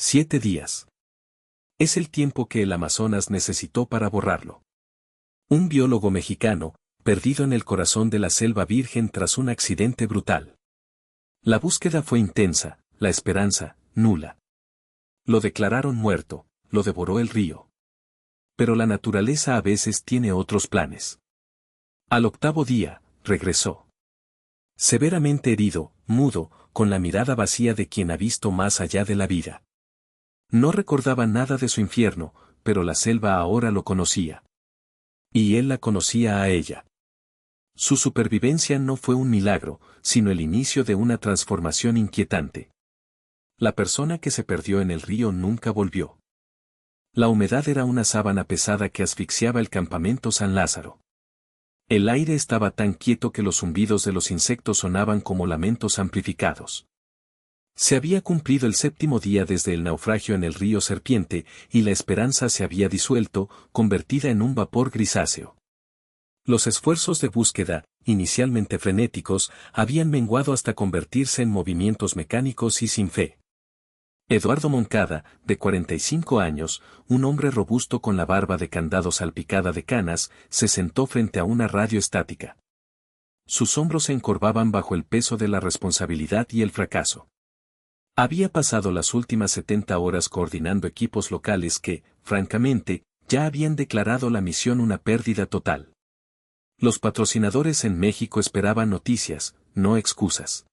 7 días. Es el tiempo que el Amazonas necesitó para borrarlo. Un biólogo mexicano, perdido en el corazón de la selva virgen tras un accidente brutal. La búsqueda fue intensa, la esperanza, nula. Lo declararon muerto, lo devoró el río. Pero la naturaleza a veces tiene otros planes. Al 8º día, regresó. Severamente herido, mudo, con la mirada vacía de quien ha visto más allá de la vida. No recordaba nada de su infierno, pero la selva ahora lo conocía. Y él la conocía a ella. Su supervivencia no fue un milagro, sino el inicio de una transformación inquietante. La persona que se perdió en el río nunca volvió. La humedad era una sábana pesada que asfixiaba el campamento San Lázaro. El aire estaba tan quieto que los zumbidos de los insectos sonaban como lamentos amplificados. Se había cumplido el 7º día desde el naufragio en el río Serpiente, y la esperanza se había disuelto, convertida en un vapor grisáceo. Los esfuerzos de búsqueda, inicialmente frenéticos, habían menguado hasta convertirse en movimientos mecánicos y sin fe. Eduardo Moncada, de 45 años, un hombre robusto con la barba de candado salpicada de canas, se sentó frente a una radio estática. Sus hombros se encorvaban bajo el peso de la responsabilidad y el fracaso. Había pasado las últimas 70 horas coordinando equipos locales que, francamente, ya habían declarado la misión una pérdida total. Los patrocinadores en México esperaban noticias, no excusas.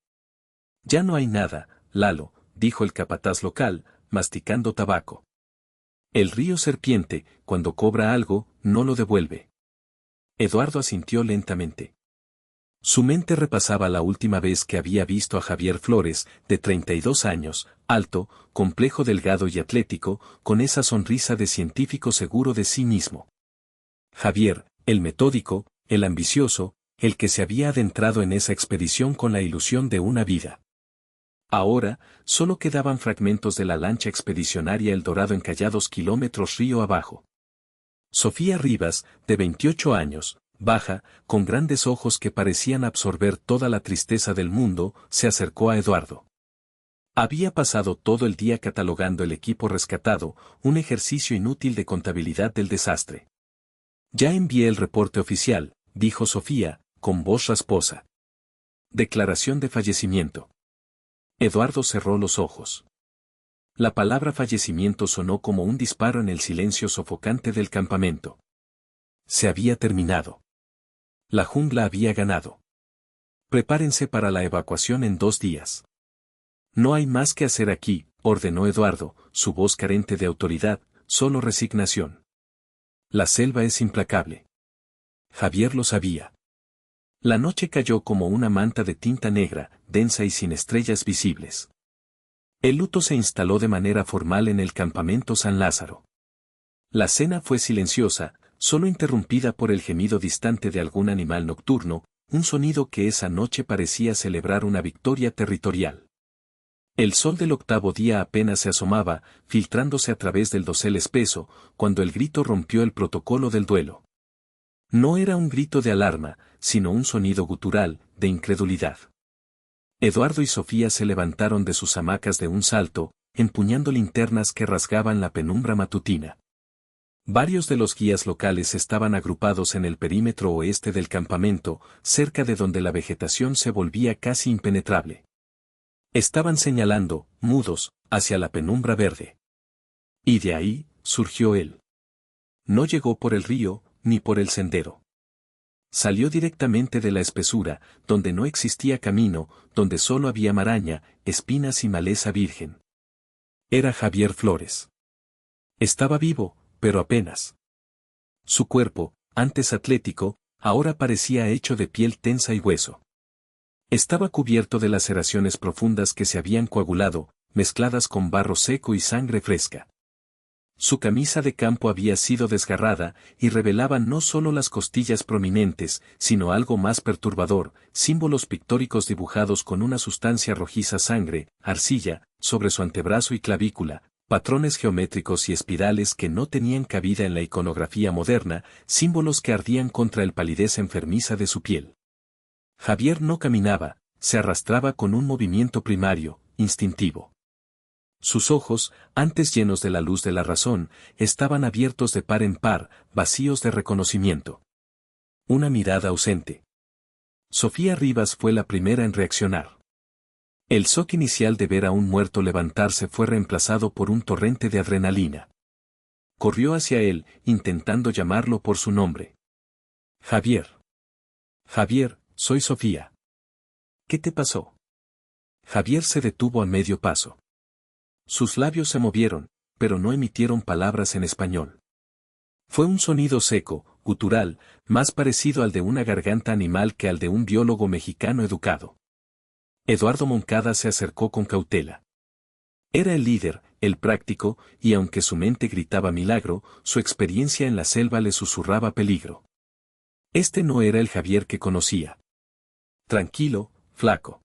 Ya no hay nada, Lalo, dijo el capataz local, masticando tabaco. El río Serpiente, cuando cobra algo, no lo devuelve. Eduardo asintió lentamente. Su mente repasaba la última vez que había visto a Javier Flores, de 32 años, alto, complejo, delgado y atlético, con esa sonrisa de científico seguro de sí mismo. Javier, el metódico, el ambicioso, el que se había adentrado en esa expedición con la ilusión de una vida. Ahora, solo quedaban fragmentos de la lancha expedicionaria El Dorado encallados kilómetros río abajo. Sofía Rivas, de 28 años, baja, con grandes ojos que parecían absorber toda la tristeza del mundo, se acercó a Eduardo. Había pasado todo el día catalogando el equipo rescatado, un ejercicio inútil de contabilidad del desastre. Ya envié el reporte oficial, dijo Sofía, con voz rasposa. Declaración de fallecimiento. Eduardo cerró los ojos. La palabra fallecimiento sonó como un disparo en el silencio sofocante del campamento. Se había terminado. La jungla había ganado. Prepárense para la evacuación en 2 días. No hay más que hacer aquí, ordenó Eduardo, su voz carente de autoridad, solo resignación. La selva es implacable. Javier lo sabía. La noche cayó como una manta de tinta negra, densa y sin estrellas visibles. El luto se instaló de manera formal en el campamento San Lázaro. La cena fue silenciosa, solo interrumpida por el gemido distante de algún animal nocturno, un sonido que esa noche parecía celebrar una victoria territorial. El sol del 8º día apenas se asomaba, filtrándose a través del dosel espeso, cuando el grito rompió el protocolo del duelo. No era un grito de alarma, sino un sonido gutural, de incredulidad. Eduardo y Sofía se levantaron de sus hamacas de un salto, empuñando linternas que rasgaban la penumbra matutina. Varios de los guías locales estaban agrupados en el perímetro oeste del campamento, cerca de donde la vegetación se volvía casi impenetrable. Estaban señalando, mudos, hacia la penumbra verde. Y de ahí, surgió él. No llegó por el río, ni por el sendero. Salió directamente de la espesura, donde no existía camino, donde solo había maraña, espinas y maleza virgen. Era Javier Flores. Estaba vivo, pero apenas. Su cuerpo, antes atlético, ahora parecía hecho de piel tensa y hueso. Estaba cubierto de laceraciones profundas que se habían coagulado, mezcladas con barro seco y sangre fresca. Su camisa de campo había sido desgarrada, y revelaba no solo las costillas prominentes, sino algo más perturbador, símbolos pictóricos dibujados con una sustancia rojiza sangre, arcilla, sobre su antebrazo y clavícula, patrones geométricos y espirales que no tenían cabida en la iconografía moderna, símbolos que ardían contra el palidez enfermiza de su piel. Javier no caminaba, se arrastraba con un movimiento primario, instintivo. Sus ojos, antes llenos de la luz de la razón, estaban abiertos de par en par, vacíos de reconocimiento. Una mirada ausente. Sofía Rivas fue la primera en reaccionar. El shock inicial de ver a un muerto levantarse fue reemplazado por un torrente de adrenalina. Corrió hacia él, intentando llamarlo por su nombre. Javier. Javier, soy Sofía. ¿Qué te pasó? Javier se detuvo a medio paso. Sus labios se movieron, pero no emitieron palabras en español. Fue un sonido seco, gutural, más parecido al de una garganta animal que al de un biólogo mexicano educado. Eduardo Moncada se acercó con cautela. Era el líder, el práctico, y aunque su mente gritaba milagro, su experiencia en la selva le susurraba peligro. Este no era el Javier que conocía. Tranquilo, flaco.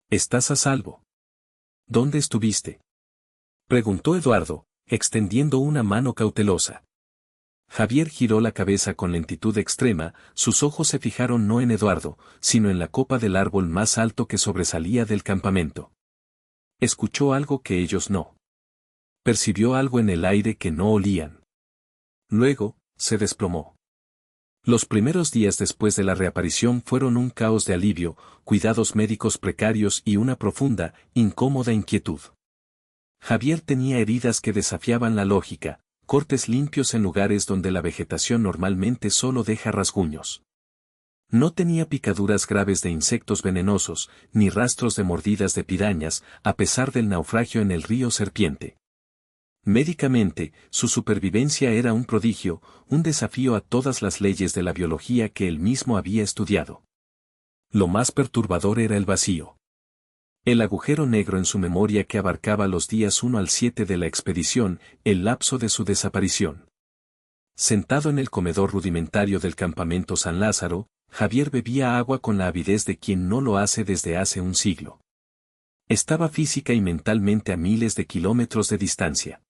¿Estás a salvo? ¿Dónde estuviste? Preguntó Eduardo, extendiendo una mano cautelosa. Javier giró la cabeza con lentitud extrema, sus ojos se fijaron no en Eduardo, sino en la copa del árbol más alto que sobresalía del campamento. Escuchó algo que ellos no. Percibió algo en el aire que no olían. Luego, se desplomó. Los primeros días después de la reaparición fueron un caos de alivio, cuidados médicos precarios y una profunda, incómoda inquietud. Javier tenía heridas que desafiaban la lógica, cortes limpios en lugares donde la vegetación normalmente solo deja rasguños. No tenía picaduras graves de insectos venenosos, ni rastros de mordidas de pirañas, a pesar del naufragio en el río Serpiente. Médicamente, su supervivencia era un prodigio, un desafío a todas las leyes de la biología que él mismo había estudiado. Lo más perturbador era el vacío. El agujero negro en su memoria que abarcaba los días 1 al 7 de la expedición, el lapso de su desaparición. Sentado en el comedor rudimentario del campamento San Lázaro, Javier bebía agua con la avidez de quien no lo hace desde hace un siglo. Estaba física y mentalmente a miles de kilómetros de distancia.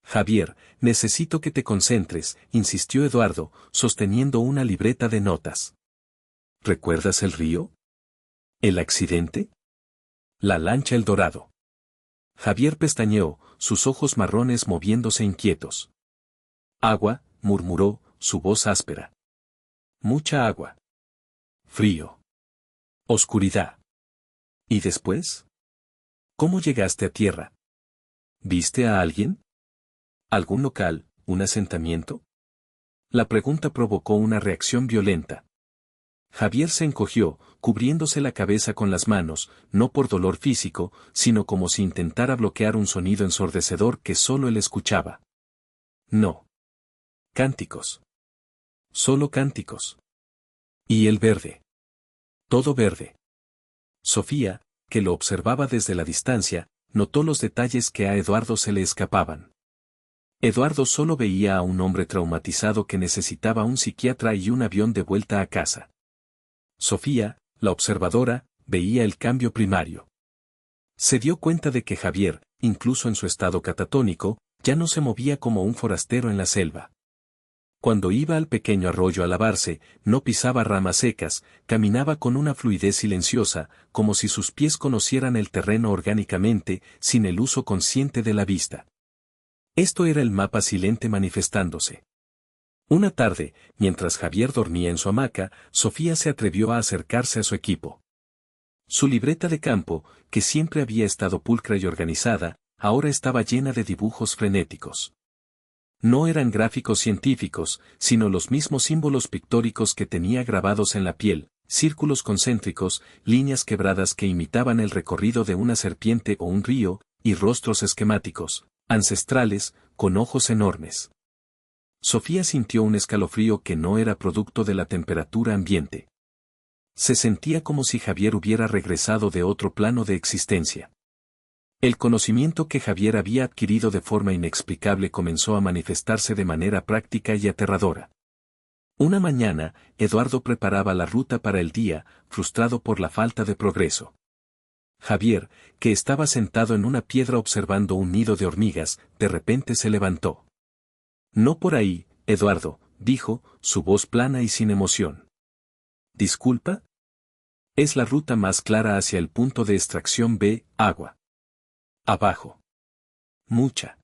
Javier, necesito que te concentres, insistió Eduardo, sosteniendo una libreta de notas. ¿Recuerdas el río? ¿El accidente? La lancha El Dorado. Javier pestañeó, sus ojos marrones moviéndose inquietos. Agua, murmuró, su voz áspera. Mucha agua. Frío. Oscuridad. ¿Y después? ¿Cómo llegaste a tierra? ¿Viste a alguien? ¿Algún local, un asentamiento? La pregunta provocó una reacción violenta. Javier se encogió, cubriéndose la cabeza con las manos, no por dolor físico, sino como si intentara bloquear un sonido ensordecedor que solo él escuchaba. No. Cánticos. Solo cánticos. Y el verde. Todo verde. Sofía, que lo observaba desde la distancia, notó los detalles que a Eduardo se le escapaban. Eduardo solo veía a un hombre traumatizado que necesitaba un psiquiatra y un avión de vuelta a casa. Sofía, la observadora, veía el cambio primario. Se dio cuenta de que Javier, incluso en su estado catatónico, ya no se movía como un forastero en la selva. Cuando iba al pequeño arroyo a lavarse, no pisaba ramas secas, caminaba con una fluidez silenciosa, como si sus pies conocieran el terreno orgánicamente, sin el uso consciente de la vista. Esto era el mapa silente manifestándose. Una tarde, mientras Javier dormía en su hamaca, Sofía se atrevió a acercarse a su equipo. Su libreta de campo, que siempre había estado pulcra y organizada, ahora estaba llena de dibujos frenéticos. No eran gráficos científicos, sino los mismos símbolos pictóricos que tenía grabados en la piel, círculos concéntricos, líneas quebradas que imitaban el recorrido de una serpiente o un río, y rostros esquemáticos, ancestrales, con ojos enormes. Sofía sintió un escalofrío que no era producto de la temperatura ambiente. Se sentía como si Javier hubiera regresado de otro plano de existencia. El conocimiento que Javier había adquirido de forma inexplicable comenzó a manifestarse de manera práctica y aterradora. Una mañana, Eduardo preparaba la ruta para el día, frustrado por la falta de progreso. Javier, que estaba sentado en una piedra observando un nido de hormigas, de repente se levantó. No por ahí, Eduardo, dijo, su voz plana y sin emoción. ¿Disculpa? Es la ruta más clara hacia el punto de extracción B, agua. Abajo. Mucha.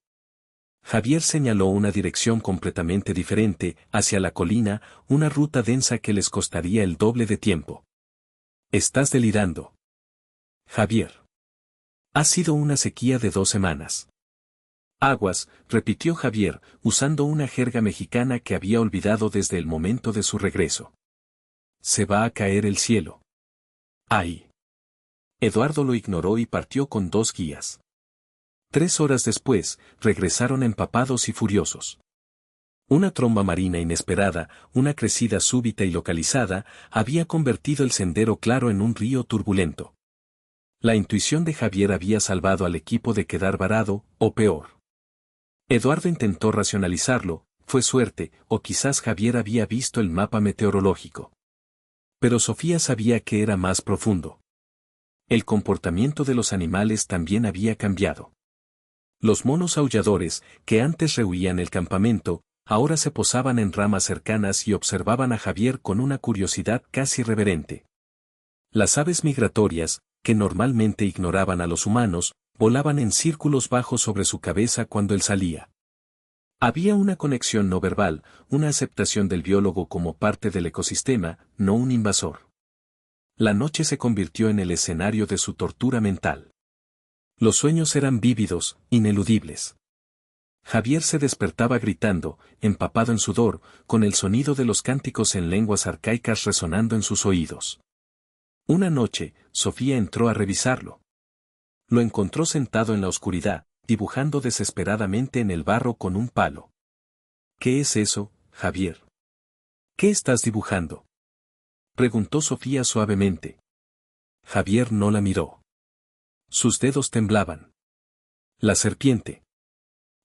Javier señaló una dirección completamente diferente, hacia la colina, una ruta densa que les costaría el doble de tiempo. Estás delirando. Javier. Ha sido una sequía de 2 semanas. Aguas, repitió Javier, usando una jerga mexicana que había olvidado desde el momento de su regreso. Se va a caer el cielo. ¡Ay! Eduardo lo ignoró y partió con 2 guías. 3 horas después, regresaron empapados y furiosos. Una tromba marina inesperada, una crecida súbita y localizada, había convertido el sendero claro en un río turbulento. La intuición de Javier había salvado al equipo de quedar varado, o peor. Eduardo intentó racionalizarlo, fue suerte, o quizás Javier había visto el mapa meteorológico. Pero Sofía sabía que era más profundo. El comportamiento de los animales también había cambiado. Los monos aulladores, que antes rehuían el campamento, ahora se posaban en ramas cercanas y observaban a Javier con una curiosidad casi reverente. Las aves migratorias, que normalmente ignoraban a los humanos, volaban en círculos bajos sobre su cabeza cuando él salía. Había una conexión no verbal, una aceptación del biólogo como parte del ecosistema, no un invasor. La noche se convirtió en el escenario de su tortura mental. Los sueños eran vívidos, ineludibles. Javier se despertaba gritando, empapado en sudor, con el sonido de los cánticos en lenguas arcaicas resonando en sus oídos. Una noche, Sofía entró a revisarlo. Lo encontró sentado en la oscuridad, dibujando desesperadamente en el barro con un palo. ¿Qué es eso, Javier? ¿Qué estás dibujando? Preguntó Sofía suavemente. Javier no la miró. Sus dedos temblaban. La serpiente.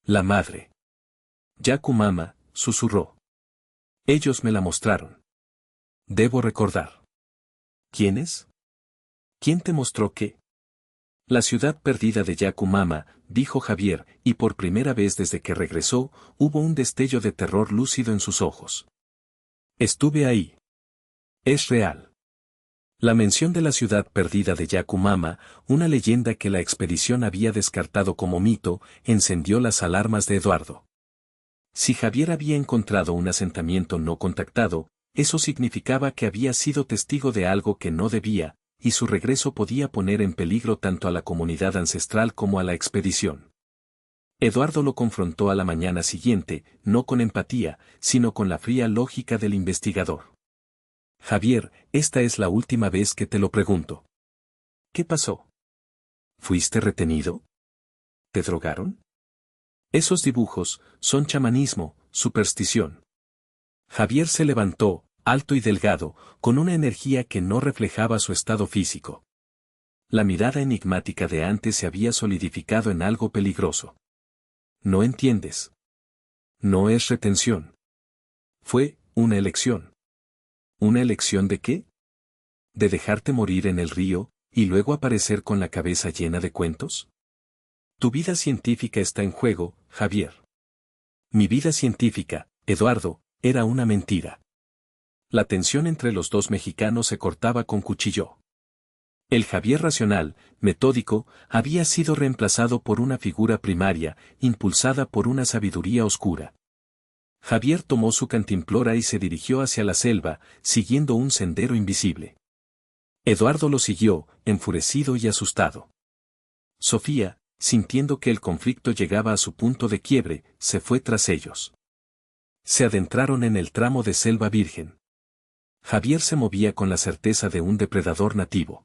La madre. Yakumama, susurró. Ellos me la mostraron. Debo recordar. ¿Quiénes? ¿Quién te mostró qué? La ciudad perdida de Yakumama, dijo Javier, y por primera vez desde que regresó, hubo un destello de terror lúcido en sus ojos. Estuve ahí. Es real. La mención de la ciudad perdida de Yakumama, una leyenda que la expedición había descartado como mito, encendió las alarmas de Eduardo. Si Javier había encontrado un asentamiento no contactado, eso significaba que había sido testigo de algo que no debía, y su regreso podía poner en peligro tanto a la comunidad ancestral como a la expedición. Eduardo lo confrontó a la mañana siguiente, no con empatía, sino con la fría lógica del investigador. Javier, esta es la última vez que te lo pregunto. ¿Qué pasó? ¿Fuiste retenido? ¿Te drogaron? Esos dibujos son chamanismo, superstición. Javier se levantó, alto y delgado, con una energía que no reflejaba su estado físico. La mirada enigmática de antes se había solidificado en algo peligroso. No entiendes. No es retención. Fue una elección. ¿Una elección de qué? ¿De dejarte morir en el río, y luego aparecer con la cabeza llena de cuentos? Tu vida científica está en juego, Javier. Mi vida científica, Eduardo, era una mentira. La tensión entre los dos mexicanos se cortaba con cuchillo. El Javier racional, metódico, había sido reemplazado por una figura primaria, impulsada por una sabiduría oscura. Javier tomó su cantimplora y se dirigió hacia la selva, siguiendo un sendero invisible. Eduardo lo siguió, enfurecido y asustado. Sofía, sintiendo que el conflicto llegaba a su punto de quiebre, se fue tras ellos. Se adentraron en el tramo de selva virgen. Javier se movía con la certeza de un depredador nativo.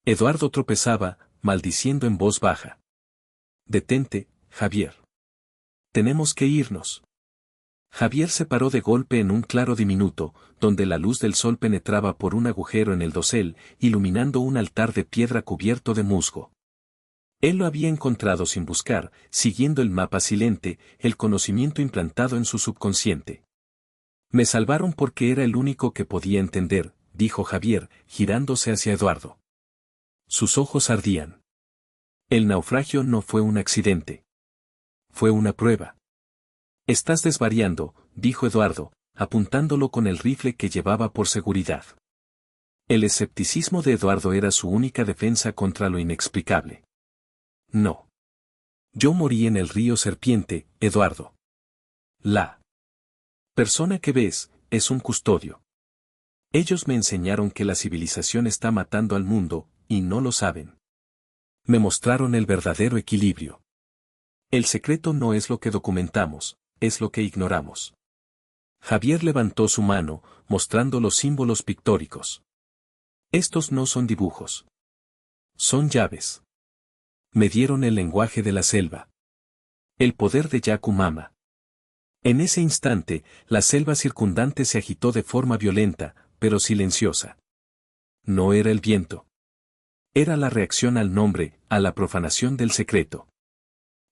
Eduardo tropezaba, maldiciendo en voz baja. Detente, Javier. Tenemos que irnos. Javier se paró de golpe en un claro diminuto, donde la luz del sol penetraba por un agujero en el dosel, iluminando un altar de piedra cubierto de musgo. Él lo había encontrado sin buscar, siguiendo el mapa silente, el conocimiento implantado en su subconsciente. Me salvaron porque era el único que podía entender, dijo Javier, girándose hacia Eduardo. Sus ojos ardían. El naufragio no fue un accidente. Fue una prueba. Estás desvariando, dijo Eduardo, apuntándolo con el rifle que llevaba por seguridad. El escepticismo de Eduardo era su única defensa contra lo inexplicable. No. Yo morí en el río Serpiente, Eduardo. La persona que ves es un custodio. Ellos me enseñaron que la civilización está matando al mundo, y no lo saben. Me mostraron el verdadero equilibrio. El secreto no es lo que documentamos, es lo que ignoramos. Javier levantó su mano, mostrando los símbolos pictóricos. Estos no son dibujos. Son llaves. Me dieron el lenguaje de la selva. El poder de Yakumama. En ese instante, la selva circundante se agitó de forma violenta, pero silenciosa. No era el viento. Era la reacción al nombre, a la profanación del secreto.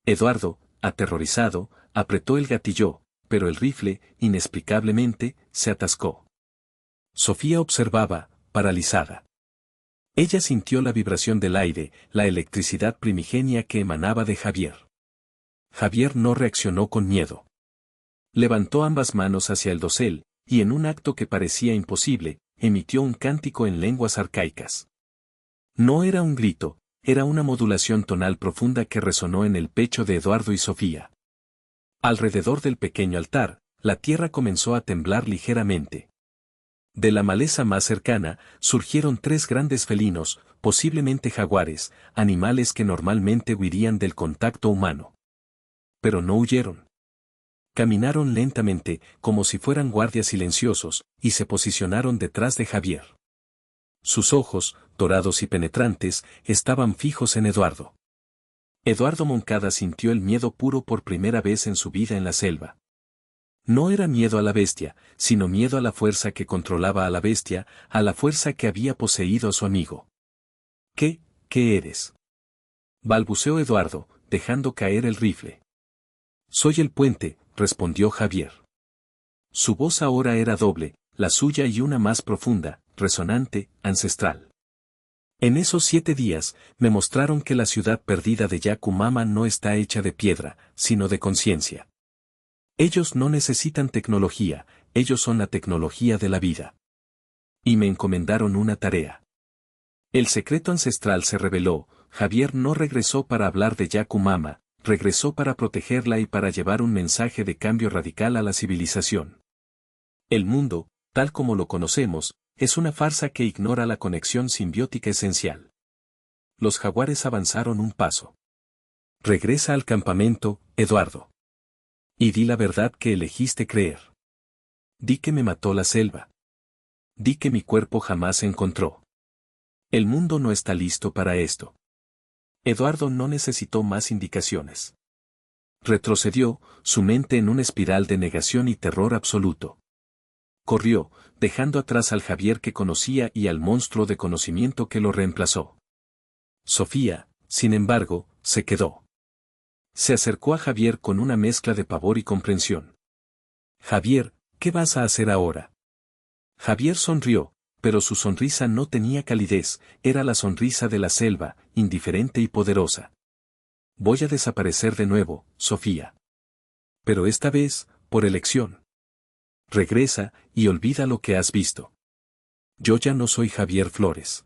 Eduardo, aterrorizado, apretó el gatillo, pero el rifle, inexplicablemente, se atascó. Sofía observaba, paralizada. Ella sintió la vibración del aire, la electricidad primigenia que emanaba de Javier. Javier no reaccionó con miedo. Levantó ambas manos hacia el dosel, y en un acto que parecía imposible, emitió un cántico en lenguas arcaicas. No era un grito, era una modulación tonal profunda que resonó en el pecho de Eduardo y Sofía. Alrededor del pequeño altar, la tierra comenzó a temblar ligeramente. De la maleza más cercana, surgieron 3 grandes felinos, posiblemente jaguares, animales que normalmente huirían del contacto humano. Pero no huyeron. Caminaron lentamente, como si fueran guardias silenciosos, y se posicionaron detrás de Javier. Sus ojos, dorados y penetrantes, estaban fijos en Eduardo. Eduardo Moncada sintió el miedo puro por primera vez en su vida en la selva. No era miedo a la bestia, sino miedo a la fuerza que controlaba a la bestia, a la fuerza que había poseído a su amigo. ¿Qué eres? Balbuceó Eduardo, dejando caer el rifle. Soy el puente, respondió Javier. Su voz ahora era doble, la suya y una más profunda, resonante, ancestral. En esos 7 días, me mostraron que la ciudad perdida de Yakumama no está hecha de piedra, sino de conciencia. Ellos no necesitan tecnología, ellos son la tecnología de la vida. Y me encomendaron una tarea. El secreto ancestral se reveló, Javier no regresó para hablar de Yakumama, regresó para protegerla y para llevar un mensaje de cambio radical a la civilización. El mundo, tal como lo conocemos, es una farsa que ignora la conexión simbiótica esencial. Los jaguares avanzaron un paso. Regresa al campamento, Eduardo. Y di la verdad que elegiste creer. Di que me mató la selva. Di que mi cuerpo jamás se encontró. El mundo no está listo para esto. Eduardo no necesitó más indicaciones. Retrocedió, su mente en una espiral de negación y terror absoluto. Corrió, dejando atrás al Javier que conocía y al monstruo de conocimiento que lo reemplazó. Sofía, sin embargo, se quedó. Se acercó a Javier con una mezcla de pavor y comprensión. Javier, ¿qué vas a hacer ahora? Javier sonrió, pero su sonrisa no tenía calidez, era la sonrisa de la selva, indiferente y poderosa. Voy a desaparecer de nuevo, Sofía. Pero esta vez, por elección. Regresa, y olvida lo que has visto. Yo ya no soy Javier Flores.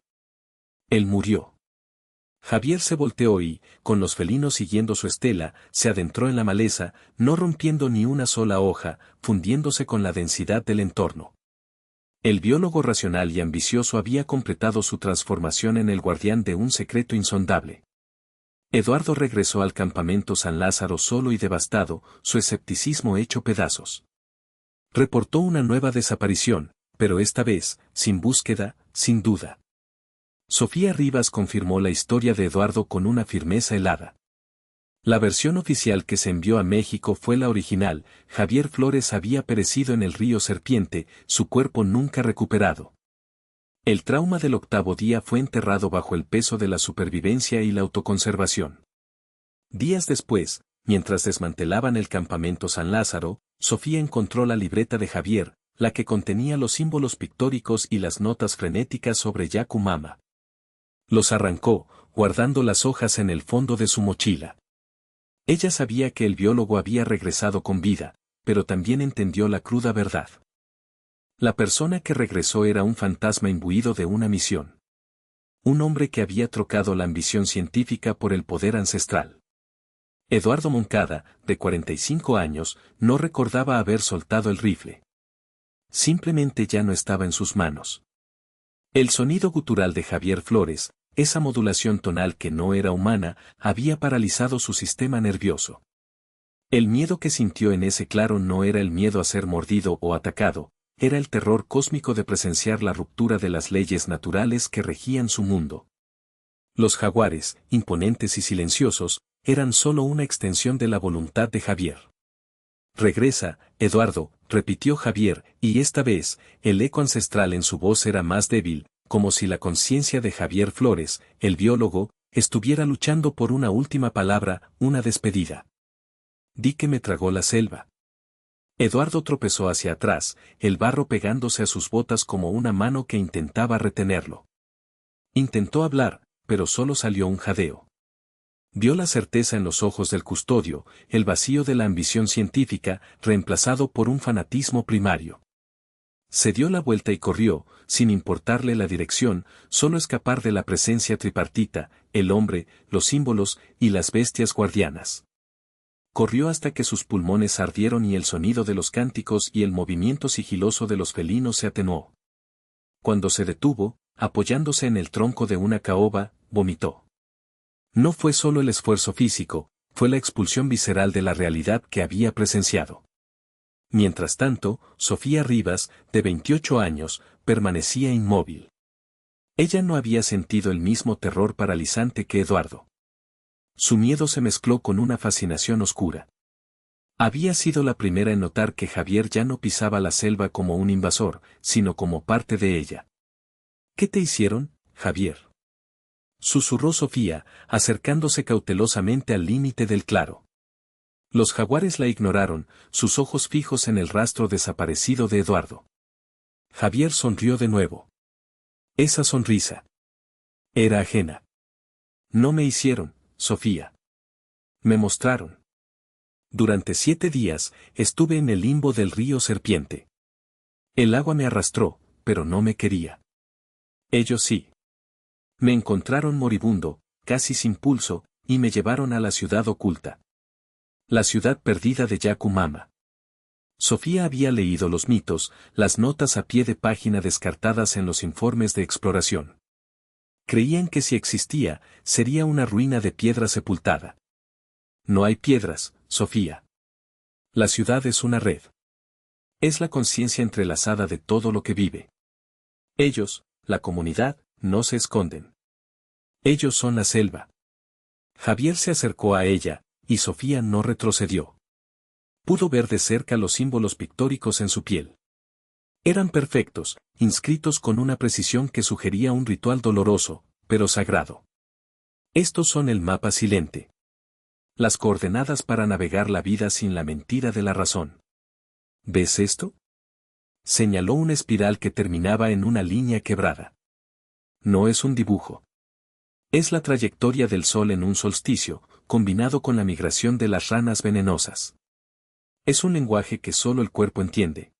Él murió. Javier se volteó y, con los felinos siguiendo su estela, se adentró en la maleza, no rompiendo ni una sola hoja, fundiéndose con la densidad del entorno. El biólogo racional y ambicioso había completado su transformación en el guardián de un secreto insondable. Eduardo regresó al campamento San Lázaro solo y devastado, su escepticismo hecho pedazos. Reportó una nueva desaparición, pero esta vez, sin búsqueda, sin duda. Sofía Rivas confirmó la historia de Eduardo con una firmeza helada. La versión oficial que se envió a México fue la original, Javier Flores había perecido en el río Serpiente, su cuerpo nunca recuperado. El trauma del 8º día fue enterrado bajo el peso de la supervivencia y la autoconservación. Días después, mientras desmantelaban el campamento San Lázaro, Sofía encontró la libreta de Javier, la que contenía los símbolos pictóricos y las notas frenéticas sobre Yakumama. Los arrancó, guardando las hojas en el fondo de su mochila. Ella sabía que el biólogo había regresado con vida, pero también entendió la cruda verdad. La persona que regresó era un fantasma imbuido de una misión. Un hombre que había trocado la ambición científica por el poder ancestral. Eduardo Moncada, de 45 años, no recordaba haber soltado el rifle. Simplemente ya no estaba en sus manos. El sonido gutural de Javier Flores, esa modulación tonal que no era humana, había paralizado su sistema nervioso. El miedo que sintió en ese claro no era el miedo a ser mordido o atacado, era el terror cósmico de presenciar la ruptura de las leyes naturales que regían su mundo. Los jaguares, imponentes y silenciosos, eran solo una extensión de la voluntad de Javier. Regresa, Eduardo, repitió Javier, y esta vez, el eco ancestral en su voz era más débil, como si la conciencia de Javier Flores, el biólogo, estuviera luchando por una última palabra, una despedida. Di que me tragó la selva. Eduardo tropezó hacia atrás, el barro pegándose a sus botas como una mano que intentaba retenerlo. Intentó hablar, pero solo salió un jadeo. Vio la certeza en los ojos del custodio, el vacío de la ambición científica, reemplazado por un fanatismo primario. Se dio la vuelta y corrió, sin importarle la dirección, solo escapar de la presencia tripartita, el hombre, los símbolos y las bestias guardianas. Corrió hasta que sus pulmones ardieron y el sonido de los cánticos y el movimiento sigiloso de los felinos se atenuó. Cuando se detuvo, apoyándose en el tronco de una caoba, vomitó. No fue solo el esfuerzo físico, fue la expulsión visceral de la realidad que había presenciado. Mientras tanto, Sofía Rivas, de 28 años, permanecía inmóvil. Ella no había sentido el mismo terror paralizante que Eduardo. Su miedo se mezcló con una fascinación oscura. Había sido la primera en notar que Javier ya no pisaba la selva como un invasor, sino como parte de ella. ¿Qué te hicieron, Javier?, susurró Sofía, acercándose cautelosamente al límite del claro. Los jaguares la ignoraron, sus ojos fijos en el rastro desaparecido de Eduardo. Javier sonrió de nuevo. Esa sonrisa era ajena. No me hicieron, Sofía. Me mostraron. Durante 7 días, estuve en el limbo del río Serpiente. El agua me arrastró, pero no me quería. Ellos sí. Me encontraron moribundo, casi sin pulso, y me llevaron a la ciudad oculta. La ciudad perdida de Yakumama. Sofía había leído los mitos, las notas a pie de página descartadas en los informes de exploración. Creían que si existía, sería una ruina de piedra sepultada. No hay piedras, Sofía. La ciudad es una red. Es la conciencia entrelazada de todo lo que vive. Ellos, la comunidad, no se esconden. Ellos son la selva. Javier se acercó a ella, y Sofía no retrocedió. Pudo ver de cerca los símbolos pictóricos en su piel. Eran perfectos, inscritos con una precisión que sugería un ritual doloroso, pero sagrado. Estos son el mapa silente. Las coordenadas para navegar la vida sin la mentira de la razón. ¿Ves esto? Señaló una espiral que terminaba en una línea quebrada. No es un dibujo. Es la trayectoria del sol en un solsticio, combinado con la migración de las ranas venenosas. Es un lenguaje que solo el cuerpo entiende.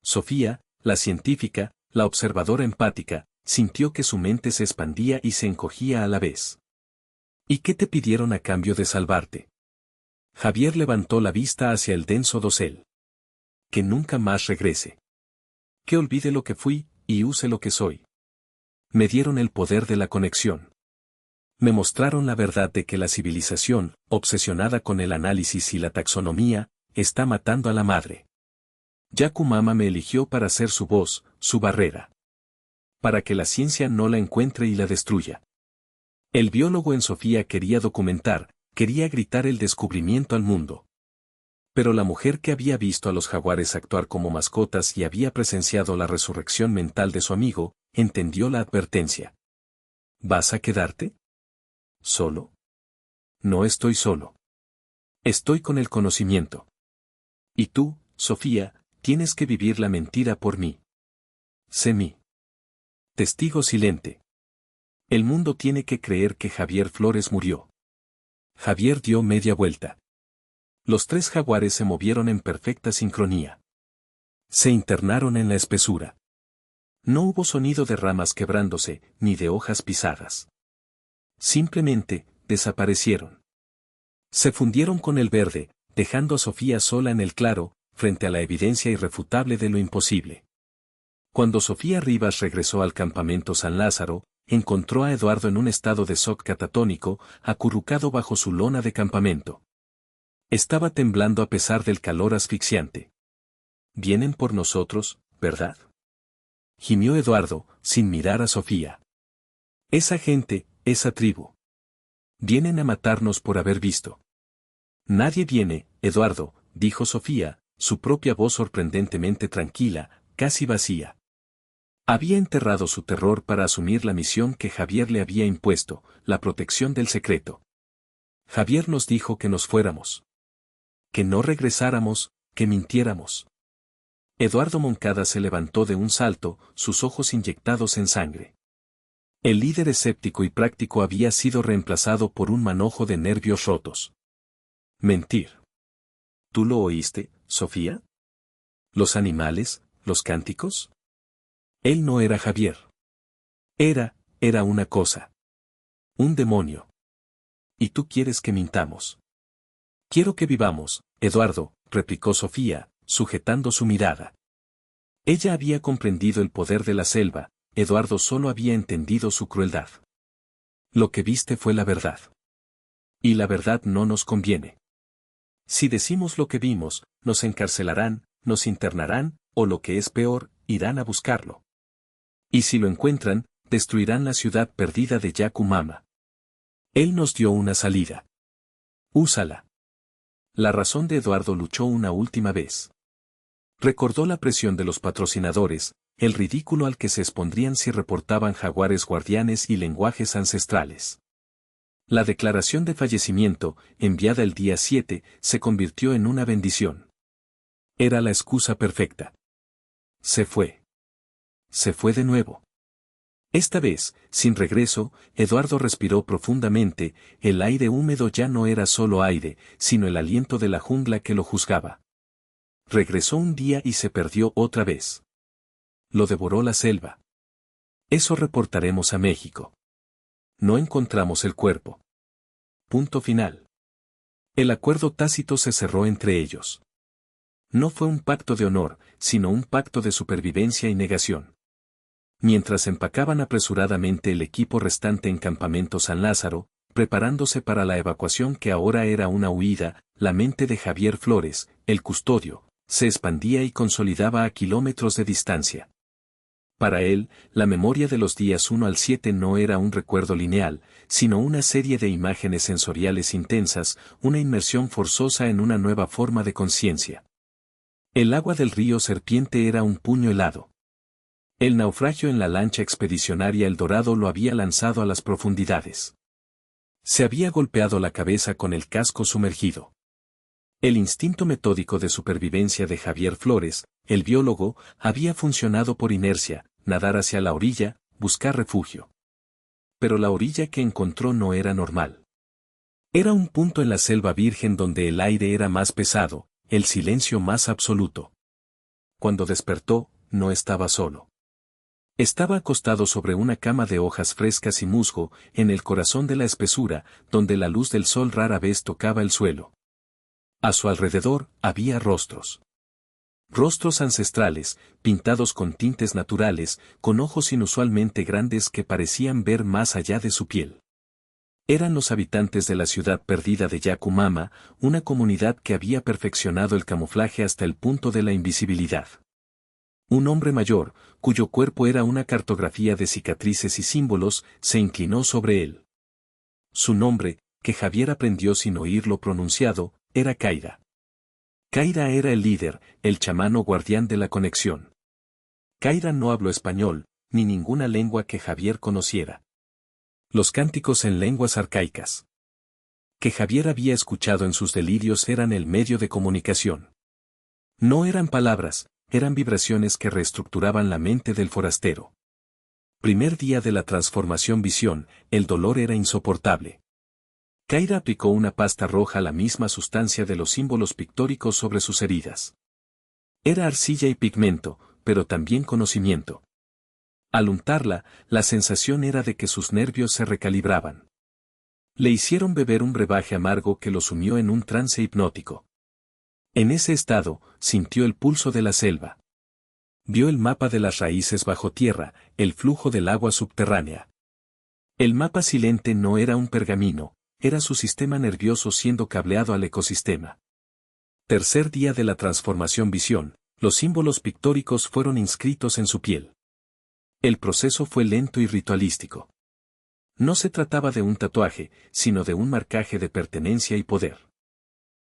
Sofía, la científica, la observadora empática, sintió que su mente se expandía y se encogía a la vez. ¿Y qué te pidieron a cambio de salvarte? Javier levantó la vista hacia el denso dosel. Que nunca más regrese. Que olvide lo que fui, y use lo que soy. Me dieron el poder de la conexión. Me mostraron la verdad de que la civilización, obsesionada con el análisis y la taxonomía, está matando a la madre. Yakumama me eligió para ser su voz, su barrera. Para que la ciencia no la encuentre y la destruya. El biólogo en Sofía quería documentar, quería gritar el descubrimiento al mundo. Pero la mujer que había visto a los jaguares actuar como mascotas y había presenciado la resurrección mental de su amigo, entendió la advertencia. ¿Vas a quedarte? ¿Solo? No estoy solo. Estoy con el conocimiento. Y tú, Sofía, tienes que vivir la mentira por mí. Sé mí. Testigo silente. El mundo tiene que creer que Javier Flores murió. Javier dio media vuelta. Los 3 jaguares se movieron en perfecta sincronía. Se internaron en la espesura. No hubo sonido de ramas quebrándose, ni de hojas pisadas. Simplemente, desaparecieron. Se fundieron con el verde, dejando a Sofía sola en el claro, frente a la evidencia irrefutable de lo imposible. Cuando Sofía Rivas regresó al campamento San Lázaro, encontró a Eduardo en un estado de shock catatónico, acurrucado bajo su lona de campamento. Estaba temblando a pesar del calor asfixiante. «Vienen por nosotros, ¿verdad?», gimió Eduardo, sin mirar a Sofía. «Esa gente, esa tribu. Vienen a matarnos por haber visto». «Nadie viene, Eduardo», dijo Sofía, su propia voz sorprendentemente tranquila, casi vacía. Había enterrado su terror para asumir la misión que Javier le había impuesto, la protección del secreto. Javier nos dijo que nos fuéramos. Que no regresáramos, que mintiéramos. Eduardo Moncada se levantó de un salto, sus ojos inyectados en sangre. El líder escéptico y práctico había sido reemplazado por un manojo de nervios rotos. Mentir. ¿Tú lo oíste, Sofía? ¿Los animales, los cánticos? Él no era Javier. Era una cosa. Un demonio. ¿Y tú quieres que mintamos? Quiero que vivamos, Eduardo, replicó Sofía, sujetando su mirada. Ella había comprendido el poder de la selva, Eduardo solo había entendido su crueldad. Lo que viste fue la verdad. Y la verdad no nos conviene. Si decimos lo que vimos, nos encarcelarán, nos internarán, o lo que es peor, irán a buscarlo. Y si lo encuentran, destruirán la ciudad perdida de Yakumama. Él nos dio una salida. Úsala. La razón de Eduardo luchó una última vez. Recordó la presión de los patrocinadores, el ridículo al que se expondrían si reportaban jaguares guardianes y lenguajes ancestrales. La declaración de fallecimiento, enviada el día 7, se convirtió en una bendición. Era la excusa perfecta. Se fue. Se fue de nuevo. Esta vez, sin regreso, Eduardo respiró profundamente, el aire húmedo ya no era solo aire, sino el aliento de la jungla que lo juzgaba. Regresó un día y se perdió otra vez. Lo devoró la selva. Eso reportaremos a México. No encontramos el cuerpo. Punto final. El acuerdo tácito se cerró entre ellos. No fue un pacto de honor, sino un pacto de supervivencia y negación. Mientras empacaban apresuradamente el equipo restante en Campamento San Lázaro, preparándose para la evacuación que ahora era una huida, la mente de Javier Flores, el custodio, se expandía y consolidaba a kilómetros de distancia. Para él, la memoria de los días 1 al 7 no era un recuerdo lineal, sino una serie de imágenes sensoriales intensas, una inmersión forzosa en una nueva forma de conciencia. El agua del río Serpiente era un puño helado. El naufragio en la lancha expedicionaria El Dorado lo había lanzado a las profundidades. Se había golpeado la cabeza con el casco sumergido. El instinto metódico de supervivencia de Javier Flores, el biólogo, había funcionado por inercia, nadar hacia la orilla, buscar refugio. Pero la orilla que encontró no era normal. Era un punto en la selva virgen donde el aire era más pesado, el silencio más absoluto. Cuando despertó, no estaba solo. Estaba acostado sobre una cama de hojas frescas y musgo, en el corazón de la espesura, donde la luz del sol rara vez tocaba el suelo. A su alrededor, había rostros. Rostros ancestrales, pintados con tintes naturales, con ojos inusualmente grandes que parecían ver más allá de su piel. Eran los habitantes de la ciudad perdida de Yakumama, una comunidad que había perfeccionado el camuflaje hasta el punto de la invisibilidad. Un hombre mayor, cuyo cuerpo era una cartografía de cicatrices y símbolos, se inclinó sobre él. Su nombre, que Javier aprendió sin oírlo pronunciado, era Kaira. Kaira era el líder, el chamano guardián de la conexión. Kaira no habló español, ni ninguna lengua que Javier conociera. Los cánticos en lenguas arcaicas que Javier había escuchado en sus delirios eran el medio de comunicación. No eran palabras, eran vibraciones que reestructuraban la mente del forastero. Primer día de la transformación visión, el dolor era insoportable. Kaira aplicó una pasta roja, la misma sustancia de los símbolos pictóricos sobre sus heridas. Era arcilla y pigmento, pero también conocimiento. Al untarla, la sensación era de que sus nervios se recalibraban. Le hicieron beber un brebaje amargo que lo sumió en un trance hipnótico. En ese estado, sintió el pulso de la selva. Vio el mapa de las raíces bajo tierra, el flujo del agua subterránea. El mapa silente no era un pergamino, era su sistema nervioso siendo cableado al ecosistema. Tercer día de la transformación visión, los símbolos pictóricos fueron inscritos en su piel. El proceso fue lento y ritualístico. No se trataba de un tatuaje, sino de un marcaje de pertenencia y poder.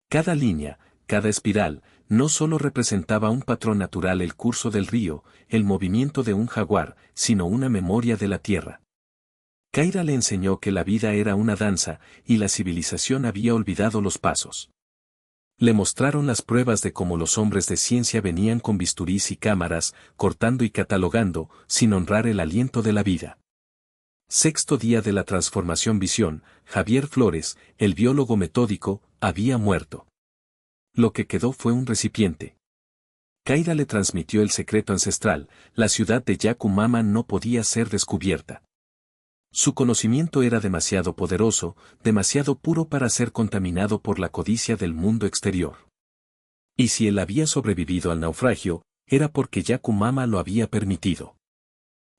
Cada línea, cada espiral, no solo representaba un patrón natural, el curso del río, el movimiento de un jaguar, sino una memoria de la tierra. Kaira le enseñó que la vida era una danza, y la civilización había olvidado los pasos. Le mostraron las pruebas de cómo los hombres de ciencia venían con bisturís y cámaras, cortando y catalogando, sin honrar el aliento de la vida. Sexto día de la transformación visión, Javier Flores, el biólogo metódico, había muerto. Lo que quedó fue un recipiente. Kaira le transmitió el secreto ancestral, la ciudad de Yakumama no podía ser descubierta. Su conocimiento era demasiado poderoso, demasiado puro para ser contaminado por la codicia del mundo exterior. Y si él había sobrevivido al naufragio, era porque Yakumama lo había permitido.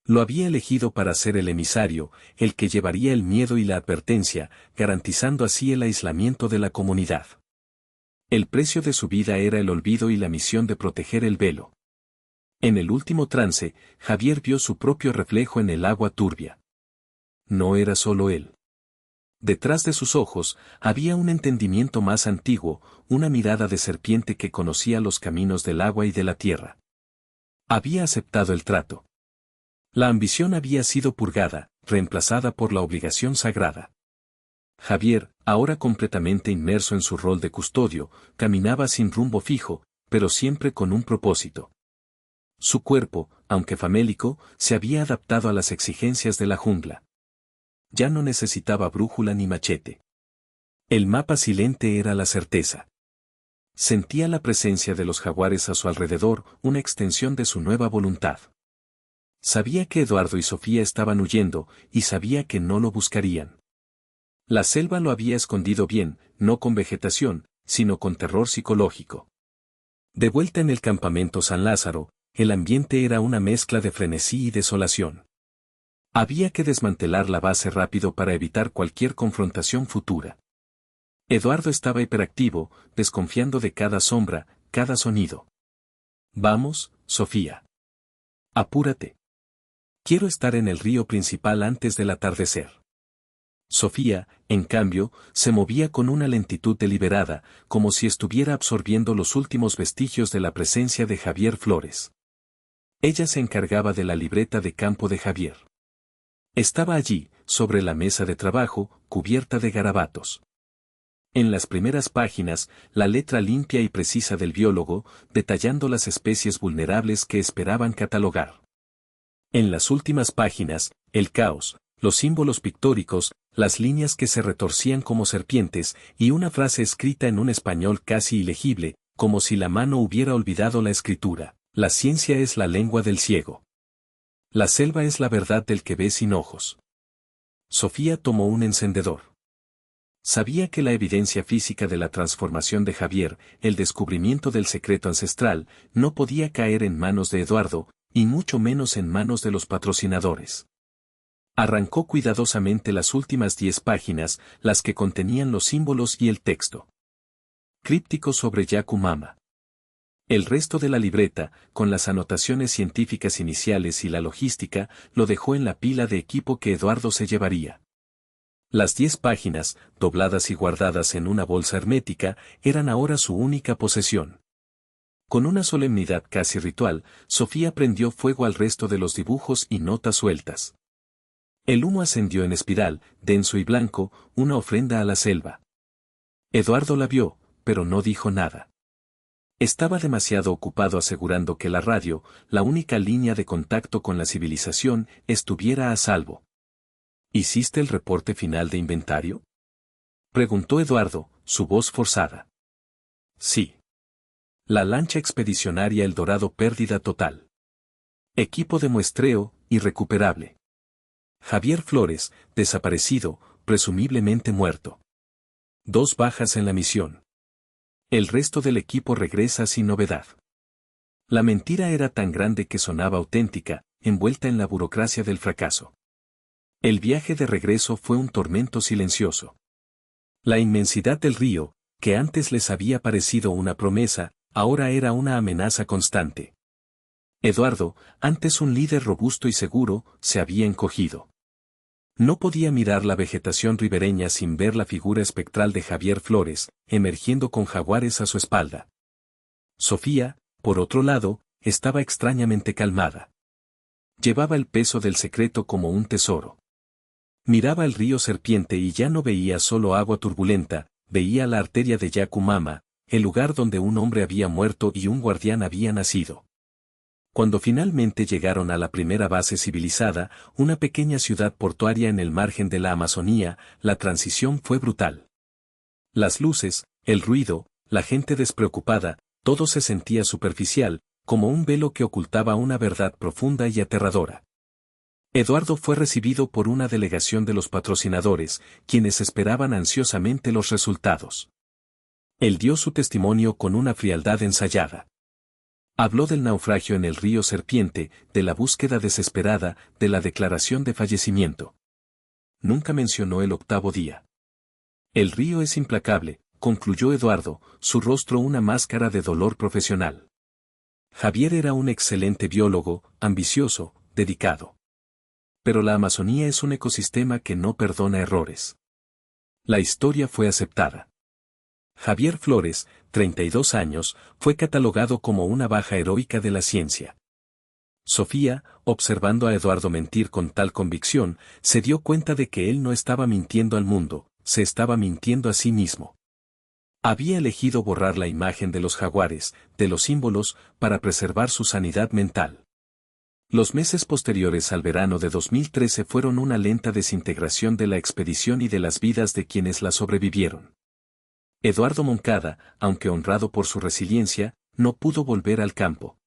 Lo había elegido para ser el emisario, el que llevaría el miedo y la advertencia, garantizando así el aislamiento de la comunidad. El precio de su vida era el olvido y la misión de proteger el velo. En el último trance, Javier vio su propio reflejo en el agua turbia. No era solo él. Detrás de sus ojos, había un entendimiento más antiguo, una mirada de serpiente que conocía los caminos del agua y de la tierra. Había aceptado el trato. La ambición había sido purgada, reemplazada por la obligación sagrada. Javier, ahora completamente inmerso en su rol de custodio, caminaba sin rumbo fijo, pero siempre con un propósito. Su cuerpo, aunque famélico, se había adaptado a las exigencias de la jungla. Ya no necesitaba brújula ni machete. El mapa silente era la certeza. Sentía la presencia de los jaguares a su alrededor, una extensión de su nueva voluntad. Sabía que Eduardo y Sofía estaban huyendo, y sabía que no lo buscarían. La selva lo había escondido bien, no con vegetación, sino con terror psicológico. De vuelta en el campamento San Lázaro, el ambiente era una mezcla de frenesí y desolación. Había que desmantelar la base rápido para evitar cualquier confrontación futura. Eduardo estaba hiperactivo, desconfiando de cada sombra, cada sonido. Vamos, Sofía. Apúrate. Quiero estar en el río principal antes del atardecer. Sofía, en cambio, se movía con una lentitud deliberada, como si estuviera absorbiendo los últimos vestigios de la presencia de Javier Flores. Ella se encargaba de la libreta de campo de Javier. Estaba allí, sobre la mesa de trabajo, cubierta de garabatos. En las primeras páginas, la letra limpia y precisa del biólogo, detallando las especies vulnerables que esperaban catalogar. En las últimas páginas, el caos, los símbolos pictóricos, las líneas que se retorcían como serpientes, y una frase escrita en un español casi ilegible, como si la mano hubiera olvidado la escritura: la ciencia es la lengua del ciego. La selva es la verdad del que ve sin ojos. Sofía tomó un encendedor. Sabía que la evidencia física de la transformación de Javier, el descubrimiento del secreto ancestral, no podía caer en manos de Eduardo, y mucho menos en manos de los patrocinadores. Arrancó cuidadosamente las últimas 10 páginas, las que contenían los símbolos y el texto críptico sobre Yakumama. El resto de la libreta, con las anotaciones científicas iniciales y la logística, lo dejó en la pila de equipo que Eduardo se llevaría. Las 10 páginas, dobladas y guardadas en una bolsa hermética, eran ahora su única posesión. Con una solemnidad casi ritual, Sofía prendió fuego al resto de los dibujos y notas sueltas. El humo ascendió en espiral, denso y blanco, una ofrenda a la selva. Eduardo la vio, pero no dijo nada. Estaba demasiado ocupado asegurando que la radio, la única línea de contacto con la civilización, estuviera a salvo. ¿Hiciste el reporte final de inventario?, preguntó Eduardo, su voz forzada. Sí. La lancha expedicionaria El Dorado, pérdida total. Equipo de muestreo, irrecuperable. Javier Flores, desaparecido, presumiblemente muerto. 2 bajas en la misión. El resto del equipo regresa sin novedad. La mentira era tan grande que sonaba auténtica, envuelta en la burocracia del fracaso. El viaje de regreso fue un tormento silencioso. La inmensidad del río, que antes les había parecido una promesa, ahora era una amenaza constante. Eduardo, antes un líder robusto y seguro, se había encogido. No podía mirar la vegetación ribereña sin ver la figura espectral de Javier Flores, emergiendo con jaguares a su espalda. Sofía, por otro lado, estaba extrañamente calmada. Llevaba el peso del secreto como un tesoro. Miraba el río Serpiente y ya no veía solo agua turbulenta, veía la arteria de Yacumama, el lugar donde un hombre había muerto y un guardián había nacido. Cuando finalmente llegaron a la primera base civilizada, una pequeña ciudad portuaria en el margen de la Amazonía, la transición fue brutal. Las luces, el ruido, la gente despreocupada, todo se sentía superficial, como un velo que ocultaba una verdad profunda y aterradora. Eduardo fue recibido por una delegación de los patrocinadores, quienes esperaban ansiosamente los resultados. Él dio su testimonio con una frialdad ensayada. Habló del naufragio en el río Serpiente, de la búsqueda desesperada, de la declaración de fallecimiento. Nunca mencionó el 8º día. El río es implacable, concluyó Eduardo, su rostro una máscara de dolor profesional. Javier era un excelente biólogo, ambicioso, dedicado. Pero la Amazonía es un ecosistema que no perdona errores. La historia fue aceptada. Javier Flores, 32 años, fue catalogado como una baja heroica de la ciencia. Sofía, observando a Eduardo mentir con tal convicción, se dio cuenta de que él no estaba mintiendo al mundo, se estaba mintiendo a sí mismo. Había elegido borrar la imagen de los jaguares, de los símbolos, para preservar su sanidad mental. Los meses posteriores al verano de 2013 fueron una lenta desintegración de la expedición y de las vidas de quienes la sobrevivieron. Eduardo Moncada, aunque honrado por su resiliencia, no pudo volver al campo.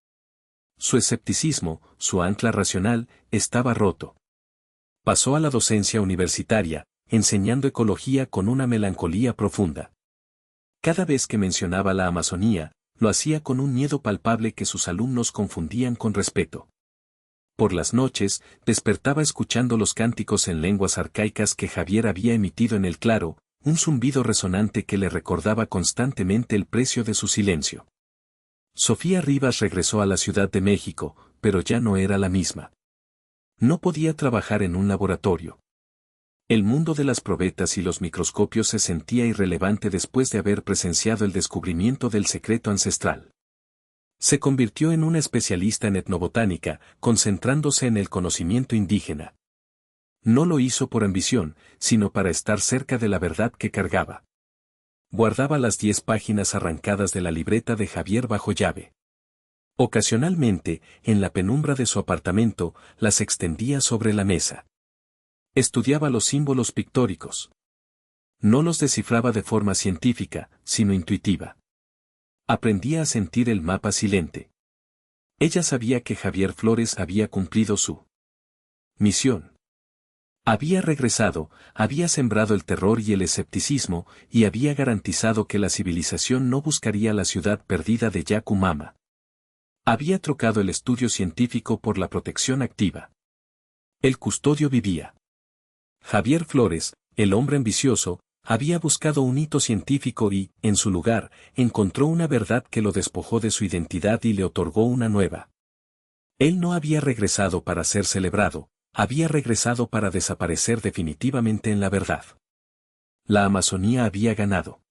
Su escepticismo, su ancla racional, estaba roto. Pasó a la docencia universitaria, enseñando ecología con una melancolía profunda. Cada vez que mencionaba la Amazonía, lo hacía con un miedo palpable que sus alumnos confundían con respeto. Por las noches, despertaba escuchando los cánticos en lenguas arcaicas que Javier había emitido en el claro, un zumbido resonante que le recordaba constantemente el precio de su silencio. Sofía Rivas regresó a la Ciudad de México, pero ya no era la misma. No podía trabajar en un laboratorio. El mundo de las probetas y los microscopios se sentía irrelevante después de haber presenciado el descubrimiento del secreto ancestral. Se convirtió en una especialista en etnobotánica, concentrándose en el conocimiento indígena. No lo hizo por ambición, sino para estar cerca de la verdad que cargaba. Guardaba las 10 páginas arrancadas de la libreta de Javier bajo llave. Ocasionalmente, en la penumbra de su apartamento, las extendía sobre la mesa. Estudiaba los símbolos pictóricos. No los descifraba de forma científica, sino intuitiva. Aprendía a sentir el mapa silente. Ella sabía que Javier Flores había cumplido su misión. Había regresado, había sembrado el terror y el escepticismo, y había garantizado que la civilización no buscaría la ciudad perdida de Yacumama. Había trocado el estudio científico por la protección activa. El custodio vivía. Javier Flores, el hombre ambicioso, había buscado un hito científico y, en su lugar, encontró una verdad que lo despojó de su identidad y le otorgó una nueva. Él no había regresado para ser celebrado, había regresado para desaparecer definitivamente en la verdad. La Amazonía había ganado.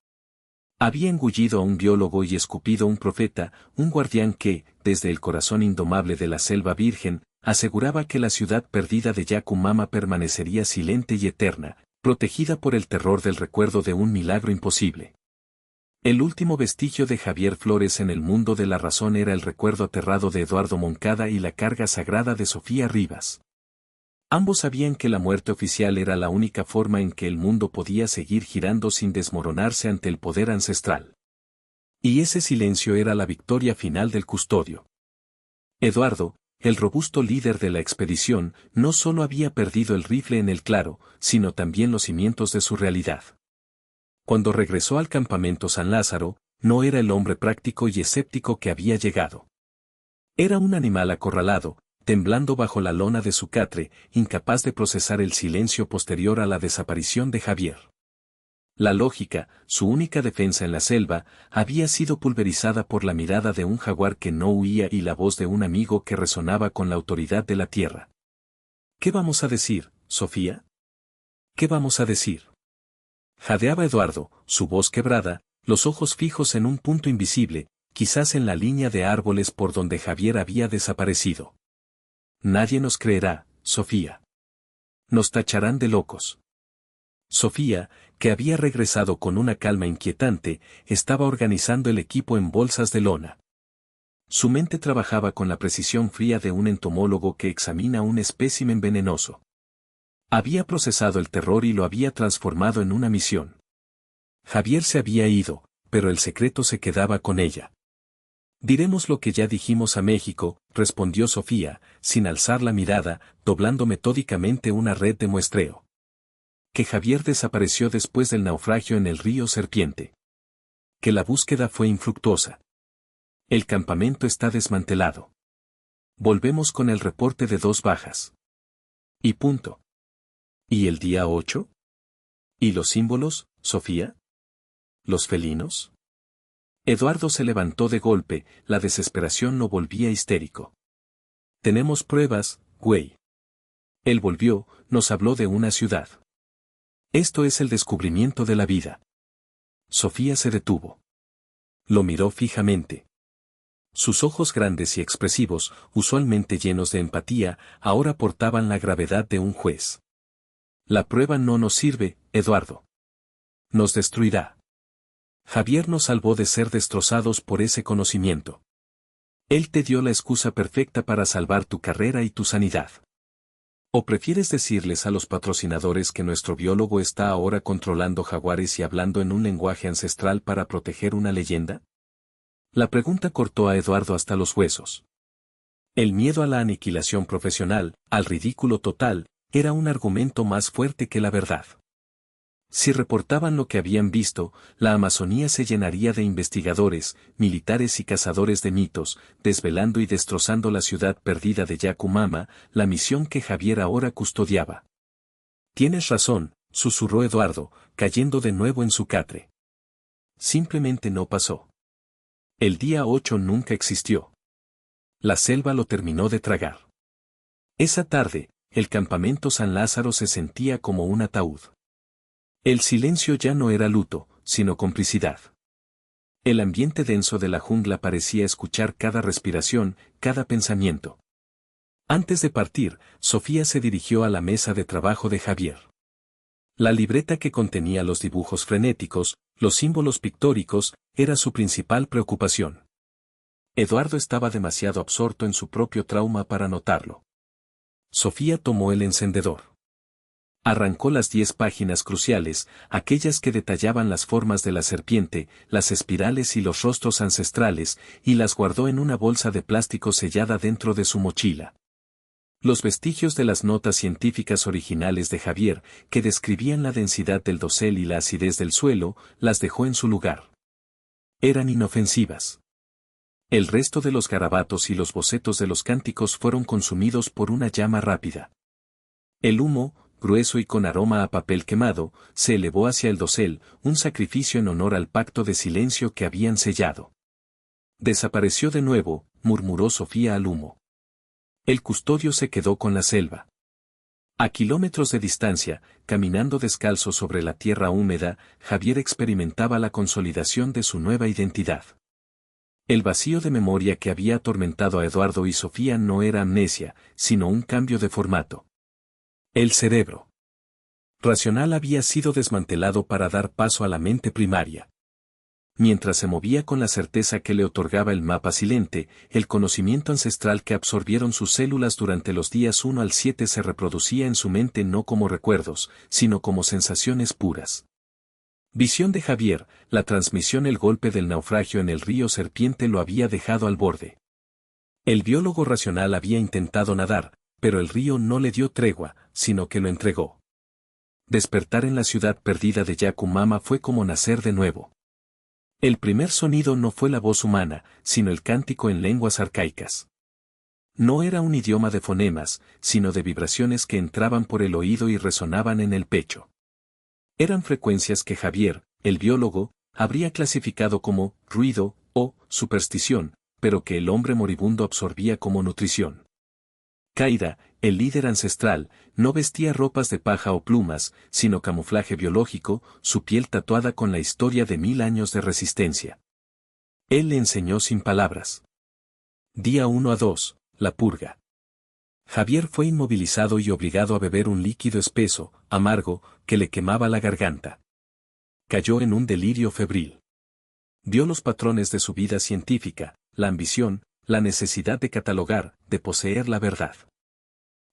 Había engullido a un biólogo y escupido a un profeta, un guardián que, desde el corazón indomable de la selva virgen, aseguraba que la ciudad perdida de Yacumama permanecería silente y eterna, protegida por el terror del recuerdo de un milagro imposible. El último vestigio de Javier Flores en el mundo de la razón era el recuerdo aterrado de Eduardo Moncada y la carga sagrada de Sofía Rivas. Ambos sabían que la muerte oficial era la única forma en que el mundo podía seguir girando sin desmoronarse ante el poder ancestral. Y ese silencio era la victoria final del custodio. Eduardo, el robusto líder de la expedición, no solo había perdido el rifle en el claro, sino también los cimientos de su realidad. Cuando regresó al campamento San Lázaro, no era el hombre práctico y escéptico que había llegado. Era un animal acorralado, temblando bajo la lona de su catre, incapaz de procesar el silencio posterior a la desaparición de Javier. La lógica, su única defensa en la selva, había sido pulverizada por la mirada de un jaguar que no huía y la voz de un amigo que resonaba con la autoridad de la tierra. ¿Qué vamos a decir, Sofía? ¿Qué vamos a decir? Jadeaba Eduardo, su voz quebrada, los ojos fijos en un punto invisible, quizás en la línea de árboles por donde Javier había desaparecido. Nadie nos creerá, Sofía. Nos tacharán de locos. Sofía, que había regresado con una calma inquietante, estaba organizando el equipo en bolsas de lona. Su mente trabajaba con la precisión fría de un entomólogo que examina un espécimen venenoso. Había procesado el terror y lo había transformado en una misión. Javier se había ido, pero el secreto se quedaba con ella. Diremos lo que ya dijimos a México, respondió Sofía, sin alzar la mirada, doblando metódicamente una red de muestreo. Que Javier desapareció después del naufragio en el río Serpiente. Que la búsqueda fue infructuosa. El campamento está desmantelado. Volvemos con el reporte de 2 bajas. Y punto. ¿Y el día 8? ¿Y los símbolos, Sofía? ¿Los felinos? Eduardo se levantó de golpe, la desesperación lo volvía histérico. Tenemos pruebas, güey. Él volvió, nos habló de una ciudad. Esto es el descubrimiento de la vida. Sofía se detuvo. Lo miró fijamente. Sus ojos grandes y expresivos, usualmente llenos de empatía, ahora portaban la gravedad de un juez. La prueba no nos sirve, Eduardo. Nos destruirá. Javier nos salvó de ser destrozados por ese conocimiento. Él te dio la excusa perfecta para salvar tu carrera y tu sanidad. ¿O prefieres decirles a los patrocinadores que nuestro biólogo está ahora controlando jaguares y hablando en un lenguaje ancestral para proteger una leyenda? La pregunta cortó a Eduardo hasta los huesos. El miedo a la aniquilación profesional, al ridículo total, era un argumento más fuerte que la verdad. Si reportaban lo que habían visto, la Amazonía se llenaría de investigadores, militares y cazadores de mitos, desvelando y destrozando la ciudad perdida de Yacumama, la misión que Javier ahora custodiaba. Tienes razón, susurró Eduardo, cayendo de nuevo en su catre. Simplemente no pasó. El día 8 nunca existió. La selva lo terminó de tragar. Esa tarde, el campamento San Lázaro se sentía como un ataúd. El silencio ya no era luto, sino complicidad. El ambiente denso de la jungla parecía escuchar cada respiración, cada pensamiento. Antes de partir, Sofía se dirigió a la mesa de trabajo de Javier. La libreta que contenía los dibujos frenéticos, los símbolos pictóricos, era su principal preocupación. Eduardo estaba demasiado absorto en su propio trauma para notarlo. Sofía tomó el encendedor. Arrancó las 10 páginas cruciales, aquellas que detallaban las formas de la serpiente, las espirales y los rostros ancestrales, y las guardó en una bolsa de plástico sellada dentro de su mochila. Los vestigios de las notas científicas originales de Javier, que describían la densidad del dosel y la acidez del suelo, las dejó en su lugar. Eran inofensivas. El resto de los garabatos y los bocetos de los cánticos fueron consumidos por una llama rápida. El humo, grueso y con aroma a papel quemado, se elevó hacia el dosel, un sacrificio en honor al pacto de silencio que habían sellado. Desapareció de nuevo, murmuró Sofía al humo. El custodio se quedó con la selva. A kilómetros de distancia, caminando descalzo sobre la tierra húmeda, Javier experimentaba la consolidación de su nueva identidad. El vacío de memoria que había atormentado a Eduardo y Sofía no era amnesia, sino un cambio de formato. El cerebro racional había sido desmantelado para dar paso a la mente primaria. Mientras se movía con la certeza que le otorgaba el mapa silente, el conocimiento ancestral que absorbieron sus células durante los días 1 al 7 se reproducía en su mente no como recuerdos, sino como sensaciones puras. Visión de Javier, la transmisión. El golpe del naufragio en el río Serpiente lo había dejado al borde. El biólogo racional había intentado nadar, pero el río no le dio tregua, sino que lo entregó. Despertar en la ciudad perdida de Yakumama fue como nacer de nuevo. El primer sonido no fue la voz humana, sino el cántico en lenguas arcaicas. No era un idioma de fonemas, sino de vibraciones que entraban por el oído y resonaban en el pecho. Eran frecuencias que Javier, el biólogo, habría clasificado como ruido o superstición, pero que el hombre moribundo absorbía como nutrición. Kaira, el líder ancestral, no vestía ropas de paja o plumas, sino camuflaje biológico, su piel tatuada con la historia de 1000 años de resistencia. Él le enseñó sin palabras. Día 1 a 2, la purga. Javier fue inmovilizado y obligado a beber un líquido espeso, amargo, que le quemaba la garganta. Cayó en un delirio febril. Vio los patrones de su vida científica, la ambición, la necesidad de catalogar, de poseer la verdad.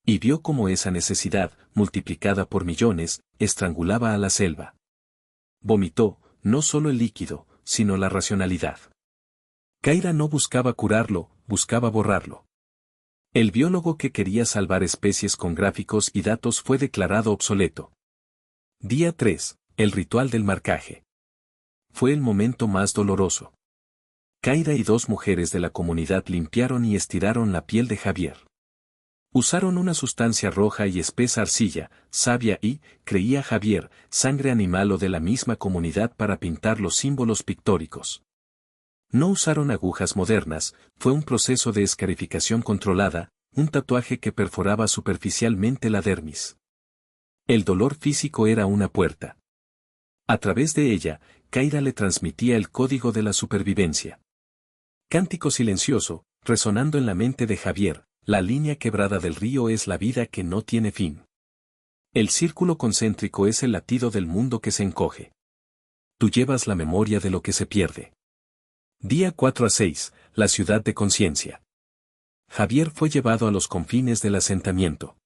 Y vio cómo esa necesidad, multiplicada por millones, estrangulaba a la selva. Vomitó, no solo el líquido, sino la racionalidad. Kaira no buscaba curarlo, buscaba borrarlo. El biólogo que quería salvar especies con gráficos y datos fue declarado obsoleto. Día 3, el ritual del marcaje. Fue el momento más doloroso. Kaira y 2 mujeres de la comunidad limpiaron y estiraron la piel de Javier. Usaron una sustancia roja y espesa arcilla, savia y, creía Javier, sangre animal o de la misma comunidad para pintar los símbolos pictóricos. No usaron agujas modernas, fue un proceso de escarificación controlada, un tatuaje que perforaba superficialmente la dermis. El dolor físico era una puerta. A través de ella, Kaira le transmitía el código de la supervivencia. Cántico silencioso, resonando en la mente de Javier, la línea quebrada del río es la vida que no tiene fin. El círculo concéntrico es el latido del mundo que se encoge. Tú llevas la memoria de lo que se pierde. Día 4 a 6, la ciudad de conciencia. Javier fue llevado a los confines del asentamiento.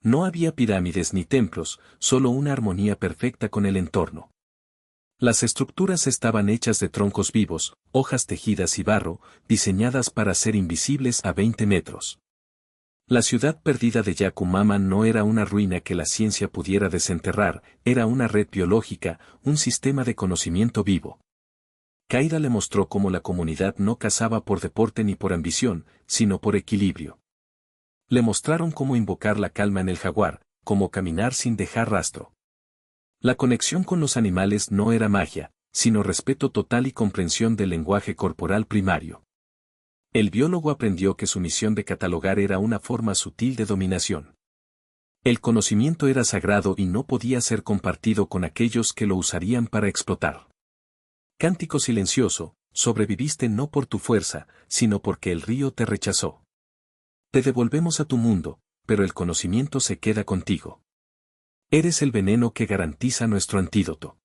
No había pirámides ni templos, solo una armonía perfecta con el entorno. Las estructuras estaban hechas de troncos vivos, hojas tejidas y barro, diseñadas para ser invisibles a 20 metros. La ciudad perdida de Yakumama no era una ruina que la ciencia pudiera desenterrar, era una red biológica, un sistema de conocimiento vivo. Kaira le mostró cómo la comunidad no cazaba por deporte ni por ambición, sino por equilibrio. Le mostraron cómo invocar la calma en el jaguar, cómo caminar sin dejar rastro. La conexión con los animales no era magia, sino respeto total y comprensión del lenguaje corporal primario. El biólogo aprendió que su misión de catalogar era una forma sutil de dominación. El conocimiento era sagrado y no podía ser compartido con aquellos que lo usarían para explotar. Cántico silencioso, sobreviviste no por tu fuerza, sino porque el río te rechazó. Te devolvemos a tu mundo, pero el conocimiento se queda contigo. Eres el veneno que garantiza nuestro antídoto.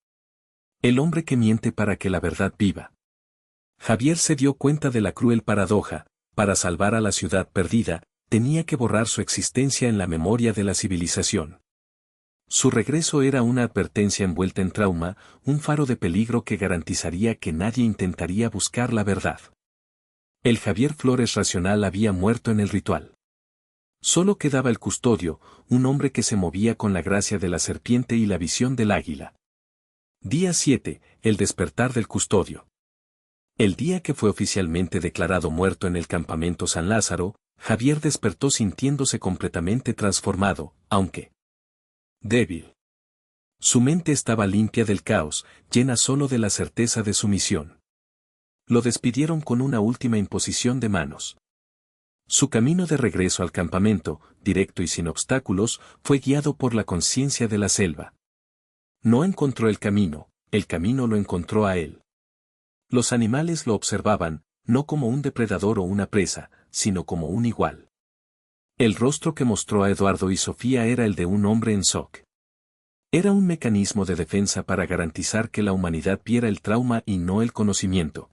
El hombre que miente para que la verdad viva. Javier se dio cuenta de la cruel paradoja, para salvar a la ciudad perdida, tenía que borrar su existencia en la memoria de la civilización. Su regreso era una advertencia envuelta en trauma, un faro de peligro que garantizaría que nadie intentaría buscar la verdad. El Javier Flores racional había muerto en el ritual. Solo quedaba el custodio, un hombre que se movía con la gracia de la serpiente y la visión del águila. Día 7, el despertar del custodio. El día que fue oficialmente declarado muerto en el campamento San Lázaro, Javier despertó sintiéndose completamente transformado, aunque débil. Su mente estaba limpia del caos, llena solo de la certeza de su misión. Lo despidieron con una última imposición de manos. Su camino de regreso al campamento, directo y sin obstáculos, fue guiado por la conciencia de la selva. No encontró el camino lo encontró a él. Los animales lo observaban, no como un depredador o una presa, sino como un igual. El rostro que mostró a Eduardo y Sofía era el de un hombre en shock. Era un mecanismo de defensa para garantizar que la humanidad viera el trauma y no el conocimiento.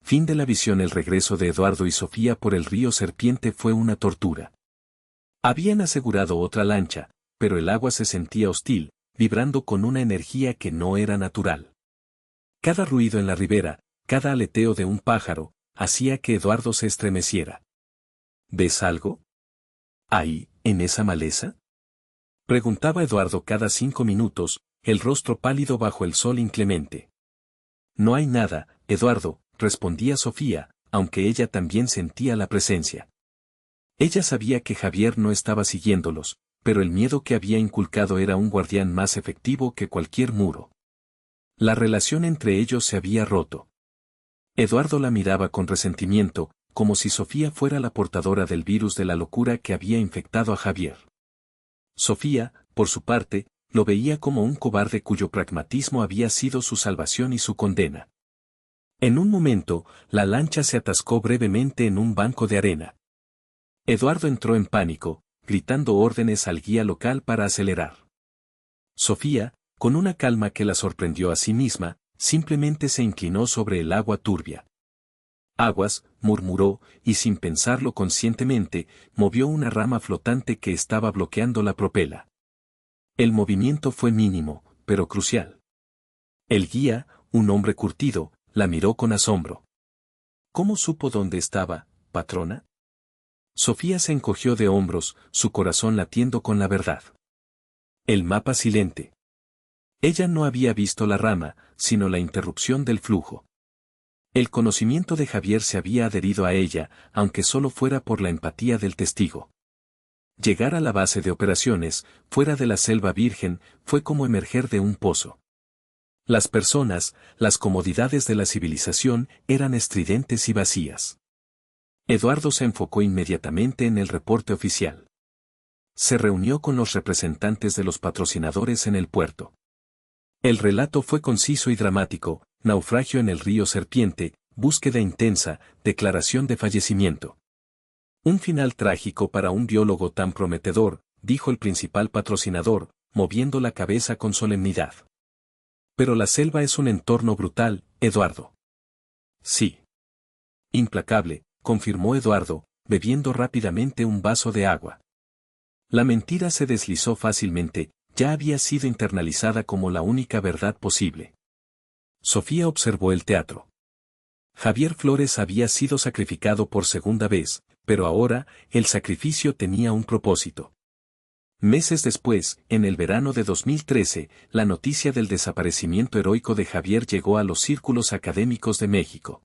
Fin de la visión. El regreso de Eduardo y Sofía por el río Serpiente fue una tortura. Habían asegurado otra lancha, pero el agua se sentía hostil, vibrando con una energía que no era natural. Cada ruido en la ribera, cada aleteo de un pájaro, hacía que Eduardo se estremeciera. ¿Ves algo? ¿Ahí, en esa maleza? Preguntaba Eduardo cada 5 minutos, el rostro pálido bajo el sol inclemente. No hay nada, Eduardo, respondía Sofía, aunque ella también sentía la presencia. Ella sabía que Javier no estaba siguiéndolos, pero el miedo que había inculcado era un guardián más efectivo que cualquier muro. La relación entre ellos se había roto. Eduardo la miraba con resentimiento, como si Sofía fuera la portadora del virus de la locura que había infectado a Javier. Sofía, por su parte, lo veía como un cobarde cuyo pragmatismo había sido su salvación y su condena. En un momento, la lancha se atascó brevemente en un banco de arena. Eduardo entró en pánico, gritando órdenes al guía local para acelerar. Sofía, con una calma que la sorprendió a sí misma, simplemente se inclinó sobre el agua turbia. Aguas, murmuró, y sin pensarlo conscientemente, movió una rama flotante que estaba bloqueando la propela. El movimiento fue mínimo, pero crucial. El guía, un hombre curtido, la miró con asombro. ¿Cómo supo dónde estaba, patrona? Sofía se encogió de hombros, su corazón latiendo con la verdad. El mapa silente. Ella no había visto la rama, sino la interrupción del flujo. El conocimiento de Javier se había adherido a ella, aunque solo fuera por la empatía del testigo. Llegar a la base de operaciones, fuera de la selva virgen, fue como emerger de un pozo. Las personas, las comodidades de la civilización, eran estridentes y vacías. Eduardo se enfocó inmediatamente en el reporte oficial. Se reunió con los representantes de los patrocinadores en el puerto. El relato fue conciso y dramático: naufragio en el río Serpiente, búsqueda intensa, declaración de fallecimiento. Un final trágico para un biólogo tan prometedor, dijo el principal patrocinador, moviendo la cabeza con solemnidad. Pero la selva es un entorno brutal, Eduardo. Sí. Implacable, confirmó Eduardo, bebiendo rápidamente un vaso de agua. La mentira se deslizó fácilmente, ya había sido internalizada como la única verdad posible. Sofía observó el teatro. Javier Flores había sido sacrificado por segunda vez, pero ahora, el sacrificio tenía un propósito. Meses después, en el verano de 2013, la noticia del desaparecimiento heroico de Javier llegó a los círculos académicos de México.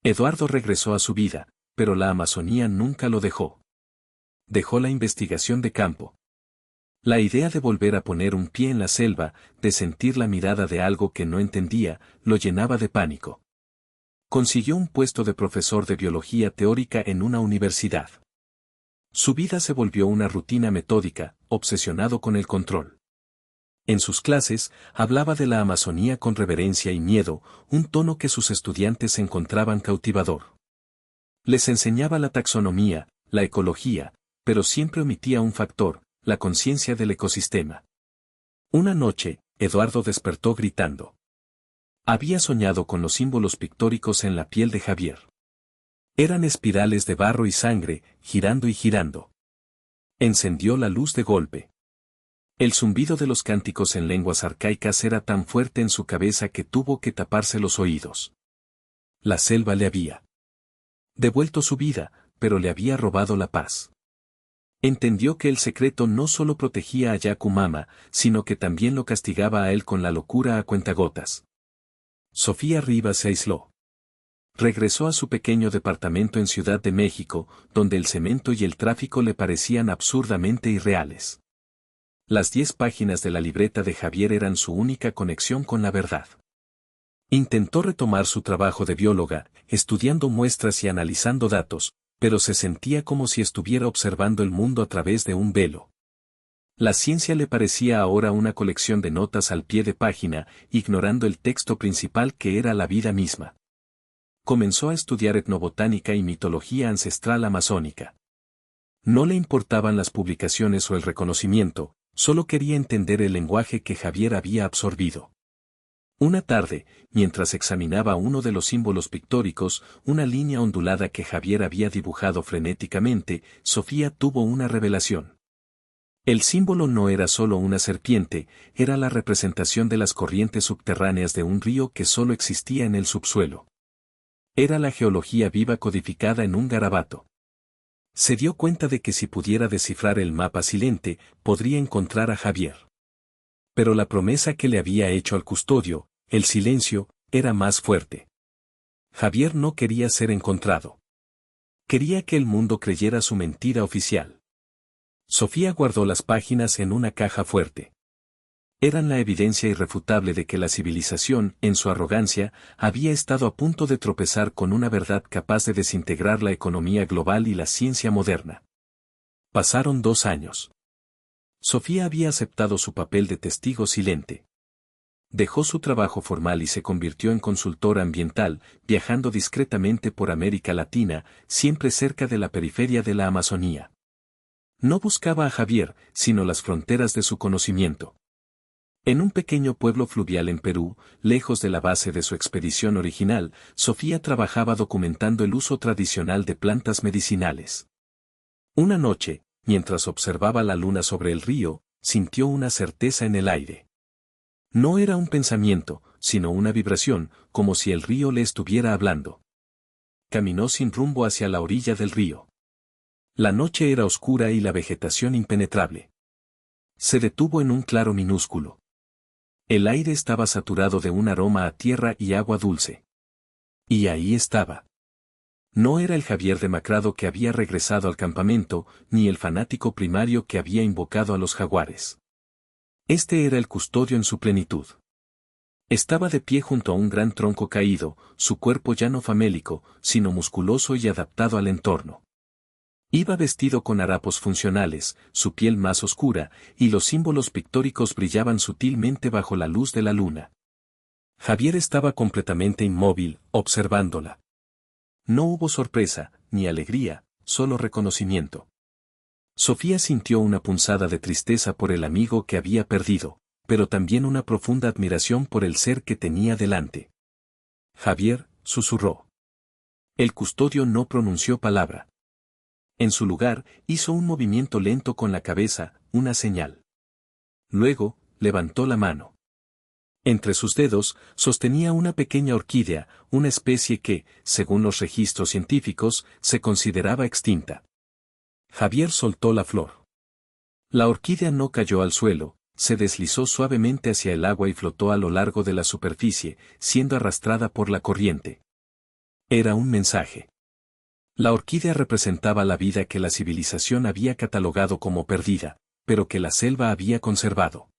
Eduardo regresó a su vida, pero la Amazonía nunca lo dejó. Dejó la investigación de campo. La idea de volver a poner un pie en la selva, de sentir la mirada de algo que no entendía, lo llenaba de pánico. Consiguió un puesto de profesor de biología teórica en una universidad. Su vida se volvió una rutina metódica, obsesionado con el control. En sus clases, hablaba de la Amazonía con reverencia y miedo, un tono que sus estudiantes encontraban cautivador. Les enseñaba la taxonomía, la ecología, pero siempre omitía un factor: la conciencia del ecosistema. Una noche, Eduardo despertó gritando. Había soñado con los símbolos pictóricos en la piel de Javier. Eran espirales de barro y sangre, girando y girando. Encendió la luz de golpe. El zumbido de los cánticos en lenguas arcaicas era tan fuerte en su cabeza que tuvo que taparse los oídos. La selva le había devuelto su vida, pero le había robado la paz. Entendió que el secreto no solo protegía a Yakumama, sino que también lo castigaba a él con la locura a cuentagotas. Sofía Rivas se aisló. Regresó a su pequeño departamento en Ciudad de México, donde el cemento y el tráfico le parecían absurdamente irreales. Las 10 páginas de la libreta de Javier eran su única conexión con la verdad. Intentó retomar su trabajo de bióloga, estudiando muestras y analizando datos, pero se sentía como si estuviera observando el mundo a través de un velo. La ciencia le parecía ahora una colección de notas al pie de página, ignorando el texto principal que era la vida misma. Comenzó a estudiar etnobotánica y mitología ancestral amazónica. No le importaban las publicaciones o el reconocimiento, solo quería entender el lenguaje que Javier había absorbido. Una tarde, mientras examinaba uno de los símbolos pictóricos, una línea ondulada que Javier había dibujado frenéticamente, Sofía tuvo una revelación. El símbolo no era solo una serpiente, era la representación de las corrientes subterráneas de un río que solo existía en el subsuelo. Era la geología viva codificada en un garabato. Se dio cuenta de que si pudiera descifrar el mapa silente, podría encontrar a Javier. Pero la promesa que le había hecho al custodio, el silencio, era más fuerte. Javier no quería ser encontrado. Quería que el mundo creyera su mentira oficial. Sofía guardó las páginas en una caja fuerte. Eran la evidencia irrefutable de que la civilización, en su arrogancia, había estado a punto de tropezar con una verdad capaz de desintegrar la economía global y la ciencia moderna. Pasaron 2 años. Sofía había aceptado su papel de testigo silente. Dejó su trabajo formal y se convirtió en consultora ambiental, viajando discretamente por América Latina, siempre cerca de la periferia de la Amazonía. No buscaba a Javier, sino las fronteras de su conocimiento. En un pequeño pueblo fluvial en Perú, lejos de la base de su expedición original, Sofía trabajaba documentando el uso tradicional de plantas medicinales. Una noche, mientras observaba la luna sobre el río, sintió una certeza en el aire. No era un pensamiento, sino una vibración, como si el río le estuviera hablando. Caminó sin rumbo hacia la orilla del río. La noche era oscura y la vegetación impenetrable. Se detuvo en un claro minúsculo. El aire estaba saturado de un aroma a tierra y agua dulce. Y ahí estaba. No era el Javier demacrado que había regresado al campamento, ni el fanático primario que había invocado a los jaguares. Este era el custodio en su plenitud. Estaba de pie junto a un gran tronco caído, su cuerpo ya no famélico, sino musculoso y adaptado al entorno. Iba vestido con harapos funcionales, su piel más oscura, y los símbolos pictóricos brillaban sutilmente bajo la luz de la luna. Javier estaba completamente inmóvil, observándola. No hubo sorpresa, ni alegría, solo reconocimiento. Sofía sintió una punzada de tristeza por el amigo que había perdido, pero también una profunda admiración por el ser que tenía delante. Javier, susurró. El custodio no pronunció palabra. En su lugar, hizo un movimiento lento con la cabeza, una señal. Luego, levantó la mano. Entre sus dedos, sostenía una pequeña orquídea, una especie que, según los registros científicos, se consideraba extinta. Javier soltó la flor. La orquídea no cayó al suelo, se deslizó suavemente hacia el agua y flotó a lo largo de la superficie, siendo arrastrada por la corriente. Era un mensaje. La orquídea representaba la vida que la civilización había catalogado como perdida, pero que la selva había conservado.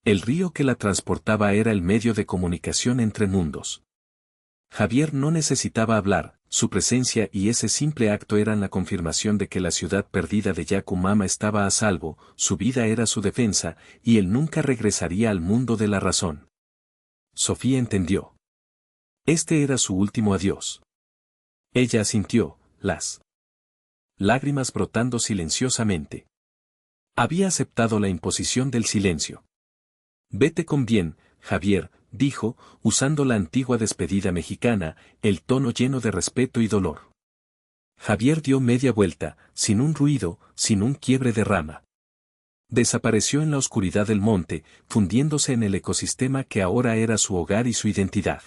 El río que la transportaba era el medio de comunicación entre mundos. Javier no necesitaba hablar, su presencia y ese simple acto eran la confirmación de que la ciudad perdida de Yacumama estaba a salvo, su vida era su defensa, y él nunca regresaría al mundo de la razón. Sofía entendió. Este era su último adiós. Ella asintió, las lágrimas brotando silenciosamente. Había aceptado la imposición del silencio. Vete con bien, Javier, dijo, usando la antigua despedida mexicana, el tono lleno de respeto y dolor. Javier dio media vuelta, sin un ruido, sin un quiebre de rama. Desapareció en la oscuridad del monte, fundiéndose en el ecosistema que ahora era su hogar y su identidad.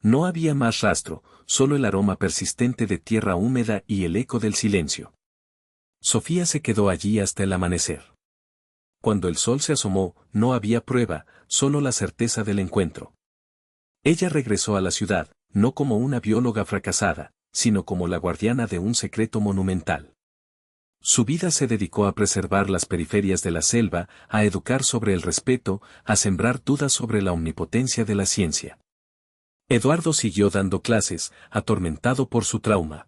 No había más rastro, solo el aroma persistente de tierra húmeda y el eco del silencio. Sofía se quedó allí hasta el amanecer. Cuando el sol se asomó, no había prueba, solo la certeza del encuentro. Ella regresó a la ciudad, no como una bióloga fracasada, sino como la guardiana de un secreto monumental. Su vida se dedicó a preservar las periferias de la selva, a educar sobre el respeto, a sembrar dudas sobre la omnipotencia de la ciencia. Eduardo siguió dando clases, atormentado por su trauma.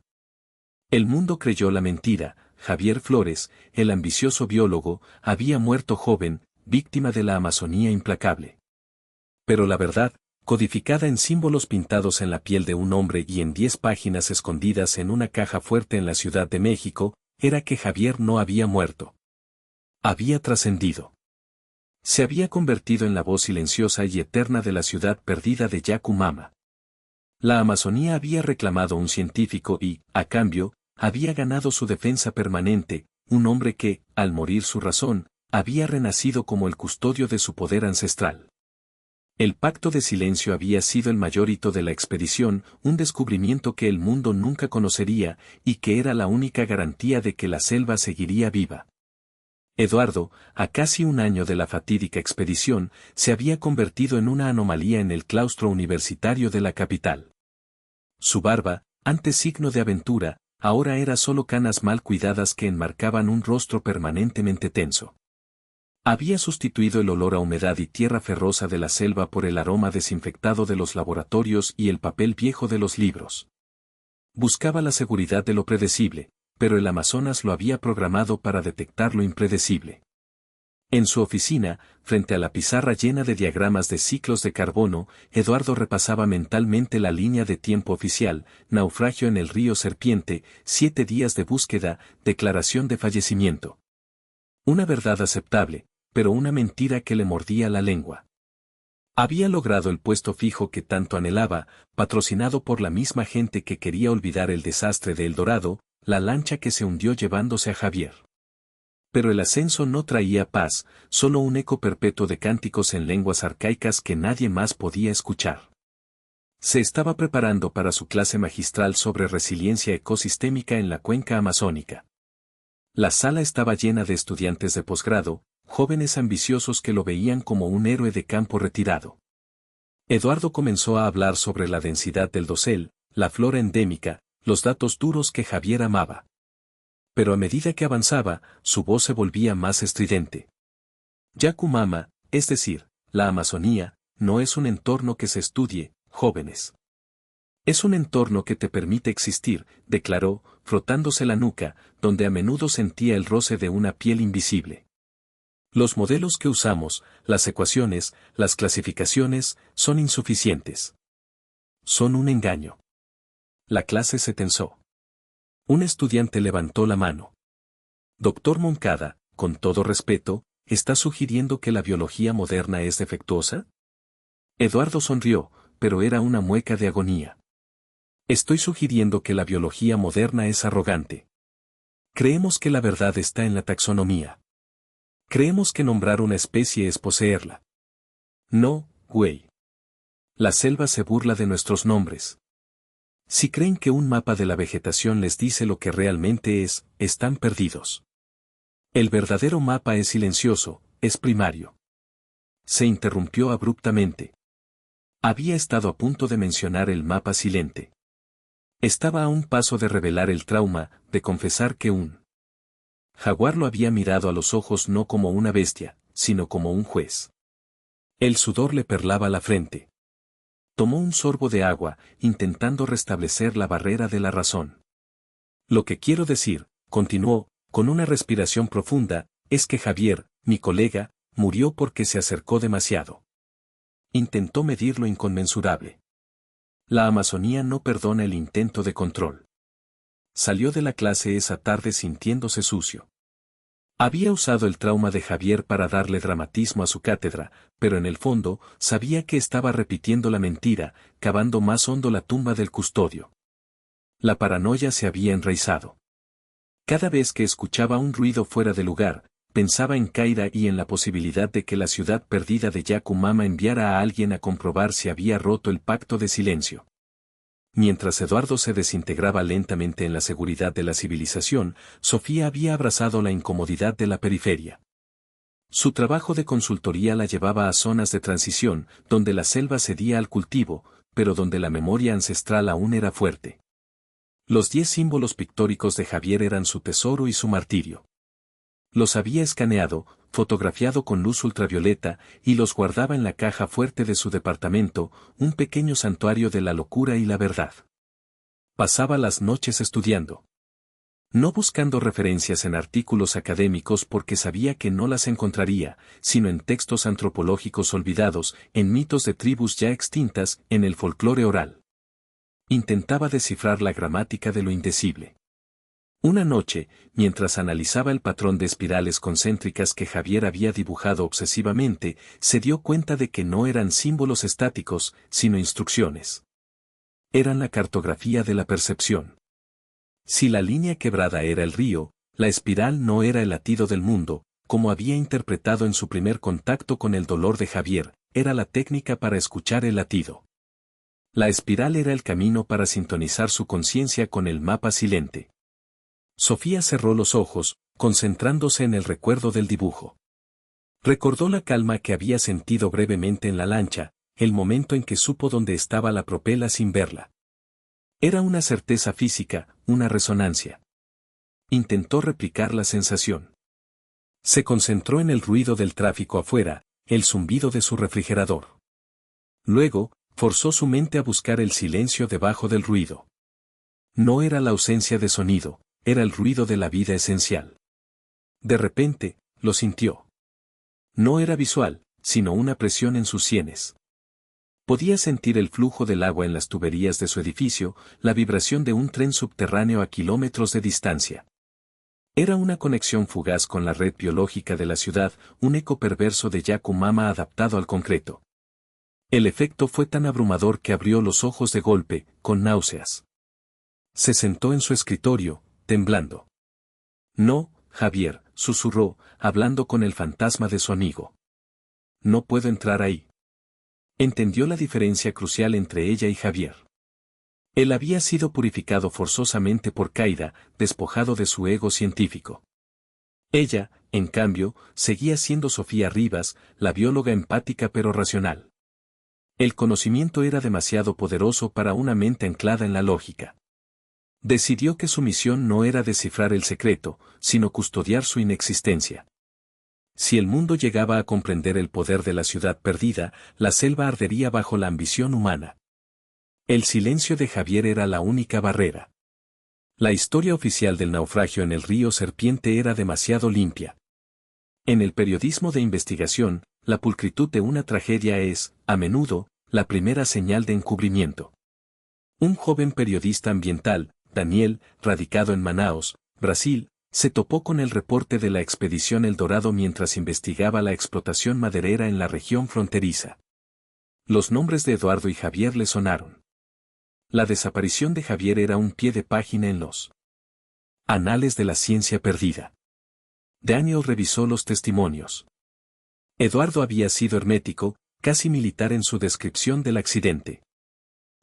El mundo creyó la mentira. Javier Flores, el ambicioso biólogo, había muerto joven, víctima de la Amazonía implacable. Pero la verdad, codificada en símbolos pintados en la piel de un hombre y en 10 páginas escondidas en una caja fuerte en la Ciudad de México, era que Javier no había muerto. Había trascendido. Se había convertido en la voz silenciosa y eterna de la ciudad perdida de Yacumama. La Amazonía había reclamado un científico y, a cambio, había ganado su defensa permanente, un hombre que, al morir su razón, había renacido como el custodio de su poder ancestral. El pacto de silencio había sido el mayor hito de la expedición, un descubrimiento que el mundo nunca conocería, y que era la única garantía de que la selva seguiría viva. Eduardo, a casi un año de la fatídica expedición, se había convertido en una anomalía en el claustro universitario de la capital. Su barba, antes signo de aventura, ahora era solo canas mal cuidadas que enmarcaban un rostro permanentemente tenso. Había sustituido el olor a humedad y tierra ferrosa de la selva por el aroma desinfectado de los laboratorios y el papel viejo de los libros. Buscaba la seguridad de lo predecible, pero el Amazonas lo había programado para detectar lo impredecible. En su oficina, frente a la pizarra llena de diagramas de ciclos de carbono, Eduardo repasaba mentalmente la línea de tiempo oficial: naufragio en el río Serpiente, 7 días de búsqueda, declaración de fallecimiento. Una verdad aceptable, pero una mentira que le mordía la lengua. Había logrado el puesto fijo que tanto anhelaba, patrocinado por la misma gente que quería olvidar el desastre de El Dorado, la lancha que se hundió llevándose a Javier. Pero el ascenso no traía paz, solo un eco perpetuo de cánticos en lenguas arcaicas que nadie más podía escuchar. Se estaba preparando para su clase magistral sobre resiliencia ecosistémica en la cuenca amazónica. La sala estaba llena de estudiantes de posgrado, jóvenes ambiciosos que lo veían como un héroe de campo retirado. Eduardo comenzó a hablar sobre la densidad del dosel, la flora endémica, los datos duros que Javier amaba. Pero a medida que avanzaba, su voz se volvía más estridente. Yakumama, es decir, la Amazonía, no es un entorno que se estudie, jóvenes. Es un entorno que te permite existir, declaró, frotándose la nuca, donde a menudo sentía el roce de una piel invisible. Los modelos que usamos, las ecuaciones, las clasificaciones, son insuficientes. Son un engaño. La clase se tensó. Un estudiante levantó la mano. Doctor Moncada, con todo respeto, ¿está sugiriendo que la biología moderna es defectuosa? Eduardo sonrió, pero era una mueca de agonía. Estoy sugiriendo que la biología moderna es arrogante. Creemos que la verdad está en la taxonomía. Creemos que nombrar una especie es poseerla. No, güey. La selva se burla de nuestros nombres. Si creen que un mapa de la vegetación les dice lo que realmente es, están perdidos. El verdadero mapa es silencioso, es primario. Se interrumpió abruptamente. Había estado a punto de mencionar el mapa silente. Estaba a un paso de revelar el trauma, de confesar que un jaguar lo había mirado a los ojos no como una bestia, sino como un juez. El sudor le perlaba la frente. Tomó un sorbo de agua, intentando restablecer la barrera de la razón. Lo que quiero decir, continuó, con una respiración profunda, es que Javier, mi colega, murió porque se acercó demasiado. Intentó medir lo inconmensurable. La Amazonía no perdona el intento de control. Salió de la clase esa tarde sintiéndose sucio. Había usado el trauma de Javier para darle dramatismo a su cátedra, pero en el fondo, sabía que estaba repitiendo la mentira, cavando más hondo la tumba del custodio. La paranoia se había enraizado. Cada vez que escuchaba un ruido fuera de lugar, pensaba en Kaira y en la posibilidad de que la ciudad perdida de Yakumama enviara a alguien a comprobar si había roto el pacto de silencio. Mientras Eduardo se desintegraba lentamente en la seguridad de la civilización, Sofía había abrazado la incomodidad de la periferia. Su trabajo de consultoría la llevaba a zonas de transición, donde la selva cedía al cultivo, pero donde la memoria ancestral aún era fuerte. Los 10 símbolos pictóricos de Javier eran su tesoro y su martirio. Los había escaneado, fotografiado con luz ultravioleta, y los guardaba en la caja fuerte de su departamento, un pequeño santuario de la locura y la verdad. Pasaba las noches estudiando. No buscando referencias en artículos académicos porque sabía que no las encontraría, sino en textos antropológicos olvidados, en mitos de tribus ya extintas, en el folclore oral. Intentaba descifrar la gramática de lo indecible. Una noche, mientras analizaba el patrón de espirales concéntricas que Javier había dibujado obsesivamente, se dio cuenta de que no eran símbolos estáticos, sino instrucciones. Eran la cartografía de la percepción. Si la línea quebrada era el río, la espiral no era el latido del mundo, como había interpretado en su primer contacto con el dolor de Javier, era la técnica para escuchar el latido. La espiral era el camino para sintonizar su conciencia con el mapa silente. Sofía cerró los ojos, concentrándose en el recuerdo del dibujo. Recordó la calma que había sentido brevemente en la lancha, el momento en que supo dónde estaba la propela sin verla. Era una certeza física, una resonancia. Intentó replicar la sensación. Se concentró en el ruido del tráfico afuera, el zumbido de su refrigerador. Luego, forzó su mente a buscar el silencio debajo del ruido. No era la ausencia de sonido, era el ruido de la vida esencial. De repente, lo sintió. No era visual, sino una presión en sus sienes. Podía sentir el flujo del agua en las tuberías de su edificio, la vibración de un tren subterráneo a kilómetros de distancia. Era una conexión fugaz con la red biológica de la ciudad, un eco perverso de Yakumama adaptado al concreto. El efecto fue tan abrumador que abrió los ojos de golpe, con náuseas. Se sentó en su escritorio, temblando. No, Javier, susurró, hablando con el fantasma de su amigo. No puedo entrar ahí. Entendió la diferencia crucial entre ella y Javier. Él había sido purificado forzosamente por Kaida, despojado de su ego científico. Ella, en cambio, seguía siendo Sofía Rivas, la bióloga empática pero racional. El conocimiento era demasiado poderoso para una mente anclada en la lógica. Decidió que su misión no era descifrar el secreto, sino custodiar su inexistencia. Si el mundo llegaba a comprender el poder de la ciudad perdida, la selva ardería bajo la ambición humana. El silencio de Javier era la única barrera. La historia oficial del naufragio en el río Serpiente era demasiado limpia. En el periodismo de investigación, la pulcritud de una tragedia es, a menudo, la primera señal de encubrimiento. Un joven periodista ambiental, Daniel, radicado en Manaos, Brasil, se topó con el reporte de la expedición El Dorado mientras investigaba la explotación maderera en la región fronteriza. Los nombres de Eduardo y Javier le sonaron. La desaparición de Javier era un pie de página en los Anales de la Ciencia Perdida. Daniel revisó los testimonios. Eduardo había sido hermético, casi militar en su descripción del accidente.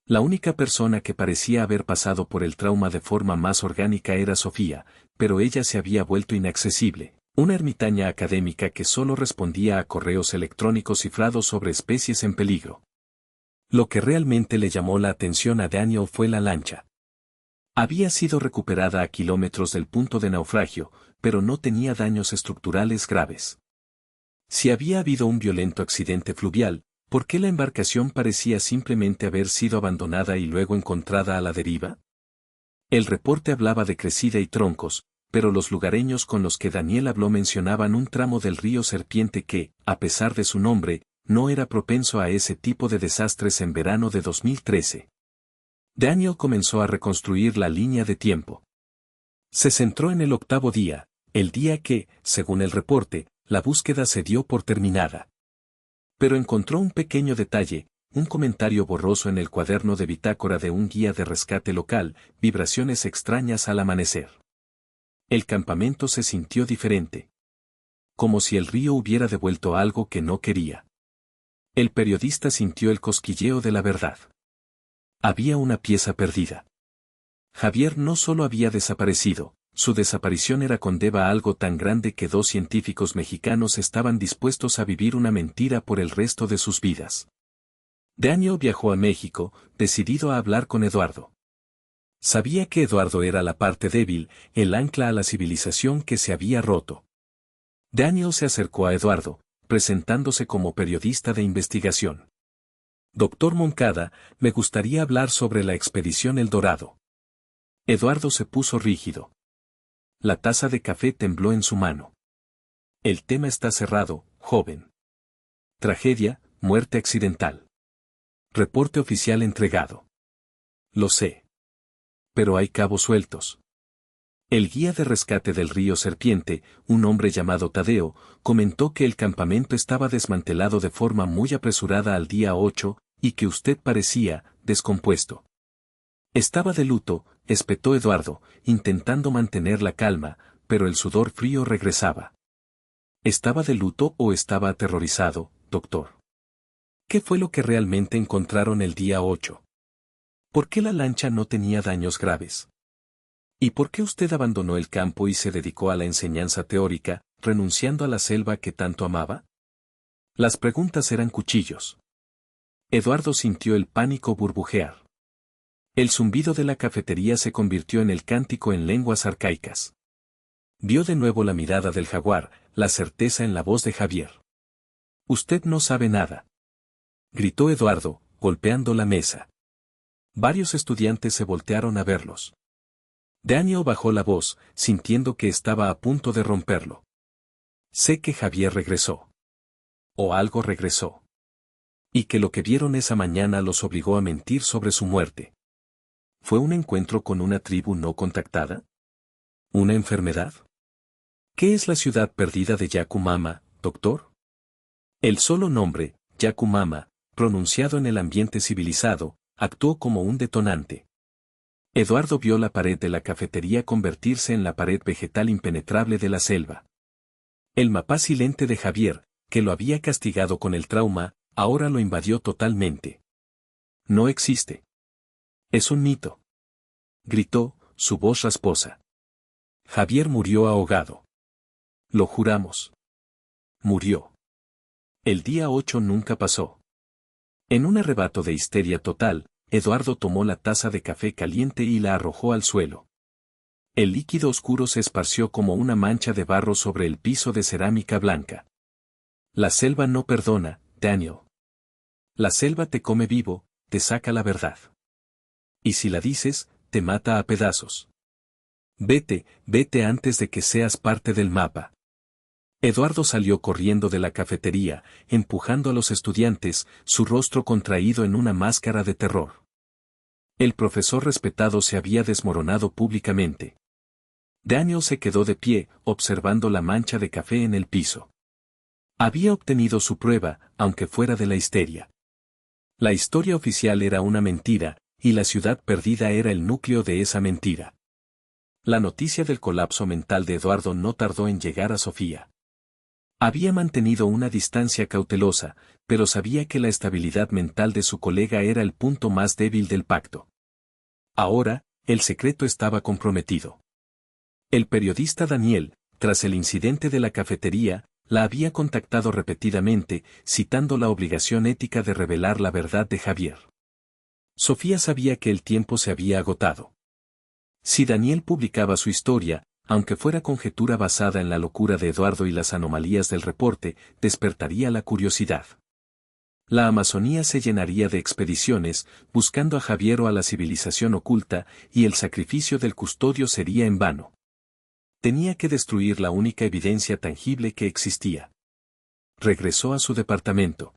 La única persona que parecía haber pasado por el trauma de forma más orgánica era Sofía, pero ella se había vuelto inaccesible, una ermitaña académica que solo respondía a correos electrónicos cifrados sobre especies en peligro. Lo que realmente le llamó la atención a Daniel fue la lancha. Había sido recuperada a kilómetros del punto de naufragio, pero no tenía daños estructurales graves. Si había habido un violento accidente fluvial, ¿por qué la embarcación parecía simplemente haber sido abandonada y luego encontrada a la deriva? El reporte hablaba de crecida y troncos, pero los lugareños con los que Daniel habló mencionaban un tramo del río Serpiente que, a pesar de su nombre, no era propenso a ese tipo de desastres en verano de 2013. Daniel comenzó a reconstruir la línea de tiempo. Se centró en el octavo día, el día que, según el reporte, la búsqueda se dio por terminada. Pero encontró un pequeño detalle, un comentario borroso en el cuaderno de bitácora de un guía de rescate local, vibraciones extrañas al amanecer. El campamento se sintió diferente. Como si el río hubiera devuelto algo que no quería. El periodista sintió el cosquilleo de la verdad. Había una pieza perdida. Javier no solo había desaparecido, su desaparición era condena a algo tan grande que dos científicos mexicanos estaban dispuestos a vivir una mentira por el resto de sus vidas. Daniel viajó a México, decidido a hablar con Eduardo. Sabía que Eduardo era la parte débil, el ancla a la civilización que se había roto. Daniel se acercó a Eduardo, presentándose como periodista de investigación. Doctor Moncada, me gustaría hablar sobre la expedición El Dorado. Eduardo se puso rígido. La taza de café tembló en su mano. El tema está cerrado, joven. Tragedia, muerte accidental. Reporte oficial entregado. Lo sé. Pero hay cabos sueltos. El guía de rescate del río Serpiente, un hombre llamado Tadeo, comentó que el campamento estaba desmantelado de forma muy apresurada al día 8, y que usted parecía descompuesto. Estaba de luto, espetó Eduardo, intentando mantener la calma, pero el sudor frío regresaba. ¿Estaba de luto o estaba aterrorizado, doctor? ¿Qué fue lo que realmente encontraron el día 8? ¿Por qué la lancha no tenía daños graves? ¿Y por qué usted abandonó el campo y se dedicó a la enseñanza teórica, renunciando a la selva que tanto amaba? Las preguntas eran cuchillos. Eduardo sintió el pánico burbujear. El zumbido de la cafetería se convirtió en el cántico en lenguas arcaicas. Vio de nuevo la mirada del jaguar, la certeza en la voz de Javier. «Usted no sabe nada», gritó Eduardo, golpeando la mesa. Varios estudiantes se voltearon a verlos. Daniel bajó la voz, sintiendo que estaba a punto de romperlo. «Sé que Javier regresó. O algo regresó. Y que lo que vieron esa mañana los obligó a mentir sobre su muerte. ¿Fue un encuentro con una tribu no contactada? ¿Una enfermedad? ¿Qué es la ciudad perdida de Yakumama, doctor?» El solo nombre, Yakumama, pronunciado en el ambiente civilizado, actuó como un detonante. Eduardo vio la pared de la cafetería convertirse en la pared vegetal impenetrable de la selva. El mapa silente de Javier, que lo había castigado con el trauma, ahora lo invadió totalmente. «No existe. Es un mito», gritó, su voz rasposa. «Javier murió ahogado. Lo juramos. Murió. El día 8 nunca pasó». En un arrebato de histeria total, Eduardo tomó la taza de café caliente y la arrojó al suelo. El líquido oscuro se esparció como una mancha de barro sobre el piso de cerámica blanca. «La selva no perdona, Daniel. La selva te come vivo, te saca la verdad. Y si la dices, te mata a pedazos. Vete, vete antes de que seas parte del mapa». Eduardo salió corriendo de la cafetería, empujando a los estudiantes, su rostro contraído en una máscara de terror. El profesor respetado se había desmoronado públicamente. Daniel se quedó de pie, observando la mancha de café en el piso. Había obtenido su prueba, aunque fuera de la histeria. La historia oficial era una mentira, y la ciudad perdida era el núcleo de esa mentira. La noticia del colapso mental de Eduardo no tardó en llegar a Sofía. Había mantenido una distancia cautelosa, pero sabía que la estabilidad mental de su colega era el punto más débil del pacto. Ahora, el secreto estaba comprometido. El periodista Daniel, tras el incidente de la cafetería, la había contactado repetidamente, citando la obligación ética de revelar la verdad de Javier. Sofía sabía que el tiempo se había agotado. Si Daniel publicaba su historia, aunque fuera conjetura basada en la locura de Eduardo y las anomalías del reporte, despertaría la curiosidad. La Amazonía se llenaría de expediciones, buscando a Javier o a la civilización oculta, y el sacrificio del custodio sería en vano. Tenía que destruir la única evidencia tangible que existía. Regresó a su departamento.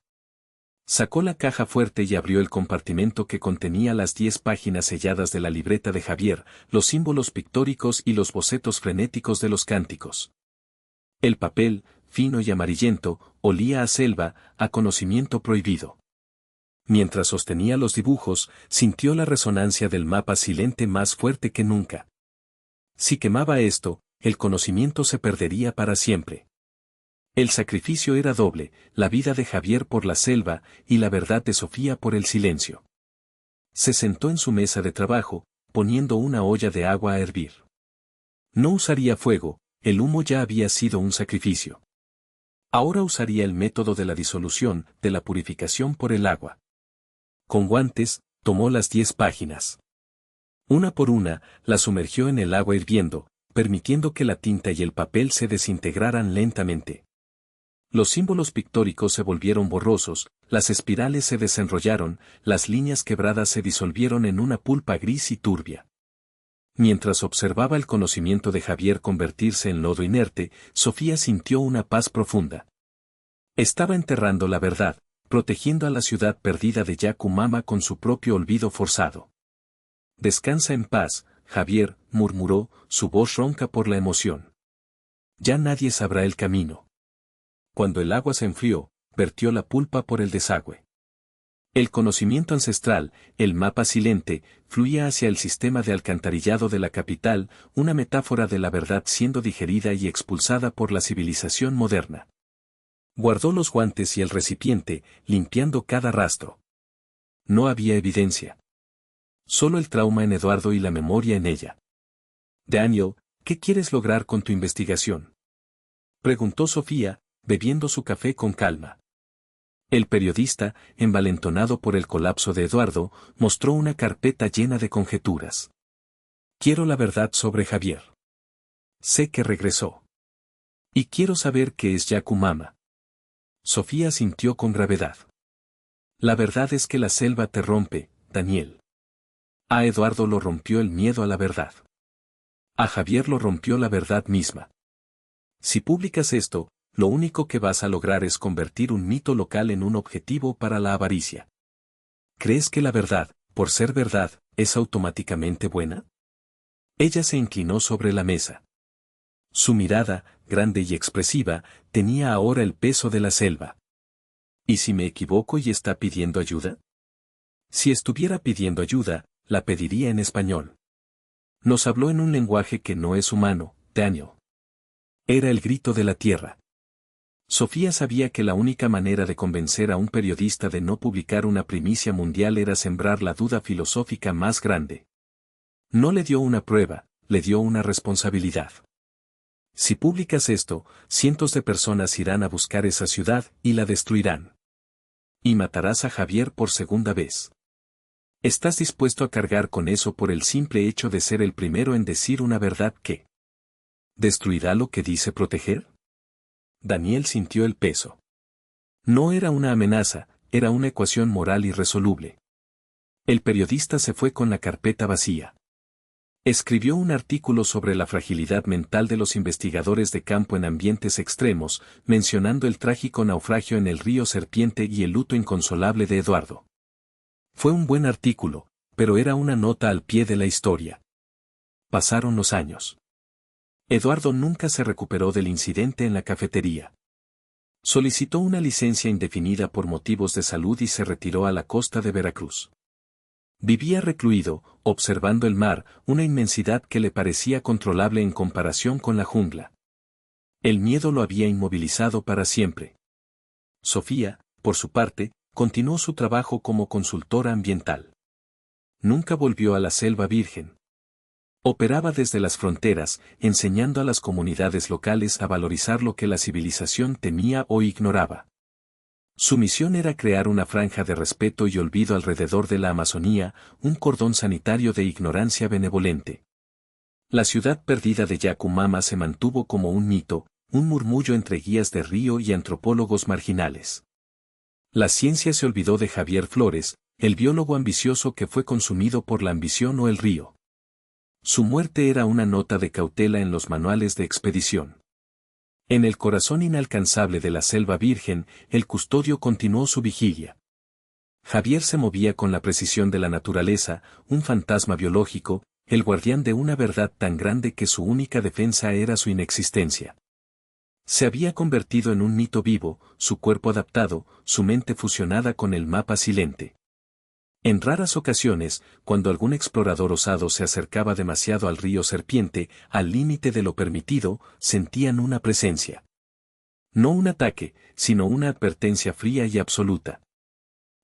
Sacó la caja fuerte y abrió el compartimento que contenía las 10 páginas selladas de la libreta de Javier, los símbolos pictóricos y los bocetos frenéticos de los cánticos. El papel, fino y amarillento, olía a selva, a conocimiento prohibido. Mientras sostenía los dibujos, sintió la resonancia del mapa silente más fuerte que nunca. Si quemaba esto, el conocimiento se perdería para siempre. El sacrificio era doble, la vida de Javier por la selva y la verdad de Sofía por el silencio. Se sentó en su mesa de trabajo, poniendo una olla de agua a hervir. No usaría fuego, el humo ya había sido un sacrificio. Ahora usaría el método de la disolución, de la purificación por el agua. Con guantes, tomó las 10 páginas. Una por una, las sumergió en el agua hirviendo, permitiendo que la tinta y el papel se desintegraran lentamente. Los símbolos pictóricos se volvieron borrosos, las espirales se desenrollaron, las líneas quebradas se disolvieron en una pulpa gris y turbia. Mientras observaba el conocimiento de Javier convertirse en lodo inerte, Sofía sintió una paz profunda. Estaba enterrando la verdad, protegiendo a la ciudad perdida de Yakumama con su propio olvido forzado. «Descansa en paz, Javier», murmuró, su voz ronca por la emoción. «Ya nadie sabrá el camino». Cuando el agua se enfrió, vertió la pulpa por el desagüe. El conocimiento ancestral, el mapa silente, fluía hacia el sistema de alcantarillado de la capital, una metáfora de la verdad siendo digerida y expulsada por la civilización moderna. Guardó los guantes y el recipiente, limpiando cada rastro. No había evidencia. Solo el trauma en Eduardo y la memoria en ella. Daniel, ¿qué quieres lograr con tu investigación?, preguntó Sofía, bebiendo su café con calma. El periodista, envalentonado por el colapso de Eduardo, mostró una carpeta llena de conjeturas. Quiero la verdad sobre Javier. Sé que regresó. Y quiero saber qué es Yakumama. Sofía sintió con gravedad. La verdad es que la selva te rompe, Daniel. A Eduardo lo rompió el miedo a la verdad. A Javier lo rompió la verdad misma. Si publicas esto, lo único que vas a lograr es convertir un mito local en un objetivo para la avaricia. ¿Crees que la verdad, por ser verdad, es automáticamente buena? Ella se inclinó sobre la mesa. Su mirada, grande y expresiva, tenía ahora el peso de la selva. ¿Y si me equivoco y está pidiendo ayuda? Si estuviera pidiendo ayuda, la pediría en español. Nos habló en un lenguaje que no es humano, Daniel. Era el grito de la tierra. Sofía sabía que la única manera de convencer a un periodista de no publicar una primicia mundial era sembrar la duda filosófica más grande. No le dio una prueba, le dio una responsabilidad. Si publicas esto, cientos de personas irán a buscar esa ciudad y la destruirán. Y matarás a Javier por segunda vez. ¿Estás dispuesto a cargar con eso por el simple hecho de ser el primero en decir una verdad que destruirá lo que dice proteger? Daniel sintió el peso. No era una amenaza, era una ecuación moral irresoluble. El periodista se fue con la carpeta vacía. Escribió un artículo sobre la fragilidad mental de los investigadores de campo en ambientes extremos, mencionando el trágico naufragio en el río Serpiente y el luto inconsolable de Eduardo. Fue un buen artículo, pero era una nota al pie de la historia. Pasaron los años. Eduardo nunca se recuperó del incidente en la cafetería. Solicitó una licencia indefinida por motivos de salud y se retiró a la costa de Veracruz. Vivía recluido, observando el mar, una inmensidad que le parecía controlable en comparación con la jungla. El miedo lo había inmovilizado para siempre. Sofía, por su parte, continuó su trabajo como consultora ambiental. Nunca volvió a la Selva Virgen. Operaba desde las fronteras, enseñando a las comunidades locales a valorizar lo que la civilización temía o ignoraba. Su misión era crear una franja de respeto y olvido alrededor de la Amazonía, un cordón sanitario de ignorancia benevolente. La ciudad perdida de Yakumama se mantuvo como un mito, un murmullo entre guías de río y antropólogos marginales. La ciencia se olvidó de Javier Flores, el biólogo ambicioso que fue consumido por la ambición o el río. Su muerte era una nota de cautela en los manuales de expedición. En el corazón inalcanzable de la Selva Virgen, el custodio continuó su vigilia. Javier se movía con la precisión de la naturaleza, un fantasma biológico, el guardián de una verdad tan grande que su única defensa era su inexistencia. Se había convertido en un mito vivo, su cuerpo adaptado, su mente fusionada con el mapa silente. En raras ocasiones, cuando algún explorador osado se acercaba demasiado al río Serpiente, al límite de lo permitido, sentían una presencia. No un ataque, sino una advertencia fría y absoluta.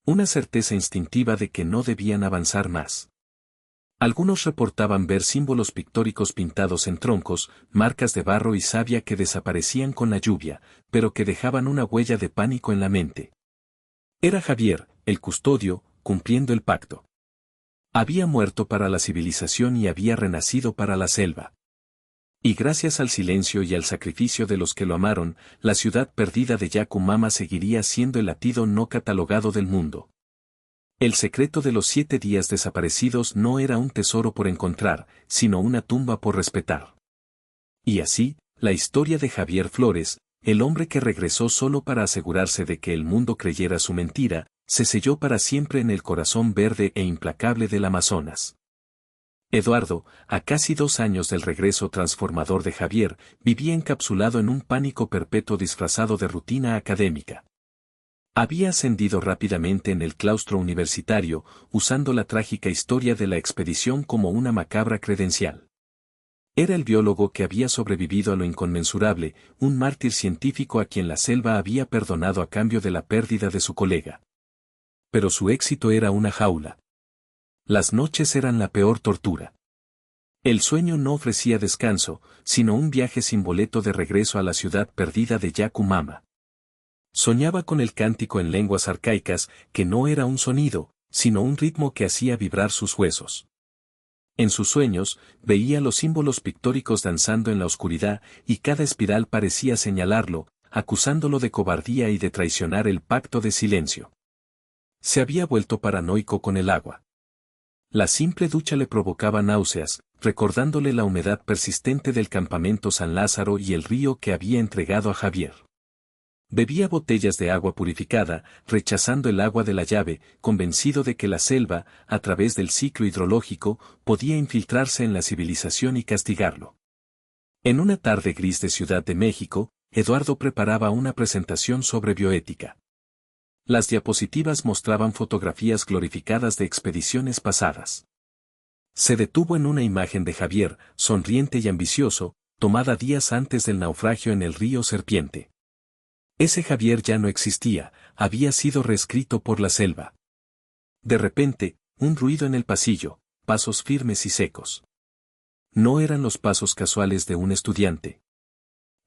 Una certeza instintiva de que no debían avanzar más. Algunos reportaban ver símbolos pictóricos pintados en troncos, marcas de barro y savia que desaparecían con la lluvia, pero que dejaban una huella de pánico en la mente. Era Javier, el custodio, cumpliendo el pacto. Había muerto para la civilización y había renacido para la selva. Y gracias al silencio y al sacrificio de los que lo amaron, la ciudad perdida de Yakumama seguiría siendo el latido no catalogado del mundo. El secreto de los 7 días desaparecidos no era un tesoro por encontrar, sino una tumba por respetar. Y así, la historia de Javier Flores, el hombre que regresó solo para asegurarse de que el mundo creyera su mentira, se selló para siempre en el corazón verde e implacable del Amazonas. Eduardo, a casi 2 años del regreso transformador de Javier, vivía encapsulado en un pánico perpetuo disfrazado de rutina académica. Había ascendido rápidamente en el claustro universitario, usando la trágica historia de la expedición como una macabra credencial. Era el biólogo que había sobrevivido a lo inconmensurable, un mártir científico a quien la selva había perdonado a cambio de la pérdida de su colega. Pero su éxito era una jaula. Las noches eran la peor tortura. El sueño no ofrecía descanso, sino un viaje sin boleto de regreso a la ciudad perdida de Yacu-Mama. Soñaba con el cántico en lenguas arcaicas, que no era un sonido, sino un ritmo que hacía vibrar sus huesos. En sus sueños, veía los símbolos pictóricos danzando en la oscuridad, y cada espiral parecía señalarlo, acusándolo de cobardía y de traicionar el pacto de silencio. Se había vuelto paranoico con el agua. La simple ducha le provocaba náuseas, recordándole la humedad persistente del campamento San Lázaro y el río que había entregado a Javier. Bebía botellas de agua purificada, rechazando el agua de la llave, convencido de que la selva, a través del ciclo hidrológico, podía infiltrarse en la civilización y castigarlo. En una tarde gris de Ciudad de México, Eduardo preparaba una presentación sobre bioética. Las diapositivas mostraban fotografías glorificadas de expediciones pasadas. Se detuvo en una imagen de Javier, sonriente y ambicioso, tomada días antes del naufragio en el río Serpiente. Ese Javier ya no existía, había sido reescrito por la selva. De repente, un ruido en el pasillo, pasos firmes y secos. No eran los pasos casuales de un estudiante.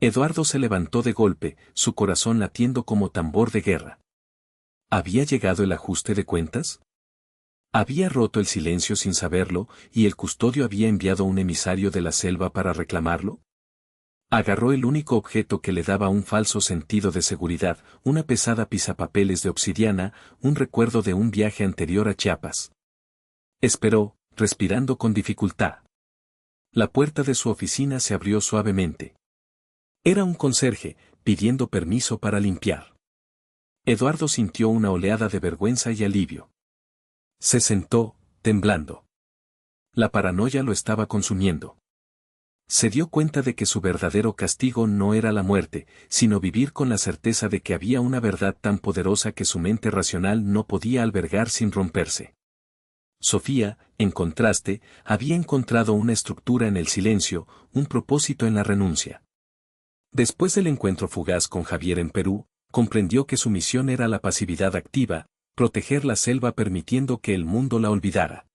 Eduardo se levantó de golpe, su corazón latiendo como tambor de guerra. ¿Había llegado el ajuste de cuentas? Había roto el silencio sin saberlo, y el custodio había enviado un emisario de la selva para reclamarlo. Agarró el único objeto que le daba un falso sentido de seguridad, una pesada pisapapeles de obsidiana, un recuerdo de un viaje anterior a Chiapas. Esperó, respirando con dificultad. La puerta de su oficina se abrió suavemente. Era un conserje, pidiendo permiso para limpiar. Eduardo sintió una oleada de vergüenza y alivio. Se sentó, temblando. La paranoia lo estaba consumiendo. Se dio cuenta de que su verdadero castigo no era la muerte, sino vivir con la certeza de que había una verdad tan poderosa que su mente racional no podía albergar sin romperse. Sofía, en contraste, había encontrado una estructura en el silencio, un propósito en la renuncia. Después del encuentro fugaz con Javier en Perú, comprendió que su misión era la pasividad activa, proteger la selva permitiendo que el mundo la olvidara.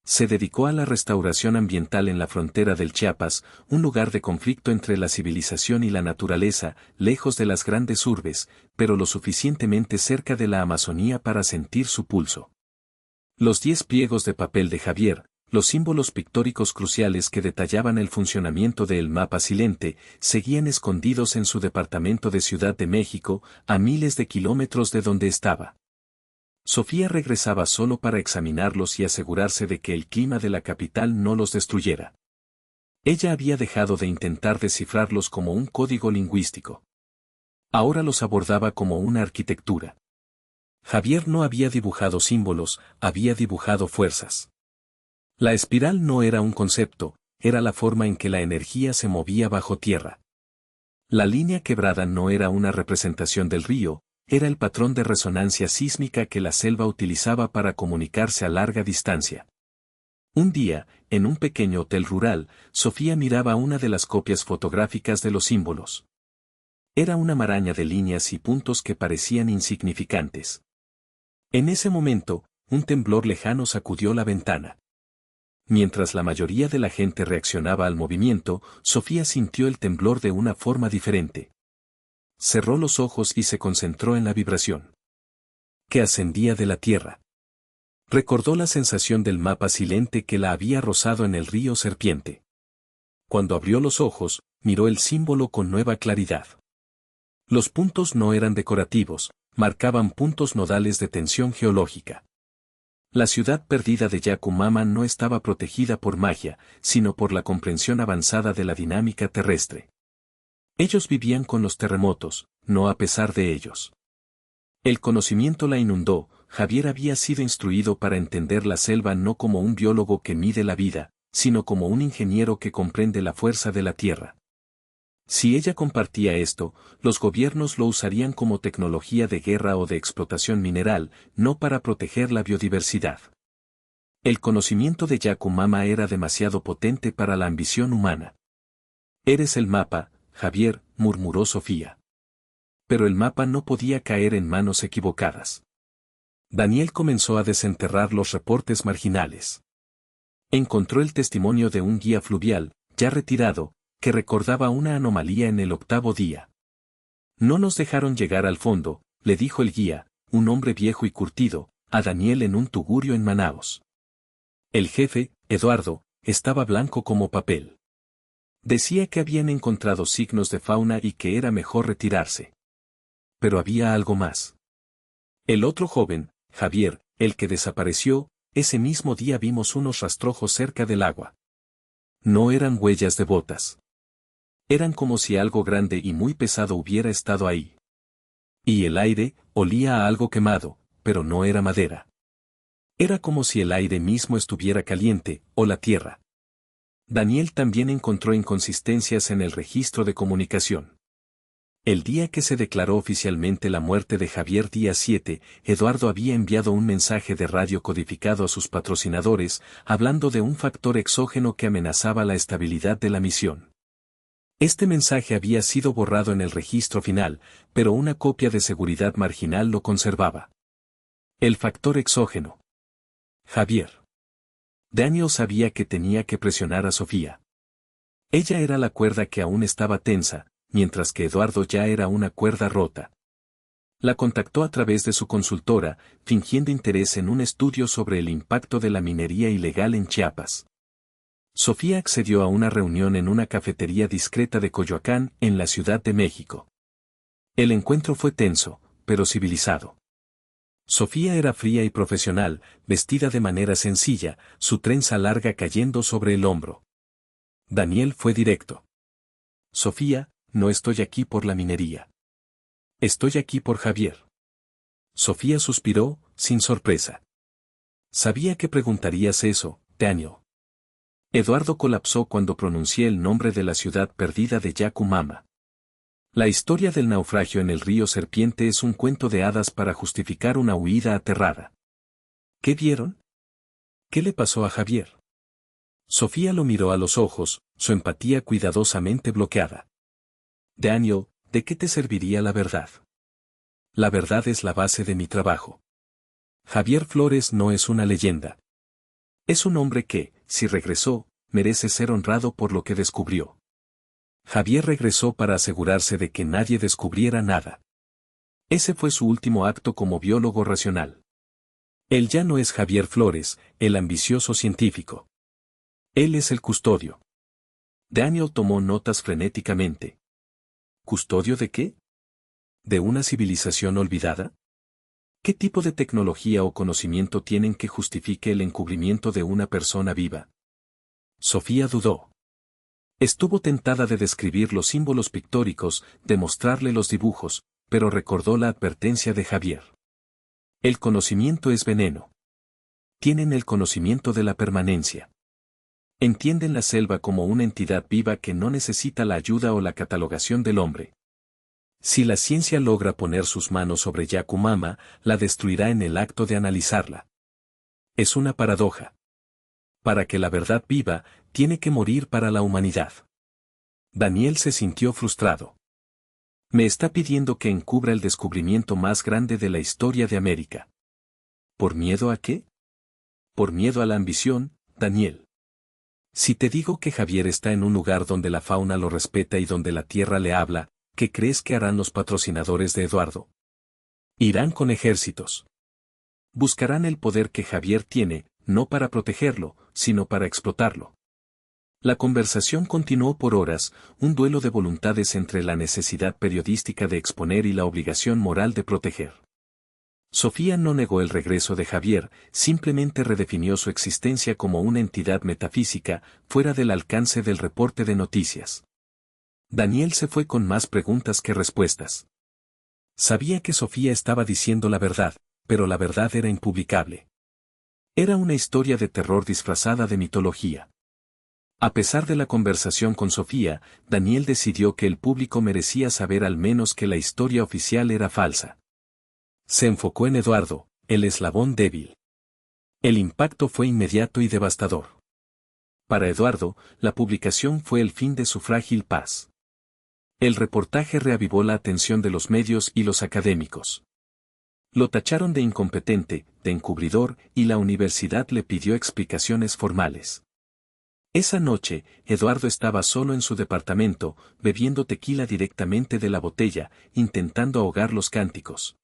Se dedicó a la restauración ambiental en la frontera del Chiapas, un lugar de conflicto entre la civilización y la naturaleza, lejos de las grandes urbes, pero lo suficientemente cerca de la Amazonía para sentir su pulso. Los 10 pliegos de papel de Javier, los símbolos pictóricos cruciales que detallaban el funcionamiento del mapa silente, seguían escondidos en su departamento de Ciudad de México, a miles de kilómetros de donde estaba. Sofía regresaba solo para examinarlos y asegurarse de que el clima de la capital no los destruyera. Ella había dejado de intentar descifrarlos como un código lingüístico. Ahora los abordaba como una arquitectura. Javier no había dibujado símbolos, había dibujado fuerzas. La espiral no era un concepto, era la forma en que la energía se movía bajo tierra. La línea quebrada no era una representación del río, era el patrón de resonancia sísmica que la selva utilizaba para comunicarse a larga distancia. Un día, en un pequeño hotel rural, Sofía miraba una de las copias fotográficas de los símbolos. Era una maraña de líneas y puntos que parecían insignificantes. En ese momento, un temblor lejano sacudió la ventana. Mientras la mayoría de la gente reaccionaba al movimiento, Sofía sintió el temblor de una forma diferente. Cerró los ojos y se concentró en la vibración que ascendía de la tierra. Recordó la sensación del mapa silente que la había rozado en el río Serpiente. Cuando abrió los ojos, miró el símbolo con nueva claridad. Los puntos no eran decorativos, marcaban puntos nodales de tensión geológica. La ciudad perdida de Yacu-Mama no estaba protegida por magia, sino por la comprensión avanzada de la dinámica terrestre. Ellos vivían con los terremotos, no a pesar de ellos. El conocimiento la inundó. Javier había sido instruido para entender la selva no como un biólogo que mide la vida, sino como un ingeniero que comprende la fuerza de la tierra. Si ella compartía esto, los gobiernos lo usarían como tecnología de guerra o de explotación mineral, no para proteger la biodiversidad. El conocimiento de Yakumama era demasiado potente para la ambición humana. Eres el mapa, Javier, murmuró Sofía. Pero el mapa no podía caer en manos equivocadas. Daniel comenzó a desenterrar los reportes marginales. Encontró el testimonio de un guía fluvial, ya retirado, que recordaba una anomalía en el 8º día. No nos dejaron llegar al fondo, le dijo el guía, un hombre viejo y curtido, a Daniel en un tugurio en Manaos. El jefe, Eduardo, estaba blanco como papel. Decía que habían encontrado signos de fauna y que era mejor retirarse. Pero había algo más. El otro joven, Javier, el que desapareció, ese mismo día vimos unos rastrojos cerca del agua. No eran huellas de botas. Eran como si algo grande y muy pesado hubiera estado ahí. Y el aire, olía a algo quemado, pero no era madera. Era como si el aire mismo estuviera caliente, o la tierra. Daniel también encontró inconsistencias en el registro de comunicación. El día que se declaró oficialmente la muerte de Javier día 7, Eduardo había enviado un mensaje de radio codificado a sus patrocinadores, hablando de un factor exógeno que amenazaba la estabilidad de la misión. Este mensaje había sido borrado en el registro final, pero una copia de seguridad marginal lo conservaba. El factor exógeno. Javier. Daniel sabía que tenía que presionar a Sofía. Ella era la cuerda que aún estaba tensa, mientras que Eduardo ya era una cuerda rota. La contactó a través de su consultora, fingiendo interés en un estudio sobre el impacto de la minería ilegal en Chiapas. Sofía accedió a una reunión en una cafetería discreta de Coyoacán, en la Ciudad de México. El encuentro fue tenso, pero civilizado. Sofía era fría y profesional, vestida de manera sencilla, su trenza larga cayendo sobre el hombro. Daniel fue directo. Sofía, no estoy aquí por la minería. Estoy aquí por Javier. Sofía suspiró, sin sorpresa. Sabía que preguntarías eso, Daniel. Eduardo colapsó cuando pronuncié el nombre de la ciudad perdida de Yakumama. La historia del naufragio en el río Serpiente es un cuento de hadas para justificar una huida aterrada. ¿Qué vieron? ¿Qué le pasó a Javier? Sofía lo miró a los ojos, su empatía cuidadosamente bloqueada. Daniel, ¿de qué te serviría la verdad? La verdad es la base de mi trabajo. Javier Flores no es una leyenda. Es un hombre que, si regresó, merece ser honrado por lo que descubrió. Javier regresó para asegurarse de que nadie descubriera nada. Ese fue su último acto como biólogo racional. Él ya no es Javier Flores, el ambicioso científico. Él es el custodio. Daniel tomó notas frenéticamente. ¿Custodio de qué? ¿De una civilización olvidada? ¿Qué tipo de tecnología o conocimiento tienen que justifique el encubrimiento de una persona viva? Sofía dudó. Estuvo tentada de describir los símbolos pictóricos, de mostrarle los dibujos, pero recordó la advertencia de Javier. El conocimiento es veneno. Tienen el conocimiento de la permanencia. Entienden la selva como una entidad viva que no necesita la ayuda o la catalogación del hombre. Si la ciencia logra poner sus manos sobre Yakumama, la destruirá en el acto de analizarla. Es una paradoja. Para que la verdad viva, tiene que morir para la humanidad. Daniel se sintió frustrado. Me está pidiendo que encubra el descubrimiento más grande de la historia de América. ¿Por miedo a qué? Por miedo a la ambición, Daniel. Si te digo que Javier está en un lugar donde la fauna lo respeta y donde la tierra le habla, ¿qué crees que harán los patrocinadores de Eduardo? Irán con ejércitos. Buscarán el poder que Javier tiene, no para protegerlo, sino para explotarlo. La conversación continuó por horas, un duelo de voluntades entre la necesidad periodística de exponer y la obligación moral de proteger. Sofía no negó el regreso de Javier, simplemente redefinió su existencia como una entidad metafísica, fuera del alcance del reporte de noticias. Daniel se fue con más preguntas que respuestas. Sabía que Sofía estaba diciendo la verdad, pero la verdad era impublicable. Era una historia de terror disfrazada de mitología. A pesar de la conversación con Sofía, Daniel decidió que el público merecía saber al menos que la historia oficial era falsa. Se enfocó en Eduardo, el eslabón débil. El impacto fue inmediato y devastador. Para Eduardo, la publicación fue el fin de su frágil paz. El reportaje reavivó la atención de los medios y los académicos. Lo tacharon de incompetente, de encubridor, y la universidad le pidió explicaciones formales. Esa noche, Eduardo estaba solo en su departamento, bebiendo tequila directamente de la botella, intentando ahogar los cánticos.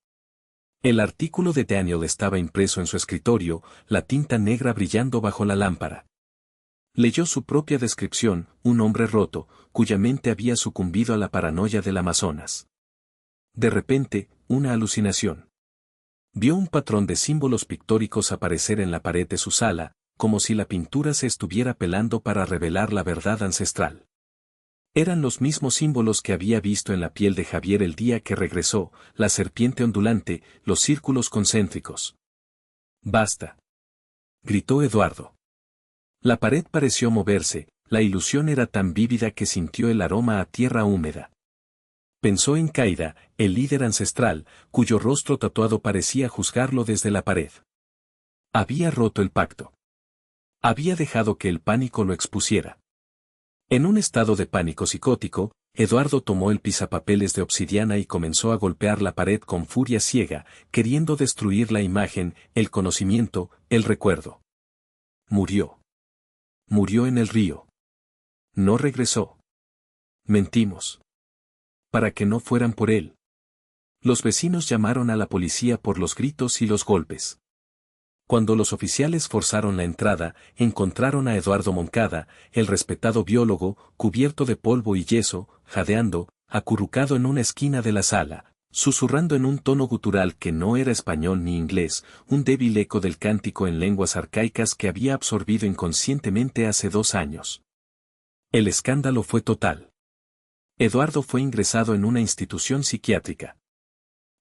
El artículo de Daniel estaba impreso en su escritorio, la tinta negra brillando bajo la lámpara. Leyó su propia descripción, un hombre roto, cuya mente había sucumbido a la paranoia del Amazonas. De repente, una alucinación. Vio un patrón de símbolos pictóricos aparecer en la pared de su sala, como si la pintura se estuviera pelando para revelar la verdad ancestral. Eran los mismos símbolos que había visto en la piel de Javier el día que regresó, la serpiente ondulante, los círculos concéntricos. «¡Basta!», gritó Eduardo. La pared pareció moverse, la ilusión era tan vívida que sintió el aroma a tierra húmeda. Pensó en Kaida, el líder ancestral, cuyo rostro tatuado parecía juzgarlo desde la pared. Había roto el pacto. Había dejado que el pánico lo expusiera. En un estado de pánico psicótico, Eduardo tomó el pisapapeles de obsidiana y comenzó a golpear la pared con furia ciega, queriendo destruir la imagen, el conocimiento, el recuerdo. Murió. Murió en el río. No regresó. Mentimos. Para que no fueran por él. Los vecinos llamaron a la policía por los gritos y los golpes. Cuando los oficiales forzaron la entrada, encontraron a Eduardo Moncada, el respetado biólogo, cubierto de polvo y yeso, jadeando, acurrucado en una esquina de la sala, susurrando en un tono gutural que no era español ni inglés, un débil eco del cántico en lenguas arcaicas que había absorbido inconscientemente hace 2 años. El escándalo fue total. Eduardo fue ingresado en una institución psiquiátrica.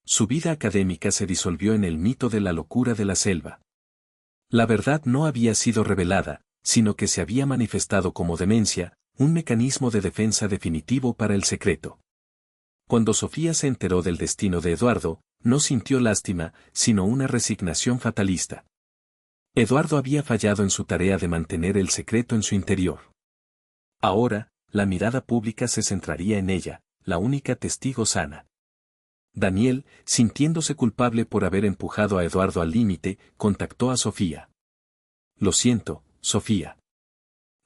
Su vida académica se disolvió en el mito de la locura de la selva. La verdad no había sido revelada, sino que se había manifestado como demencia, un mecanismo de defensa definitivo para el secreto. Cuando Sofía se enteró del destino de Eduardo, no sintió lástima, sino una resignación fatalista. Eduardo había fallado en su tarea de mantener el secreto en su interior. Ahora, la mirada pública se centraría en ella, la única testigo sana. Daniel, sintiéndose culpable por haber empujado a Eduardo al límite, contactó a Sofía. «Lo siento, Sofía.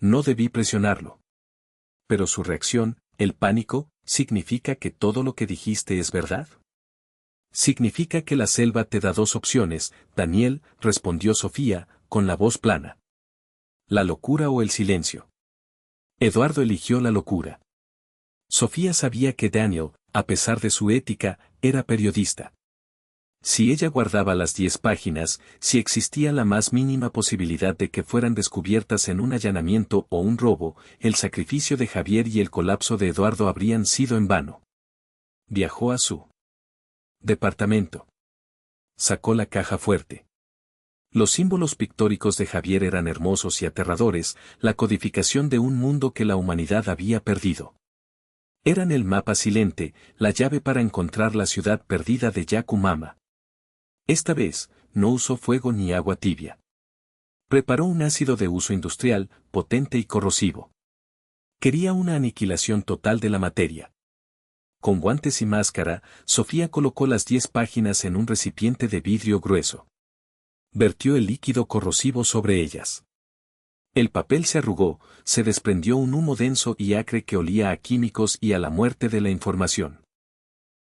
No debí presionarlo». Pero su reacción, el pánico, ¿significa que todo lo que dijiste es verdad? «Significa que la selva te da 2 opciones, Daniel», respondió Sofía, con la voz plana. «La locura o el silencio». Eduardo eligió la locura. Sofía sabía que Daniel, a pesar de su ética, era periodista. Si ella guardaba las 10 páginas, si existía la más mínima posibilidad de que fueran descubiertas en un allanamiento o un robo, el sacrificio de Javier y el colapso de Eduardo habrían sido en vano. Viajó a su departamento. Sacó la caja fuerte. Los símbolos pictóricos de Javier eran hermosos y aterradores, la codificación de un mundo que la humanidad había perdido. Eran el mapa silente, la llave para encontrar la ciudad perdida de Yakumama. Esta vez, no usó fuego ni agua tibia. Preparó un ácido de uso industrial, potente y corrosivo. Quería una aniquilación total de la materia. Con guantes y máscara, Sofía colocó las 10 páginas en un recipiente de vidrio grueso. Vertió el líquido corrosivo sobre ellas. El papel se arrugó, se desprendió un humo denso y acre que olía a químicos y a la muerte de la información.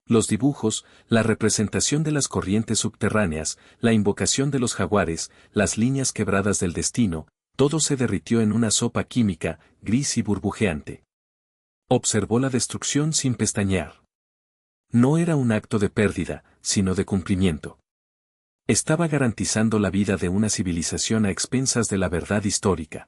Los dibujos, la representación de las corrientes subterráneas, la invocación de los jaguares, las líneas quebradas del destino, todo se derritió en una sopa química, gris y burbujeante. Observó la destrucción sin pestañear. No era un acto de pérdida, sino de cumplimiento. Estaba garantizando la vida de una civilización a expensas de la verdad histórica.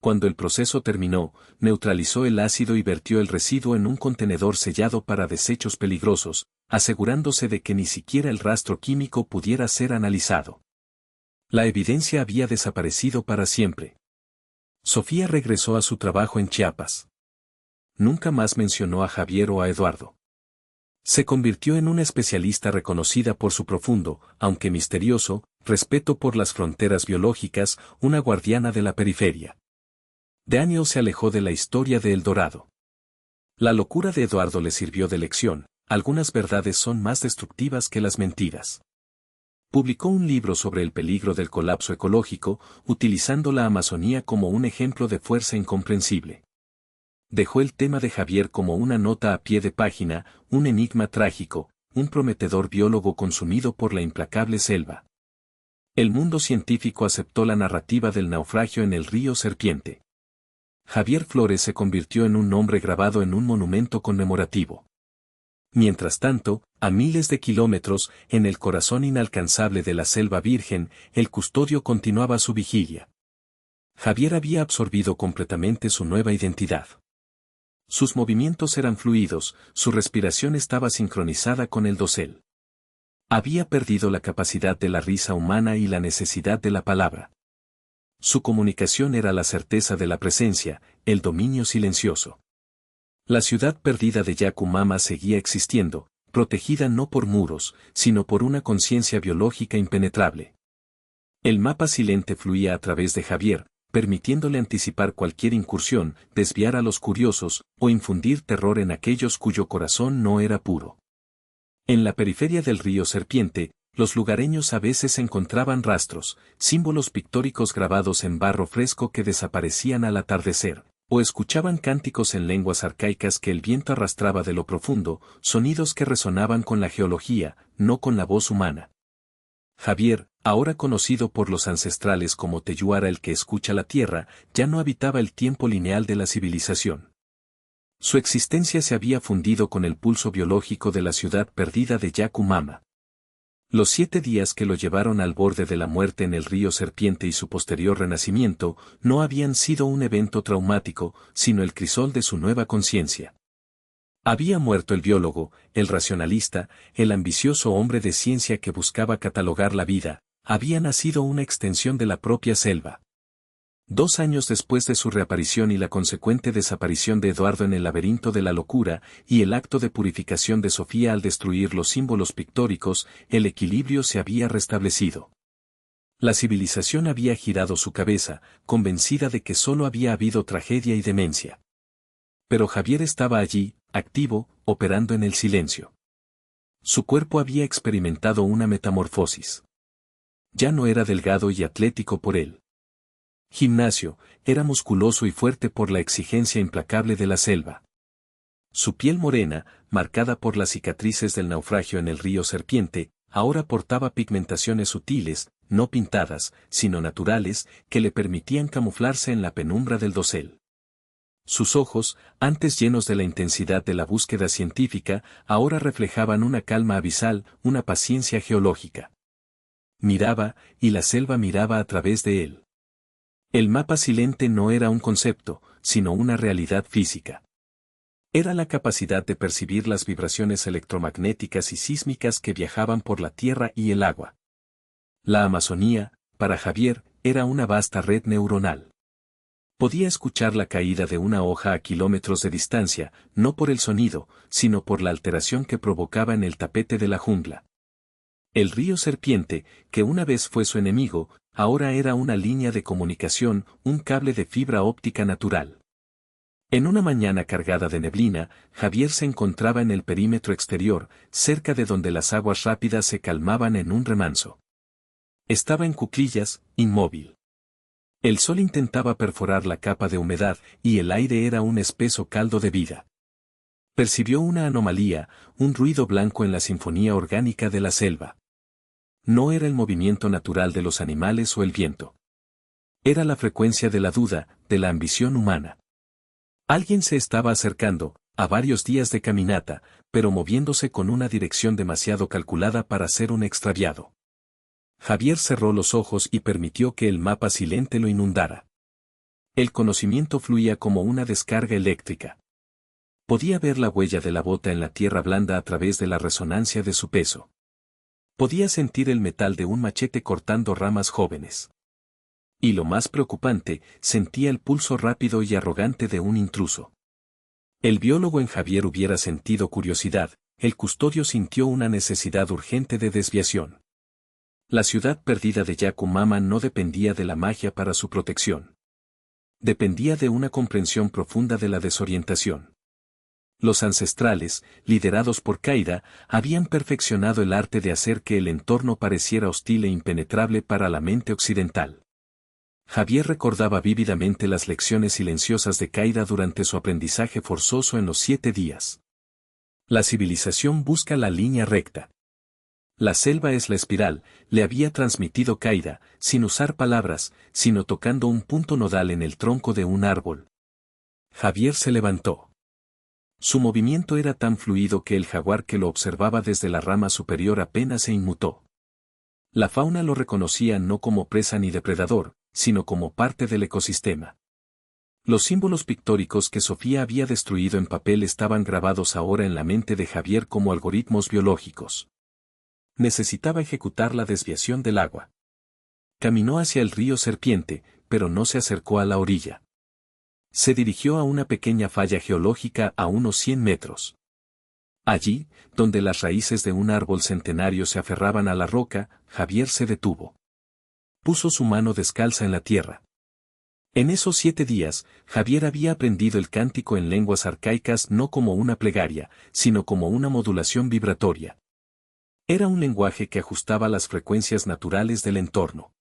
Cuando el proceso terminó, neutralizó el ácido y vertió el residuo en un contenedor sellado para desechos peligrosos, asegurándose de que ni siquiera el rastro químico pudiera ser analizado. La evidencia había desaparecido para siempre. Sofía regresó a su trabajo en Chiapas. Nunca más mencionó a Javier o a Eduardo. Se convirtió en una especialista reconocida por su profundo, aunque misterioso, respeto por las fronteras biológicas, una guardiana de la periferia. Daniel se alejó de la historia de El Dorado. La locura de Eduardo le sirvió de lección, algunas verdades son más destructivas que las mentiras. Publicó un libro sobre el peligro del colapso ecológico, utilizando la Amazonía como un ejemplo de fuerza incomprensible. Dejó el tema de Javier como una nota a pie de página, un enigma trágico, un prometedor biólogo consumido por la implacable selva. El mundo científico aceptó la narrativa del naufragio en el río Serpiente. Javier Flores se convirtió en un nombre grabado en un monumento conmemorativo. Mientras tanto, a miles de kilómetros, en el corazón inalcanzable de la selva virgen, el custodio continuaba su vigilia. Javier había absorbido completamente su nueva identidad. Sus movimientos eran fluidos, su respiración estaba sincronizada con el dosel. Había perdido la capacidad de la risa humana y la necesidad de la palabra. Su comunicación era la certeza de la presencia, el dominio silencioso. La ciudad perdida de Yakumama seguía existiendo, protegida no por muros, sino por una conciencia biológica impenetrable. El mapa silente fluía a través de Javier, permitiéndole anticipar cualquier incursión, desviar a los curiosos, o infundir terror en aquellos cuyo corazón no era puro. En la periferia del río Serpiente, los lugareños a veces encontraban rastros, símbolos pictóricos grabados en barro fresco que desaparecían al atardecer, o escuchaban cánticos en lenguas arcaicas que el viento arrastraba de lo profundo, sonidos que resonaban con la geología, no con la voz humana. Javier, ahora conocido por los ancestrales como Teyuara el que escucha la tierra, ya no habitaba el tiempo lineal de la civilización. Su existencia se había fundido con el pulso biológico de la ciudad perdida de Yakumama. Los 7 días que lo llevaron al borde de la muerte en el río Serpiente y su posterior renacimiento, no habían sido un evento traumático, sino el crisol de su nueva conciencia. Había muerto el biólogo, el racionalista, el ambicioso hombre de ciencia que buscaba catalogar la vida, había nacido una extensión de la propia selva. 2 años después de su reaparición y la consecuente desaparición de Eduardo en el laberinto de la locura, y el acto de purificación de Sofía al destruir los símbolos pictóricos, el equilibrio se había restablecido. La civilización había girado su cabeza, convencida de que solo había habido tragedia y demencia. Pero Javier estaba allí, activo, operando en el silencio. Su cuerpo había experimentado una metamorfosis. Ya no era delgado y atlético por él. Gimnasio, era musculoso y fuerte por la exigencia implacable de la selva. Su piel morena, marcada por las cicatrices del naufragio en el río Serpiente, ahora portaba pigmentaciones sutiles, no pintadas, sino naturales, que le permitían camuflarse en la penumbra del dosel. Sus ojos, antes llenos de la intensidad de la búsqueda científica, ahora reflejaban una calma abisal, una paciencia geológica. Miraba, y la selva miraba a través de él. El mapa silente no era un concepto, sino una realidad física. Era la capacidad de percibir las vibraciones electromagnéticas y sísmicas que viajaban por la tierra y el agua. La Amazonía, para Javier, era una vasta red neuronal. Podía escuchar la caída de una hoja a kilómetros de distancia, no por el sonido, sino por la alteración que provocaba en el tapete de la jungla. El río Serpiente, que una vez fue su enemigo, ahora era una línea de comunicación, un cable de fibra óptica natural. En una mañana cargada de neblina, Javier se encontraba en el perímetro exterior, cerca de donde las aguas rápidas se calmaban en un remanso. Estaba en cuclillas, inmóvil. El sol intentaba perforar la capa de humedad, y el aire era un espeso caldo de vida. Percibió una anomalía, un ruido blanco en la sinfonía orgánica de la selva. No era el movimiento natural de los animales o el viento. Era la frecuencia de la duda, de la ambición humana. Alguien se estaba acercando, a varios días de caminata, pero moviéndose con una dirección demasiado calculada para ser un extraviado. Javier cerró los ojos y permitió que el mapa silente lo inundara. El conocimiento fluía como una descarga eléctrica. Podía ver la huella de la bota en la tierra blanda a través de la resonancia de su peso. Podía sentir el metal de un machete cortando ramas jóvenes. Y lo más preocupante, sentía el pulso rápido y arrogante de un intruso. El biólogo en Javier hubiera sentido curiosidad, el custodio sintió una necesidad urgente de desviación. La ciudad perdida de Yakumama no dependía de la magia para su protección. Dependía de una comprensión profunda de la desorientación. Los ancestrales, liderados por Kaida, habían perfeccionado el arte de hacer que el entorno pareciera hostil e impenetrable para la mente occidental. Javier recordaba vívidamente las lecciones silenciosas de Kaida durante su aprendizaje forzoso en los 7 días. La civilización busca la línea recta. La selva es la espiral, le había transmitido Kaida, sin usar palabras, sino tocando un punto nodal en el tronco de un árbol. Javier se levantó. Su movimiento era tan fluido que el jaguar que lo observaba desde la rama superior apenas se inmutó. La fauna lo reconocía no como presa ni depredador, sino como parte del ecosistema. Los símbolos pictóricos que Sofía había destruido en papel estaban grabados ahora en la mente de Javier como algoritmos biológicos. Necesitaba ejecutar la desviación del agua. Caminó hacia el río Serpiente, pero no se acercó a la orilla. Se dirigió a una pequeña falla geológica a unos 100 metros. Allí, donde las raíces de un árbol centenario se aferraban a la roca, Javier se detuvo. Puso su mano descalza en la tierra. En esos 7 días, Javier había aprendido el cántico en lenguas arcaicas no como una plegaria, sino como una modulación vibratoria. Era un lenguaje que ajustaba las frecuencias naturales del entorno.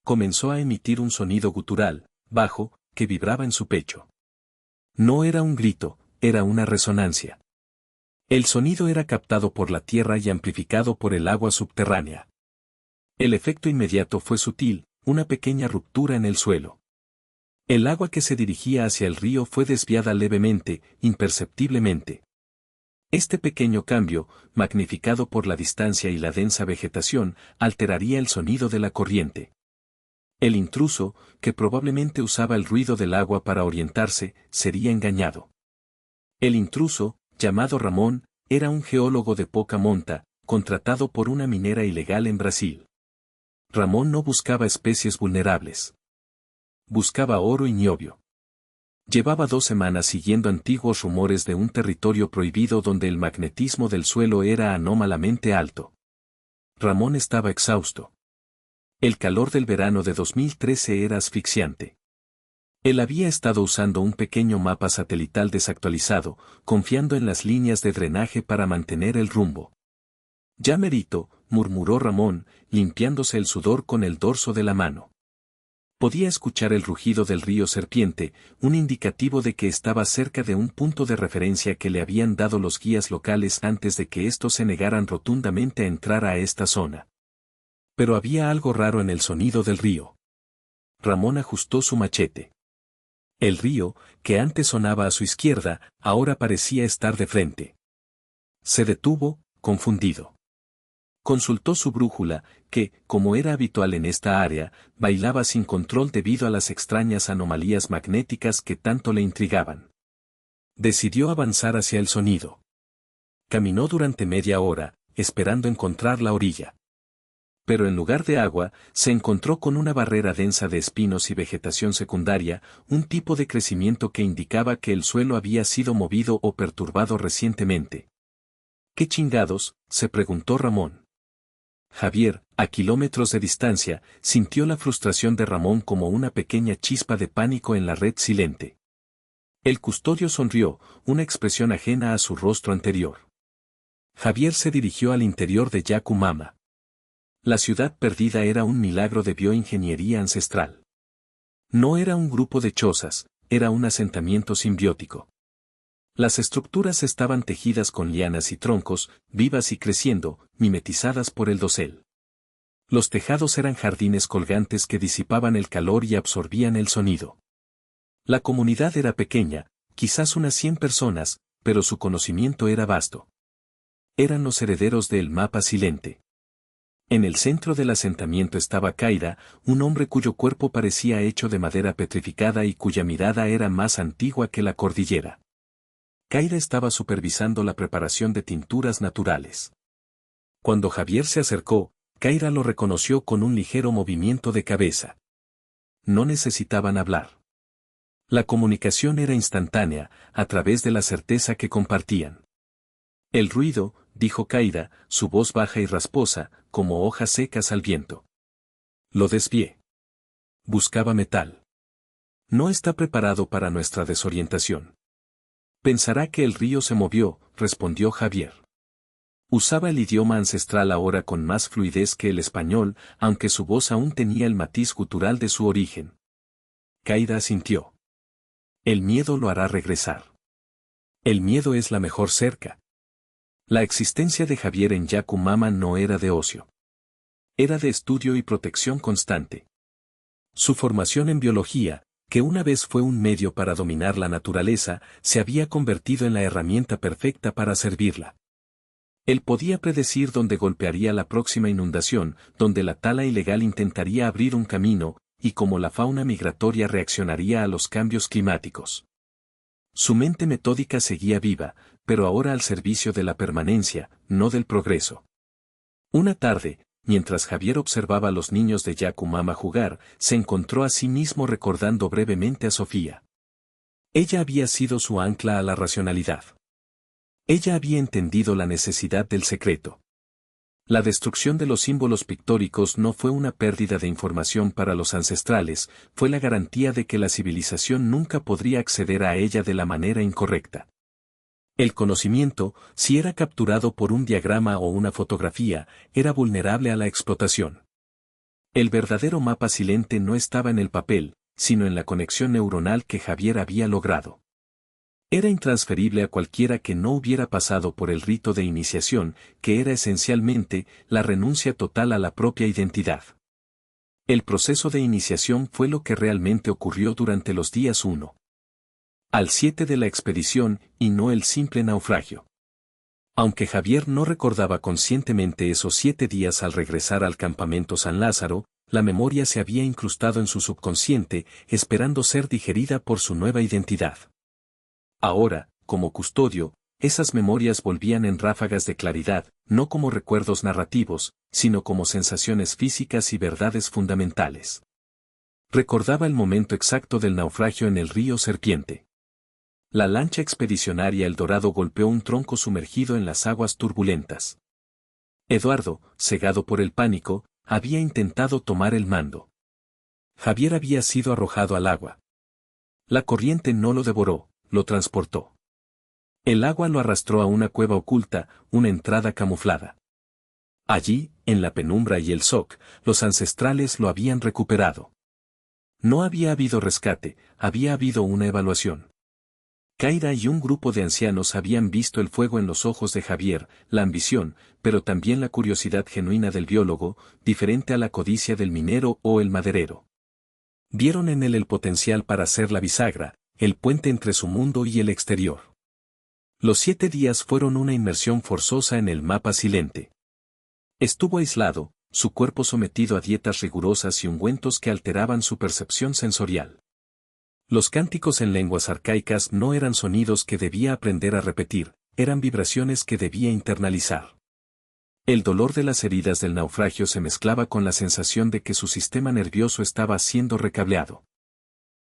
Comenzó a emitir un sonido gutural, bajo, que vibraba en su pecho. No era un grito, era una resonancia. El sonido era captado por la tierra y amplificado por el agua subterránea. El efecto inmediato fue sutil, una pequeña ruptura en el suelo. El agua que se dirigía hacia el río fue desviada levemente, imperceptiblemente. Este pequeño cambio, magnificado por la distancia y la densa vegetación, alteraría el sonido de la corriente. El intruso, que probablemente usaba el ruido del agua para orientarse, sería engañado. El intruso, llamado Ramón, era un geólogo de poca monta, contratado por una minera ilegal en Brasil. Ramón no buscaba especies vulnerables. Buscaba oro y niobio. Llevaba 2 semanas siguiendo antiguos rumores de un territorio prohibido donde el magnetismo del suelo era anómalamente alto. Ramón estaba exhausto. El calor del verano de 2013 era asfixiante. Él había estado usando un pequeño mapa satelital desactualizado, confiando en las líneas de drenaje para mantener el rumbo. Ya merito, murmuró Ramón, limpiándose el sudor con el dorso de la mano. Podía escuchar el rugido del río Serpiente, un indicativo de que estaba cerca de un punto de referencia que le habían dado los guías locales antes de que estos se negaran rotundamente a entrar a esta zona. Pero había algo raro en el sonido del río. Ramón ajustó su machete. El río, que antes sonaba a su izquierda, ahora parecía estar de frente. Se detuvo, confundido. Consultó su brújula, que, como era habitual en esta área, bailaba sin control debido a las extrañas anomalías magnéticas que tanto le intrigaban. Decidió avanzar hacia el sonido. Caminó durante media hora, esperando encontrar la orilla. Pero en lugar de agua, se encontró con una barrera densa de espinos y vegetación secundaria, un tipo de crecimiento que indicaba que el suelo había sido movido o perturbado recientemente. ¿Qué chingados?, se preguntó Ramón. Javier, a kilómetros de distancia, sintió la frustración de Ramón como una pequeña chispa de pánico en la red silente. El custodio sonrió, una expresión ajena a su rostro anterior. Javier se dirigió al interior de Yakumama. La ciudad perdida era un milagro de bioingeniería ancestral. No era un grupo de chozas, era un asentamiento simbiótico. Las estructuras estaban tejidas con lianas y troncos, vivas y creciendo, mimetizadas por el dosel. Los tejados eran jardines colgantes que disipaban el calor y absorbían el sonido. La comunidad era pequeña, quizás unas 100 personas, pero su conocimiento era vasto. Eran los herederos del mapa silente. En el centro del asentamiento estaba Kaida, un hombre cuyo cuerpo parecía hecho de madera petrificada y cuya mirada era más antigua que la cordillera. Kaida estaba supervisando la preparación de tinturas naturales. Cuando Javier se acercó, Kaida lo reconoció con un ligero movimiento de cabeza. No necesitaban hablar. La comunicación era instantánea, a través de la certeza que compartían. El ruido, dijo Caída, su voz baja y rasposa, como hojas secas al viento. Lo desvié. Buscaba metal. No está preparado para nuestra desorientación. Pensará que el río se movió, respondió Javier. Usaba el idioma ancestral ahora con más fluidez que el español, aunque su voz aún tenía el matiz gutural de su origen. Caída asintió. El miedo lo hará regresar. El miedo es la mejor cerca. La existencia de Javier en Yacumama no era de ocio. Era de estudio y protección constante. Su formación en biología, que una vez fue un medio para dominar la naturaleza, se había convertido en la herramienta perfecta para servirla. Él podía predecir dónde golpearía la próxima inundación, donde la tala ilegal intentaría abrir un camino, y cómo la fauna migratoria reaccionaría a los cambios climáticos. Su mente metódica seguía viva, pero ahora al servicio de la permanencia, no del progreso. Una tarde, mientras Javier observaba a los niños de Yacumama jugar, se encontró a sí mismo recordando brevemente a Sofía. Ella había sido su ancla a la racionalidad. Ella había entendido la necesidad del secreto. La destrucción de los símbolos pictóricos no fue una pérdida de información para los ancestrales, fue la garantía de que la civilización nunca podría acceder a ella de la manera incorrecta. El conocimiento, si era capturado por un diagrama o una fotografía, era vulnerable a la explotación. El verdadero mapa silente no estaba en el papel, sino en la conexión neuronal que Javier había logrado. Era intransferible a cualquiera que no hubiera pasado por el rito de iniciación, que era esencialmente la renuncia total a la propia identidad. El proceso de iniciación fue lo que realmente ocurrió durante los días 1 al 7 de la expedición, y no el simple naufragio. Aunque Javier no recordaba conscientemente esos 7 días al regresar al campamento San Lázaro, la memoria se había incrustado en su subconsciente, esperando ser digerida por su nueva identidad. Ahora, como custodio, esas memorias volvían en ráfagas de claridad, no como recuerdos narrativos, sino como sensaciones físicas y verdades fundamentales. Recordaba el momento exacto del naufragio en el río Serpiente. La lancha expedicionaria El Dorado golpeó un tronco sumergido en las aguas turbulentas. Eduardo, cegado por el pánico, había intentado tomar el mando. Javier había sido arrojado al agua. La corriente no lo devoró, lo transportó. El agua lo arrastró a una cueva oculta, una entrada camuflada. Allí, en la penumbra y el shock, los ancestrales lo habían recuperado. No había habido rescate, había habido una evaluación. Caída y un grupo de ancianos habían visto el fuego en los ojos de Javier, la ambición, pero también la curiosidad genuina del biólogo, diferente a la codicia del minero o el maderero. Vieron en él el potencial para ser la bisagra, el puente entre su mundo y el exterior. Los 7 días fueron una inmersión forzosa en el mapa silente. Estuvo aislado, su cuerpo sometido a dietas rigurosas y ungüentos que alteraban su percepción sensorial. Los cánticos en lenguas arcaicas no eran sonidos que debía aprender a repetir, eran vibraciones que debía internalizar. El dolor de las heridas del naufragio se mezclaba con la sensación de que su sistema nervioso estaba siendo recableado.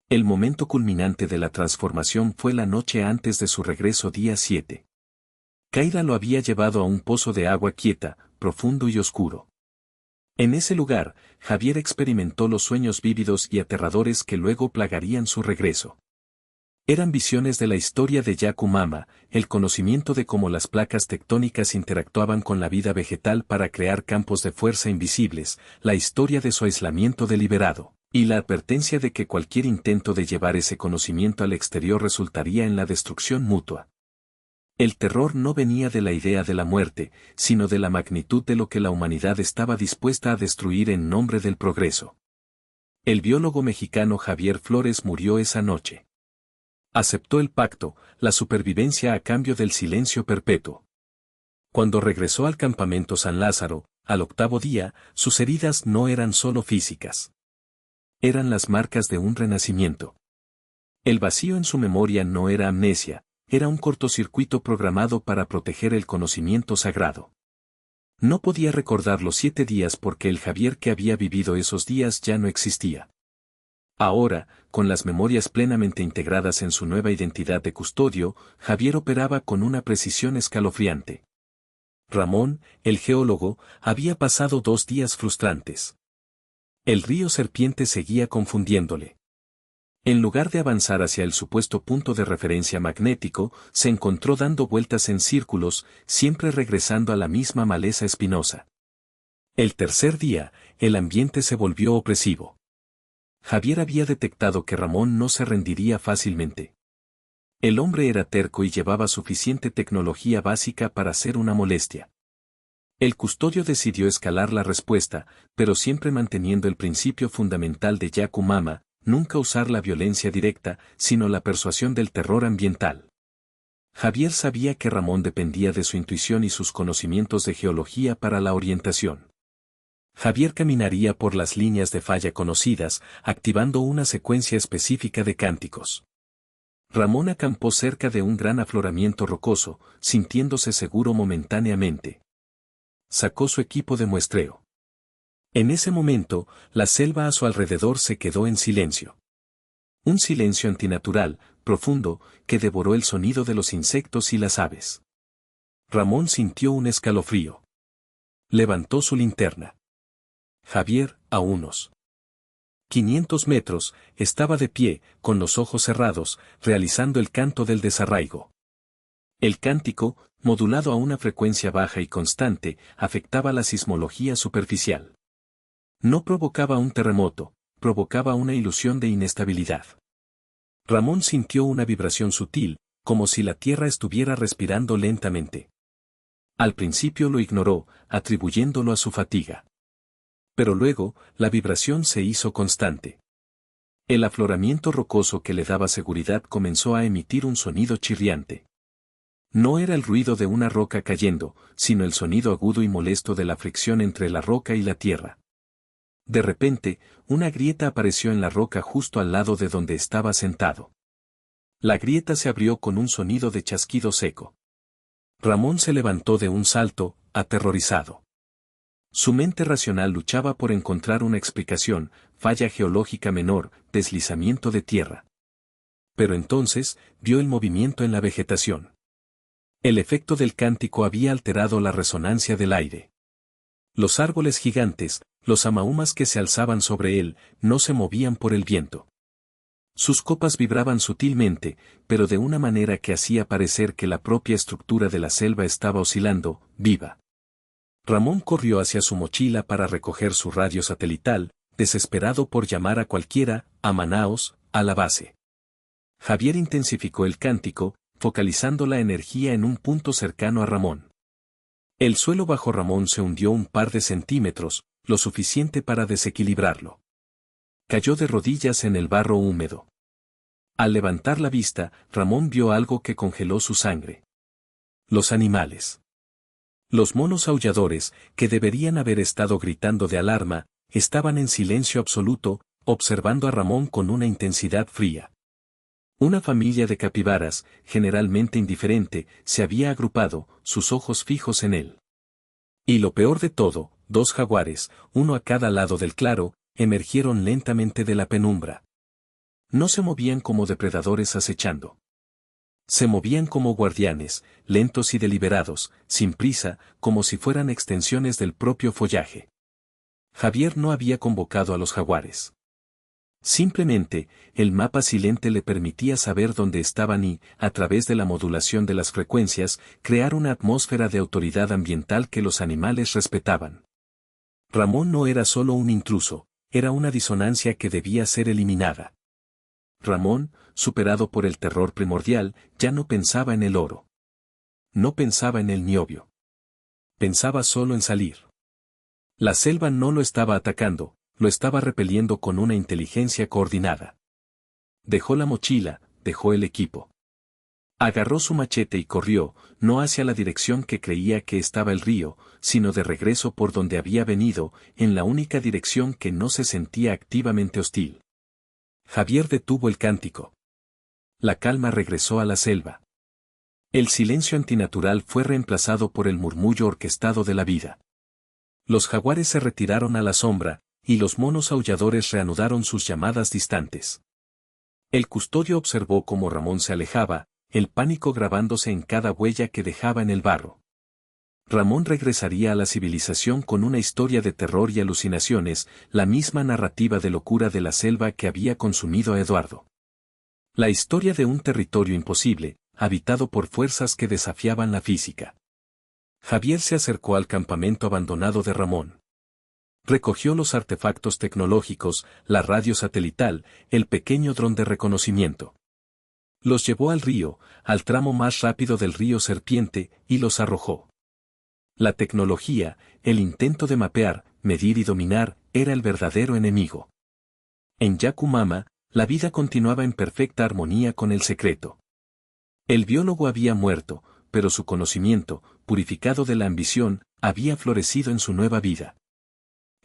El momento culminante de la transformación fue la noche antes de su regreso día 7. Caída lo había llevado a un pozo de agua quieta, profundo y oscuro. En ese lugar, Javier experimentó los sueños vívidos y aterradores que luego plagarían su regreso. Eran visiones de la historia de Yacumama, el conocimiento de cómo las placas tectónicas interactuaban con la vida vegetal para crear campos de fuerza invisibles, la historia de su aislamiento deliberado, y la advertencia de que cualquier intento de llevar ese conocimiento al exterior resultaría en la destrucción mutua. El terror no venía de la idea de la muerte, sino de la magnitud de lo que la humanidad estaba dispuesta a destruir en nombre del progreso. El biólogo mexicano Javier Flores murió esa noche. Aceptó el pacto, la supervivencia a cambio del silencio perpetuo. Cuando regresó al campamento San Lázaro, al 8º día, sus heridas no eran solo físicas. Eran las marcas de un renacimiento. El vacío en su memoria no era amnesia, era un cortocircuito programado para proteger el conocimiento sagrado. No podía recordar los 7 días porque el Javier que había vivido esos días ya no existía. Ahora, con las memorias plenamente integradas en su nueva identidad de custodio, Javier operaba con una precisión escalofriante. Ramón, el geólogo, había pasado 2 días frustrantes. El río Serpiente seguía confundiéndole. En lugar de avanzar hacia el supuesto punto de referencia magnético, se encontró dando vueltas en círculos, siempre regresando a la misma maleza espinosa. El tercer día, el ambiente se volvió opresivo. Javier había detectado que Ramón no se rendiría fácilmente. El hombre era terco y llevaba suficiente tecnología básica para ser una molestia. El custodio decidió escalar la respuesta, pero siempre manteniendo el principio fundamental de Yaku Mama, nunca usar la violencia directa, sino la persuasión del terror ambiental. Javier sabía que Ramón dependía de su intuición y sus conocimientos de geología para la orientación. Javier caminaría por las líneas de falla conocidas, activando una secuencia específica de cánticos. Ramón acampó cerca de un gran afloramiento rocoso, sintiéndose seguro momentáneamente. Sacó su equipo de muestreo. En ese momento, la selva a su alrededor se quedó en silencio. Un silencio antinatural, profundo, que devoró el sonido de los insectos y las aves. Ramón sintió un escalofrío. Levantó su linterna. Javier, a unos 500 metros, estaba de pie, con los ojos cerrados, realizando el canto del desarraigo. El cántico, modulado a una frecuencia baja y constante, afectaba la sismología superficial. No provocaba un terremoto, provocaba una ilusión de inestabilidad. Ramón sintió una vibración sutil, como si la tierra estuviera respirando lentamente. Al principio lo ignoró, atribuyéndolo a su fatiga. Pero luego, la vibración se hizo constante. El afloramiento rocoso que le daba seguridad comenzó a emitir un sonido chirriante. No era el ruido de una roca cayendo, sino el sonido agudo y molesto de la fricción entre la roca y la tierra. De repente, una grieta apareció en la roca justo al lado de donde estaba sentado. La grieta se abrió con un sonido de chasquido seco. Ramón se levantó de un salto, aterrorizado. Su mente racional luchaba por encontrar una explicación, falla geológica menor, deslizamiento de tierra. Pero entonces, vio el movimiento en la vegetación. El efecto del cántico había alterado la resonancia del aire. Los árboles gigantes, los amahumas que se alzaban sobre él, no se movían por el viento. Sus copas vibraban sutilmente, pero de una manera que hacía parecer que la propia estructura de la selva estaba oscilando, viva. Ramón corrió hacia su mochila para recoger su radio satelital, desesperado por llamar a cualquiera, a Manaos, a la base. Javier intensificó el cántico, focalizando la energía en un punto cercano a Ramón. El suelo bajo Ramón se hundió un par de centímetros, lo suficiente para desequilibrarlo. Cayó de rodillas en el barro húmedo. Al levantar la vista, Ramón vio algo que congeló su sangre. Los animales. Los monos aulladores, que deberían haber estado gritando de alarma, estaban en silencio absoluto, observando a Ramón con una intensidad fría. Una familia de capibaras, generalmente indiferente, se había agrupado, sus ojos fijos en él. Y lo peor de todo, 2 jaguares, uno a cada lado del claro, emergieron lentamente de la penumbra. No se movían como depredadores acechando. Se movían como guardianes, lentos y deliberados, sin prisa, como si fueran extensiones del propio follaje. Javier no había convocado a los jaguares. Simplemente, el mapa silente le permitía saber dónde estaban y, a través de la modulación de las frecuencias, crear una atmósfera de autoridad ambiental que los animales respetaban. Ramón no era solo un intruso, era una disonancia que debía ser eliminada. Ramón, superado por el terror primordial, ya no pensaba en el oro. No pensaba en el niobio. Pensaba solo en salir. La selva no lo estaba atacando, lo estaba repeliendo con una inteligencia coordinada. Dejó la mochila, dejó el equipo. Agarró su machete y corrió, no hacia la dirección que creía que estaba el río, sino de regreso por donde había venido, en la única dirección que no se sentía activamente hostil. Javier detuvo el cántico. La calma regresó a la selva. El silencio antinatural fue reemplazado por el murmullo orquestado de la vida. Los jaguares se retiraron a la sombra, y los monos aulladores reanudaron sus llamadas distantes. El custodio observó cómo Ramón se alejaba, el pánico grabándose en cada huella que dejaba en el barro. Ramón regresaría a la civilización con una historia de terror y alucinaciones, la misma narrativa de locura de la selva que había consumido a Eduardo. La historia de un territorio imposible, habitado por fuerzas que desafiaban la física. Javier se acercó al campamento abandonado de Ramón. Recogió los artefactos tecnológicos, la radio satelital, el pequeño dron de reconocimiento. Los llevó al río, al tramo más rápido del río Serpiente, y los arrojó. La tecnología, el intento de mapear, medir y dominar, era el verdadero enemigo. En Yakumama, la vida continuaba en perfecta armonía con el secreto. El biólogo había muerto, pero su conocimiento, purificado de la ambición, había florecido en su nueva vida.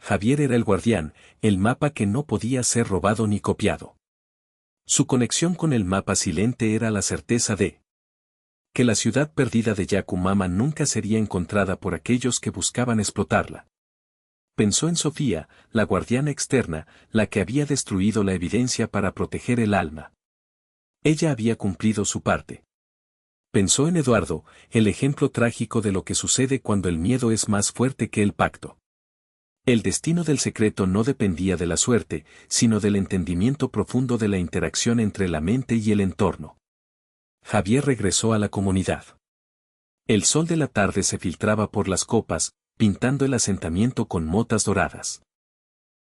Javier era el guardián, el mapa que no podía ser robado ni copiado. Su conexión con el mapa silente era la certeza de que la ciudad perdida de Yakumama nunca sería encontrada por aquellos que buscaban explotarla. Pensó en Sofía, la guardiana externa, la que había destruido la evidencia para proteger el alma. Ella había cumplido su parte. Pensó en Eduardo, el ejemplo trágico de lo que sucede cuando el miedo es más fuerte que el pacto. El destino del secreto no dependía de la suerte, sino del entendimiento profundo de la interacción entre la mente y el entorno. Javier regresó a la comunidad. El sol de la tarde se filtraba por las copas, pintando el asentamiento con motas doradas.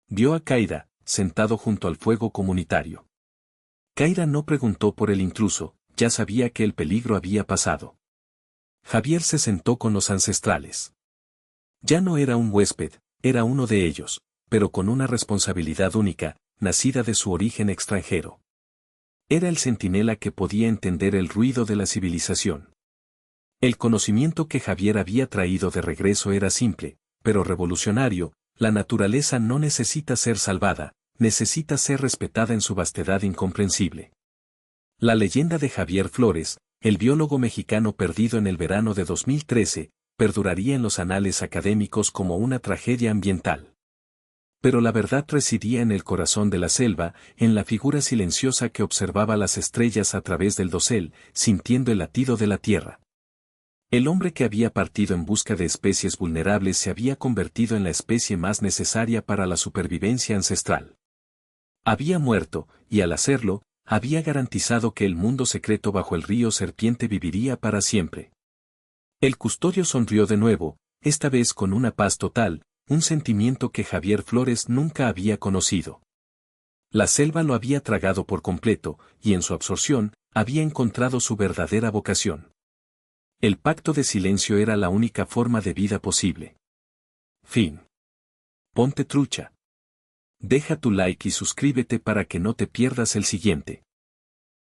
Vio a Kaira, sentado junto al fuego comunitario. Kaira no preguntó por el intruso, ya sabía que el peligro había pasado. Javier se sentó con los ancestrales. Ya no era un huésped, era uno de ellos, pero con una responsabilidad única, nacida de su origen extranjero. Era el centinela que podía entender el ruido de la civilización. El conocimiento que Javier había traído de regreso era simple, pero revolucionario: la naturaleza no necesita ser salvada, necesita ser respetada en su vastedad incomprensible. La leyenda de Javier Flores, el biólogo mexicano perdido en el verano de 2013, perduraría en los anales académicos como una tragedia ambiental. Pero la verdad residía en el corazón de la selva, en la figura silenciosa que observaba las estrellas a través del dosel, sintiendo el latido de la tierra. El hombre que había partido en busca de especies vulnerables se había convertido en la especie más necesaria para la supervivencia ancestral. Había muerto, y al hacerlo, había garantizado que el mundo secreto bajo el río Serpiente viviría para siempre. El custodio sonrió de nuevo, esta vez con una paz total, un sentimiento que Javier Flores nunca había conocido. La selva lo había tragado por completo, y en su absorción, había encontrado su verdadera vocación. El pacto de silencio era la única forma de vida posible. Fin. Ponte trucha. Deja tu like y suscríbete para que no te pierdas el siguiente.